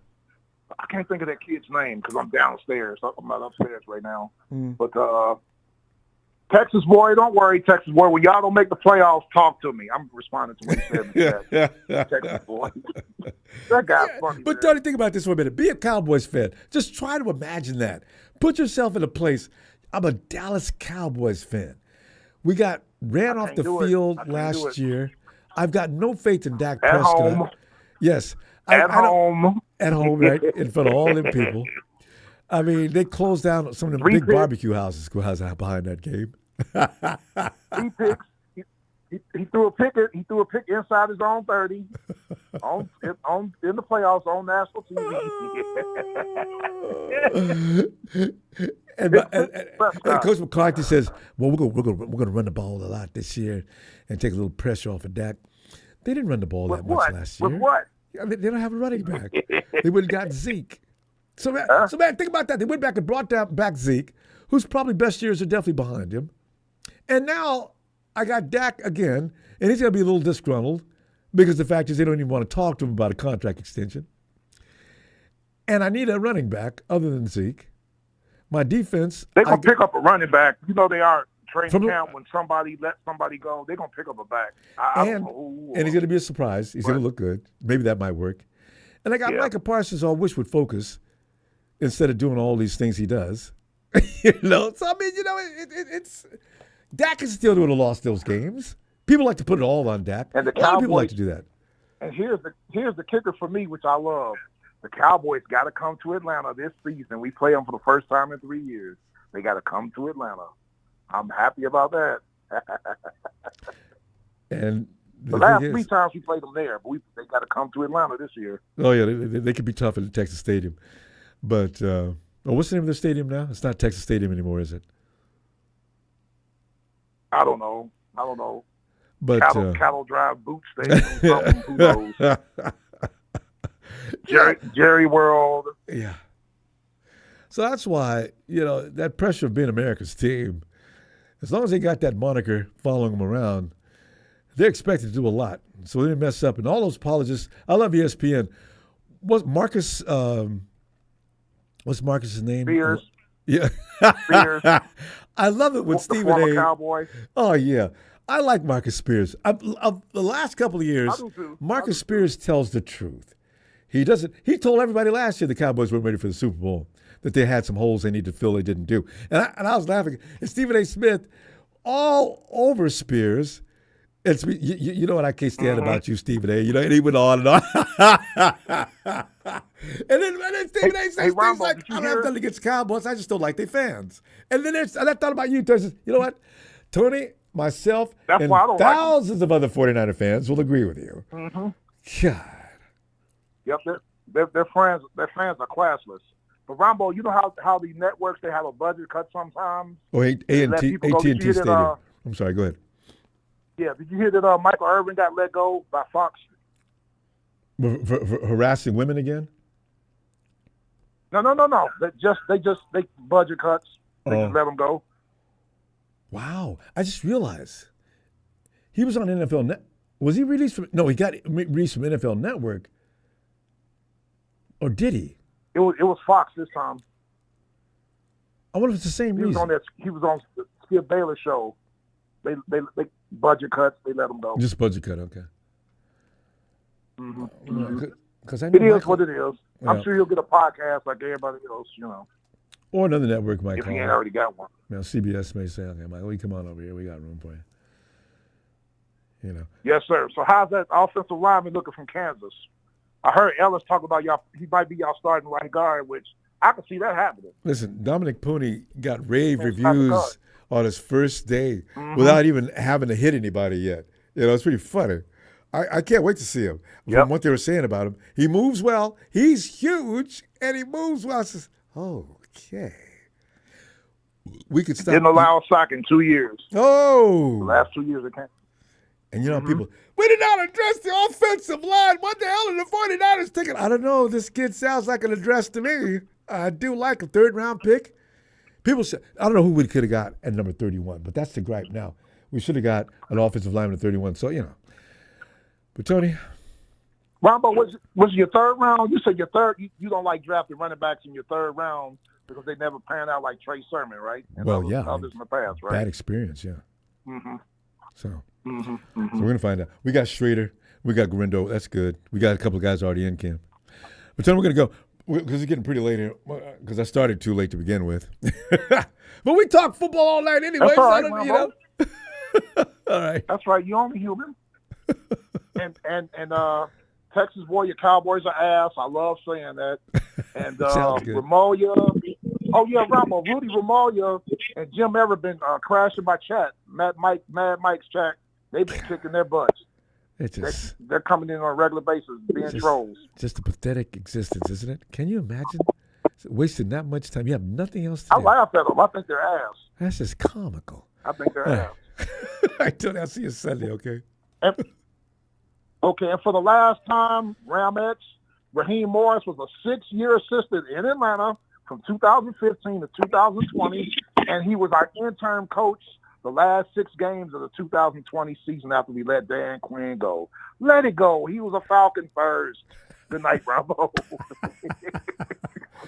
I can't think of that kid's name because I'm downstairs. I'm not upstairs right now. But Texas boy, don't worry, Texas boy. When y'all don't make the playoffs, talk to me. I'm responding to what he said in the chat. Texas boy. That guy's funny. But don't think about this for a minute. Be a Cowboys fan. Just try to imagine that. Put yourself in a place. I'm a Dallas Cowboys fan. We got ran off the field last year. I've got no faith in Dak Prescott. Home. Yes. At home. At home, right? In front of all them people. I mean, they closed down some of the big barbecue houses behind that game. He picks. He threw a pick. He threw a pick inside his own 30 in the playoffs on national TV. and Coach McCarthy says, "Well, we're gonna run the ball a lot this year and take a little pressure off of Dak." They didn't run the ball that much last year. With what? I mean, they don't have a running back. They would have got Zeke. So man, think about that. They went back and brought back Zeke, whose probably best years are definitely behind him. And now I got Dak again, and he's going to be a little disgruntled because the fact is they don't even want to talk to him about a contract extension. And I need a running back other than Zeke. My defense. They're going to pick up a running back. You know they are. Training camp, when somebody lets somebody go, they're going to pick up a back. And he's going to be a surprise. He's going to look good. Maybe that might work. And I got Micah Parsons I wish would focus instead of doing all these things he does. So, I mean, it's Dak is still doing a lost those games. People like to put it all on Dak. And the a lot of people like to do that. And here's the kicker for me, which I love. The Cowboys got to come to Atlanta this season. We play them for the first time in 3 years. They got to come to Atlanta. I'm happy about that. And the last 3 times we played them there, but they got to come to Atlanta this year. Oh, yeah, they could be tough at the Texas Stadium. But what's the name of the stadium now? It's not Texas Stadium anymore, is it? I don't know. But Cattle Drive Boot Stadium. Who knows? Jerry World. Yeah. So that's why, that pressure of being America's team, as long as they got that moniker following them around, they're expected to do a lot. So they didn't mess up. And all those apologists, I love ESPN. What's Marcus's name? Spears. Yeah. Spears. I love it when Stephen A. Cowboy. Oh, yeah. I like Marcus Spears. Of the last couple of years, Marcus Spears tells the truth. He told everybody last year the Cowboys weren't ready for the Super Bowl, that they had some holes they needed to fill they didn't do. And I was laughing. And Stephen A. Smith, all over Spears. It's you know what I can't stand about you, Stephen A. And he went on and on. and then Stephen A. says things like, I don't have nothing against Cowboys. I just don't like their fans. And then I thought about you, Tony. You know what? Tony, myself, and thousands of other 49er fans will agree with you. Mm-hmm. God. Yep, their fans are classless. But Ronbo, you know how the networks, they have a budget cut sometimes? Oh, AT&T Stadium. I'm sorry, go ahead. Yeah, did you hear that Michael Irvin got let go by Fox? For harassing women again? No. They budget cuts. They just let him go. Wow. I just realized he was on NFL Net. Was he released from? No, he got released from NFL Network. Or did he? It was Fox this time. I wonder if it's the same He was reason. on that. He was on the Skip Bayless show. They budget cuts. They let him go. Just budget cut, okay. Mm-hmm. Because I It know is what it is. I'm Yeah. sure he'll get a podcast like everybody else, you know, or another network might if call. he ain't already got one. You know, CBS may say, okay, Michael, you come on over here. We got room for you. You know. Yes, sir. So how's that offensive lineman looking from Kansas? I heard Ellis talk about y'all. He might be y'all starting right guard, which I can see that happening. Listen, Dominic Puni got rave Man, reviews on his first day without even having to hit anybody yet. You know, it's pretty funny. I can't wait to see him. From what they were saying about him, he moves well. He's huge, and he moves well. I says, okay. We could stop. Didn't allow a sack in 2 years. Oh. The last 2 years it can't. And you know, people, we did not address the offensive line. What the hell are the 49ers thinking? I don't know. This kid sounds like an address to me. I do like a third-round pick. People say, I don't know who we could have got at number 31, but that's the gripe now. We should have got an offensive lineman at 31. So, you know. But, Tony. Ronbo, was your third round? You said your third. You don't like drafting running backs in your third round because they never pan out like Trey Sermon, right? And others in the past, right? Bad experience, yeah. Mm-hmm. So we're going to find out. We got Schrader. We got Grindo. That's good. We got a couple of guys already in camp. But Tony, we're going to go because it's getting pretty late here because I started too late to begin with. But we talk football all night anyway. That's all right, so you know. All right. That's right. You're only human. and Texas Warrior Cowboys are ass. I love saying that. And Ramoya. Oh yeah, Ronbo, Rudy Ramoya and Jim Everett been crashing my chat. Mad Mike's chat. They've been kicking their butts. It's just, they're coming in on a regular basis, being trolls. Just a pathetic existence, isn't it? Can you imagine wasting that much time? You have nothing else to do. I laugh at them. I think they're ass. That's just comical. I think they're ass. I told you I'll see you Sunday, okay? And for the last time, Ramex, Raheem Morris was a 6-year assistant in Atlanta from 2015 to 2020, and he was our interim coach the last 6 games of the 2020 season after we let Dan Quinn go. Let it go. He was a Falcon first. Good night, Ronbo.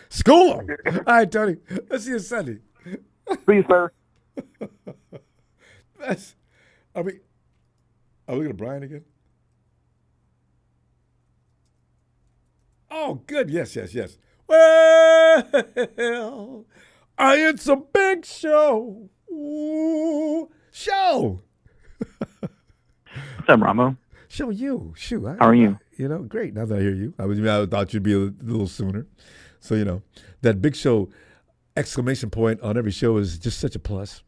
School him. All right, Tony. Let's see you Sunday. See you, sir. Are we going to Brian again? Oh, good. Yes. Well, it's a big show. Ooh, show. What's up, Ronbo? Show you. Shoot. How are you? You know, great. Now that I hear you. I thought you'd be a little sooner. So, you know, that big show exclamation point on every show is just such a plus.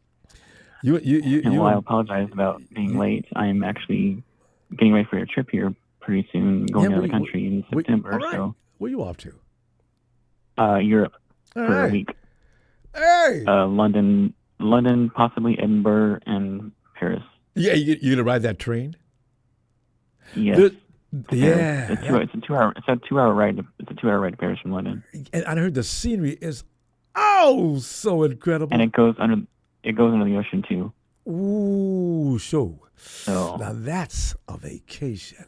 I apologize about being late. I'm actually getting ready for a trip here pretty soon, going out of the country in September. All right. So, where you off to? Europe for a week. Hey. London, possibly Edinburgh, and Paris. Yeah, you gonna ride that train? Yes. Yeah. It's a 2-hour ride. It's a 2-hour ride to Paris from London. And I heard the scenery is so incredible. And it goes under the ocean too. Ooh, so now that's a vacation.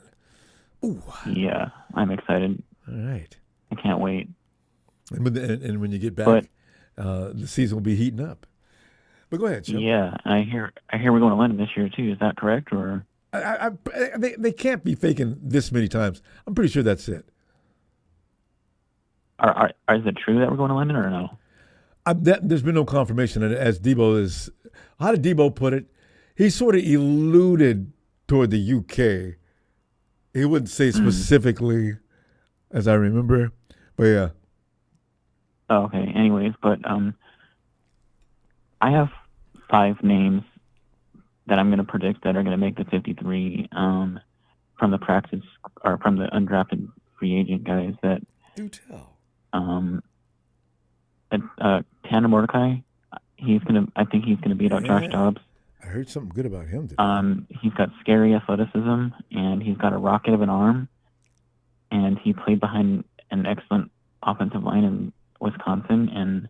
Ooh. Yeah, I'm excited. All right. I can't wait. And when you get back, the season will be heating up. But go ahead, Joe. Yeah, I hear we're going to London this year too. Is that correct? Or they can't be faking this many times. I'm pretty sure that's it. Is it true that we're going to London or no? There's been no confirmation. And as Debo is, how did Debo put it? He sort of alluded toward the UK. He wouldn't say specifically, as I remember, but yeah. Oh, okay. Anyways, but I have 5 names that I'm going to predict that are going to make the 53 from the practice or from the undrafted free agent guys. That do tell. Tanner Mordecai, I think he's gonna beat out Josh Dobbs. I heard something good about him today. He's got scary athleticism and he's got a rocket of an arm, and he played behind an excellent offensive line in Wisconsin and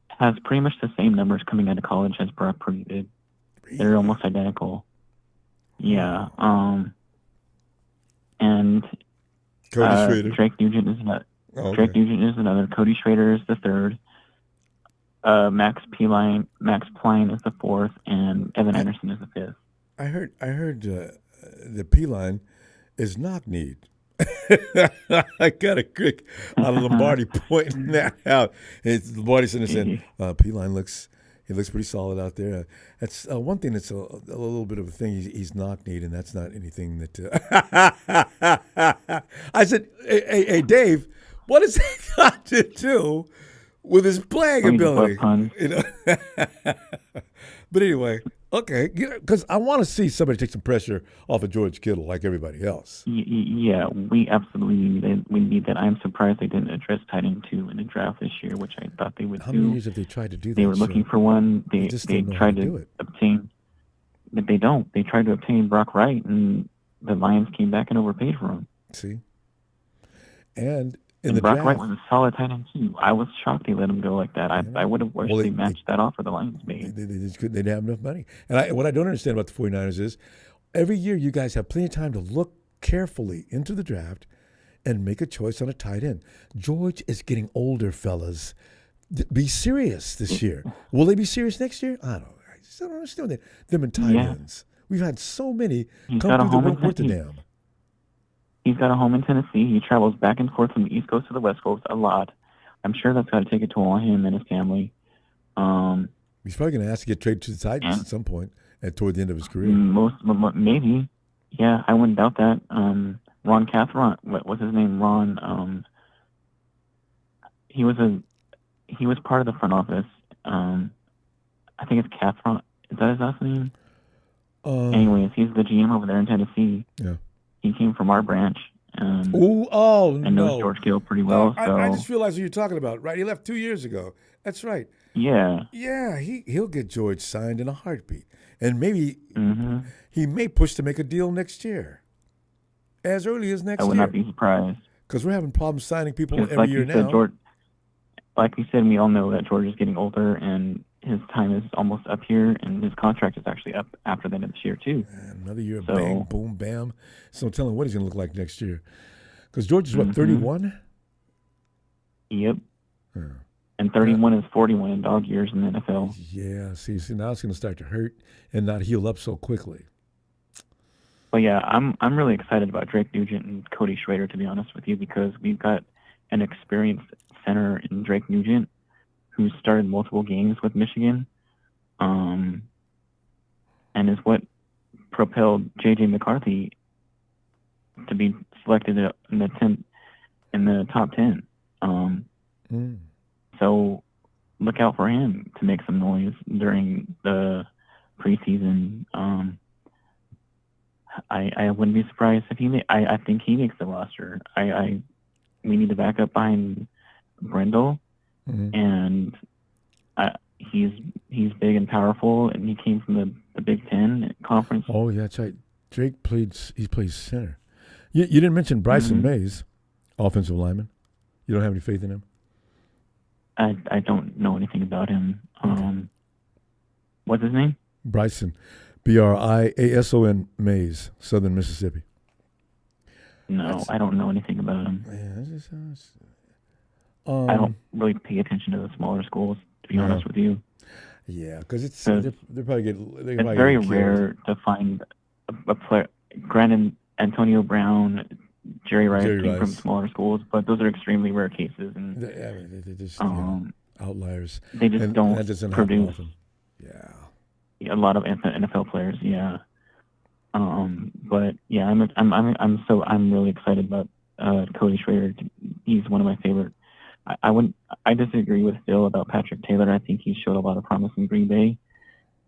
has pretty much the same numbers coming out of college as Brock Purdy did. They're almost identical. And Cody Schrader. Drake Nugent Oh, okay. Drake Nugent is another. Cody Schrader is the third. Max Pline is the fourth, and Evan Anderson is the fifth. I heard the P line is knock-kneed. I got a kick out of Lombardi pointing that out. It's Lombardi saying, P line looks pretty solid out there. That's one thing that's a little bit of a thing. He's knock-kneed, and that's not anything that. I said, hey, Dave, what does that got to do with his playing ability? You know? But anyway, okay, because I want to see somebody take some pressure off of George Kittle like everybody else. Yeah, we absolutely need that. I'm surprised they didn't address tight end 2 in the draft this year, which I thought they would do. How many years have they tried to do that? They were looking for one. They tried to obtain, but they don't. They tried to obtain Brock Wright, and the Lions came back and overpaid for him. See? And Brock Wright was a solid tight end too. I was shocked they let him go like that. I would have wished they matched that offer the Lions made. They just couldn't. They didn't have enough money. And what I don't understand about the 49ers is every year you guys have plenty of time to look carefully into the draft and make a choice on a tight end. George is getting older, fellas. Be serious this year. Will they be serious next year? I just don't understand that. Them and tight ends. We've had so many come through the room worth the damn. He's got a home in Tennessee. He travels back and forth from the East Coast to the West Coast a lot. I'm sure that's got to take a toll on him and his family. He's probably going to have to get traded to the Titans at some point toward the end of his career. Maybe. Yeah, I wouldn't doubt that. Ron Cathron, what's his name? Ron. He was part of the front office. I think it's Cathron. Is that his last name? Anyways, he's the GM over there in Tennessee. Yeah. He came from our branch. And knows George Kittle pretty well. I just realized what you're talking about, right? He left 2 years ago. That's right. Yeah. Yeah, he'll get George signed in a heartbeat. And maybe he may push to make a deal next year. As early as next year. I would not be surprised. Because we're having problems signing people every like year said, now. George, like we said, we all know that George is getting older and his time is almost up here, and his contract is actually up after the end of this year, too. Another year of bang, boom, bam. So I'm telling what he's going to look like next year. Because George is, 31? Yep. Yeah. And 31 is 41 in dog years in the NFL. Yeah, see, now it's going to start to hurt and not heal up so quickly. But yeah, I'm really excited about Drake Nugent and Cody Schrader, to be honest with you, because we've got an experienced center in Drake Nugent who started multiple games with Michigan, and is what propelled J.J. McCarthy to be selected in the top 10. So look out for him to make some noise during the preseason. I wouldn't be surprised if I think he makes the roster. We need to back up behind Brendel. And he's big and powerful, and he came from the Big Ten conference. Oh yeah, that's right. Drake plays center. You didn't mention Bryson Mays, offensive lineman. You don't have any faith in him? I don't know anything about him. What's his name? Bryson, Briason Mays, Southern Mississippi. No, I don't know anything about him. Yeah, I don't really pay attention to the smaller schools, to be honest with you. Yeah, because they're probably it's very rare to find a player. Granted, Antonio Brown, Jerry Rice came from smaller schools, but those are extremely rare cases, and they're just outliers. They just don't produce. Yeah, a lot of NFL players. Yeah, but yeah, I'm really excited about Cody Schrader. He's one of my favorite. I disagree with Phil about Patrick Taylor. I think he showed a lot of promise in Green Bay,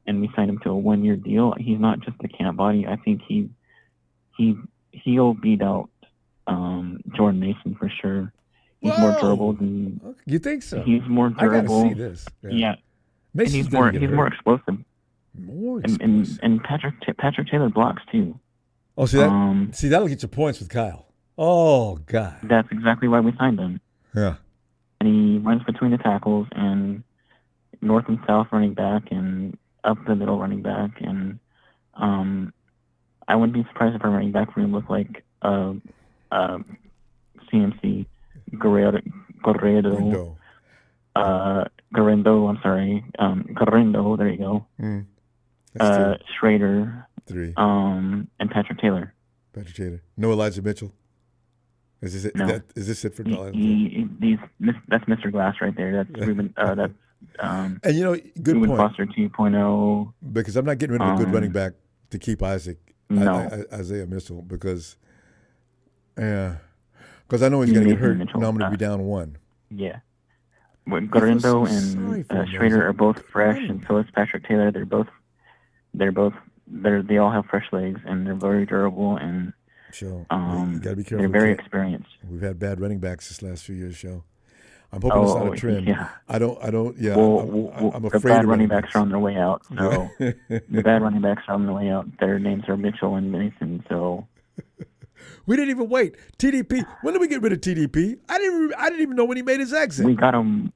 and we signed him to a 1-year deal. He's not just a camp body. I think he'll beat out Jordan Mason for sure. He's more durable than. You think so? He's more durable. I gotta see this. Yeah. And he's more explosive. More explosive. And Patrick Taylor blocks too. Oh, see that? See, that'll get you points with Kyle. Oh God. That's exactly why we signed him. Yeah. And he runs between the tackles and north and south running back and up the middle running back, and I wouldn't be surprised if our running back room looked like CMC. Guerrero, Rindo. Guerrero, I'm sorry, Guerrero, there you go. That's two. Schrader, 3. and Patrick Taylor. Patrick Taylor. No Elijah Mitchell. Is this it? No. Is this it for Dallas? That's Mr. Glass right there. That's Ruben. That's and you know, good Ruben point. Foster 2.0. Because I'm not getting rid of a good running back to keep Isaac. No. Isaiah Mitchell, because I know he's going to get hurt. Mitchell, Now I'm going to be down 1. Yeah. Guerrero and Schrader are both fresh, and so is Patrick Taylor. They all have fresh legs, and they're very durable, and you got to be careful. They're very experienced. We've had bad running backs this last few years, Joe. I'm hoping it's not a trend. Yeah. I don't. Yeah. I'm the afraid bad running backs are on their way out. So the bad running backs are on their way out. Their names are Mitchell and Mason. So we didn't even wait. TDP. When did we get rid of TDP? I didn't even know when he made his exit. We got him.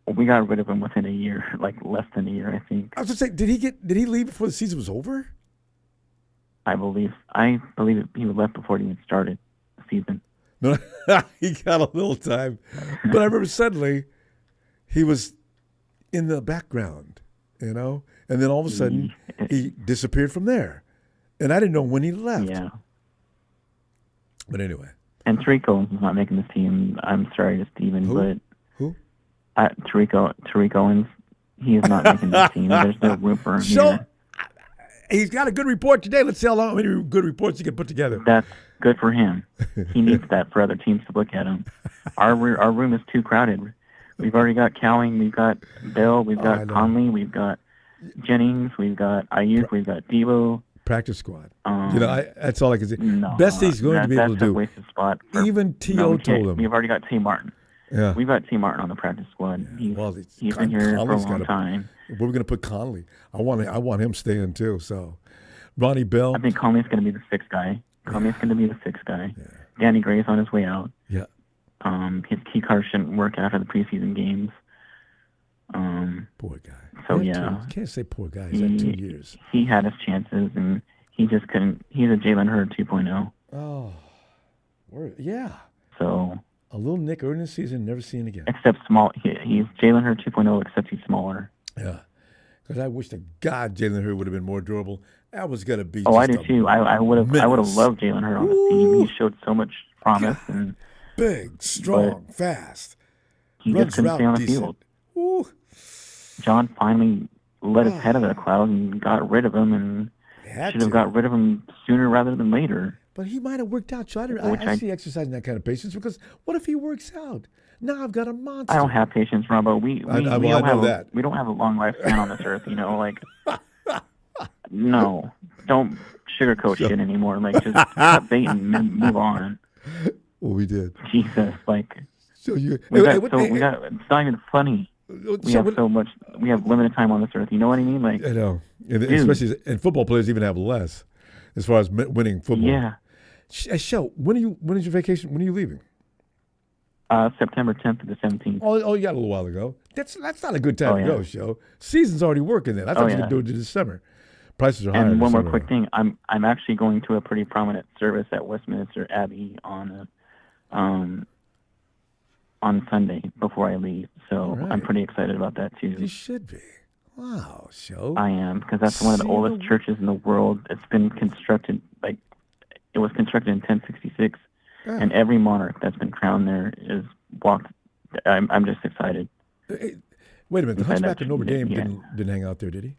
We got rid of him within a year, like less than a year, I think. I was just saying, did he leave before the season was over? I believe he left before it even started the season. No, he got a little time, but I remember suddenly he was in the background, and then all of a sudden he disappeared from there, and I didn't know when he left. Yeah. But anyway. And Tariq Owens is not making this team. I'm sorry to Steven, but who? Tariq Owens, he is not making this team. There's no room for him here. He's got a good report today. Let's see how many good reports he can put together. That's good for him. He needs that for other teams to look at him. Our room is too crowded. We've already got Cowing, we've got Bell, we've got Conley, we've got Jennings, we've got Ayuk, we've got Devo. Practice squad. That's all I can say. No, Best he's going to be able to do. That's a wasted spot. Even T.O. told him. We've already got T. Martin. Yeah. We've got T. Martin on the practice squad. He's been here for a long time. Where are we going to put Conley? I want him staying too. So, Ronnie Bell. I think Conley's going to be the sixth guy. Yeah. Danny Gray's on his way out. Yeah. His key card shouldn't work after the preseason games. Poor guy. So you can't say poor guy. He's had 2 years. He had his chances, and he just couldn't. He's a Jalen Hurd 2.0. Oh, yeah. So a little Nick early in the season, never seen again. Except small. He's Jalen Hurd 2.0, except he's smaller. Yeah. Because I wish to God Jalen Hurd would have been more durable. That was going to be. I do too. I would have loved Jalen Hurd on the team. He showed so much promise and big, strong, fast. He just couldn't stay on the field. Ooh. John finally let his head out of the cloud and got rid of him, and should have got rid of him sooner rather than later. But he might have worked out. So I see exercising that kind of patience, because what if he works out? Now I've got a monster. I don't have patience, Ronbo. We don't have a long lifespan on this earth. No, don't sugarcoat shit anymore. Just cut bait and move on. Well, we did. Jesus, So you. It's not even funny. We have so much. We have limited time on this earth. You know what I mean? I know, especially and football players even have less, as far as winning football. Yeah. Show, when is your vacation? When are you leaving? September 10th to the 17th. Oh, you got a little while to go. That's not a good time to go, Show. Season's already working then. I thought you could do it in December. Prices are higher. And one more quick thing. I'm actually going to a pretty prominent service at Westminster Abbey on Sunday before I leave. So I'm pretty excited about that too. You should be. Wow, Show. I am, because that's one of the oldest churches in the world. It's been constructed it was constructed in 1066, and every monarch that's been crowned there is walked. I'm just excited. Hey, wait a minute, the Hunchback of Notre Dame didn't hang out there, did he?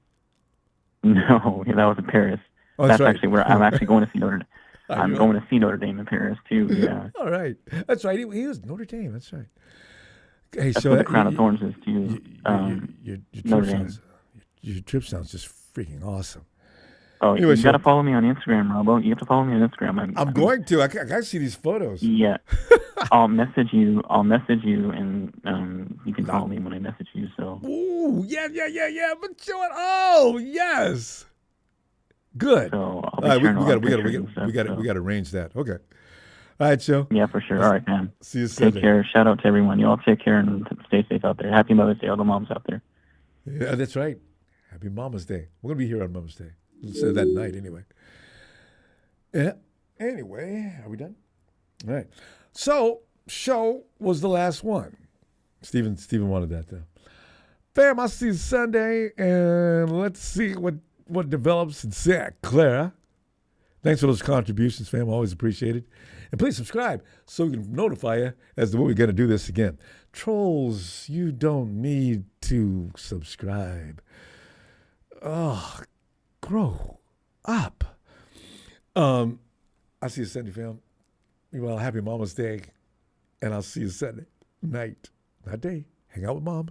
No, that was in Paris. Oh, that's right. actually where I'm actually going to see Notre Dame. I'm going to see Notre Dame in Paris too. Yeah. All right, that's right. He was Notre Dame. That's right. Hey, that's so where the Crown of Thorns is too. Your trip sounds just freaking awesome. Oh, anyway, you got to follow me on Instagram, Ronbo. You have to follow me on Instagram. I'm going to. I gotta see these photos. Yeah. I'll message you, and you can follow me when I message you. So. Ooh, yeah. But show it. Oh, yes. Good. So all right, we got to arrange that. Okay. All right, Joe. Yeah, for sure. All right, man. See you Sunday. Take care. Shout out to everyone. You all take care and stay safe out there. Happy Mother's Day, all the moms out there. Yeah, that's right. Happy Mama's Day. We're gonna be here on Mama's Day. Say that night anyway. Yeah. Anyway, are we done? All right. So show was the last one. Steven wanted that, though. Fam, I'll see you Sunday, and let's see what develops in Santa Clara. Thanks for those contributions, fam. Always appreciated. And please subscribe so we can notify you as to when we're going to do this again. Trolls, you don't need to subscribe. Oh, grow up. I'll see you Sunday, fam. Well, happy Mama's Day. And I'll see you Sunday night. Not day. Hang out with Mom.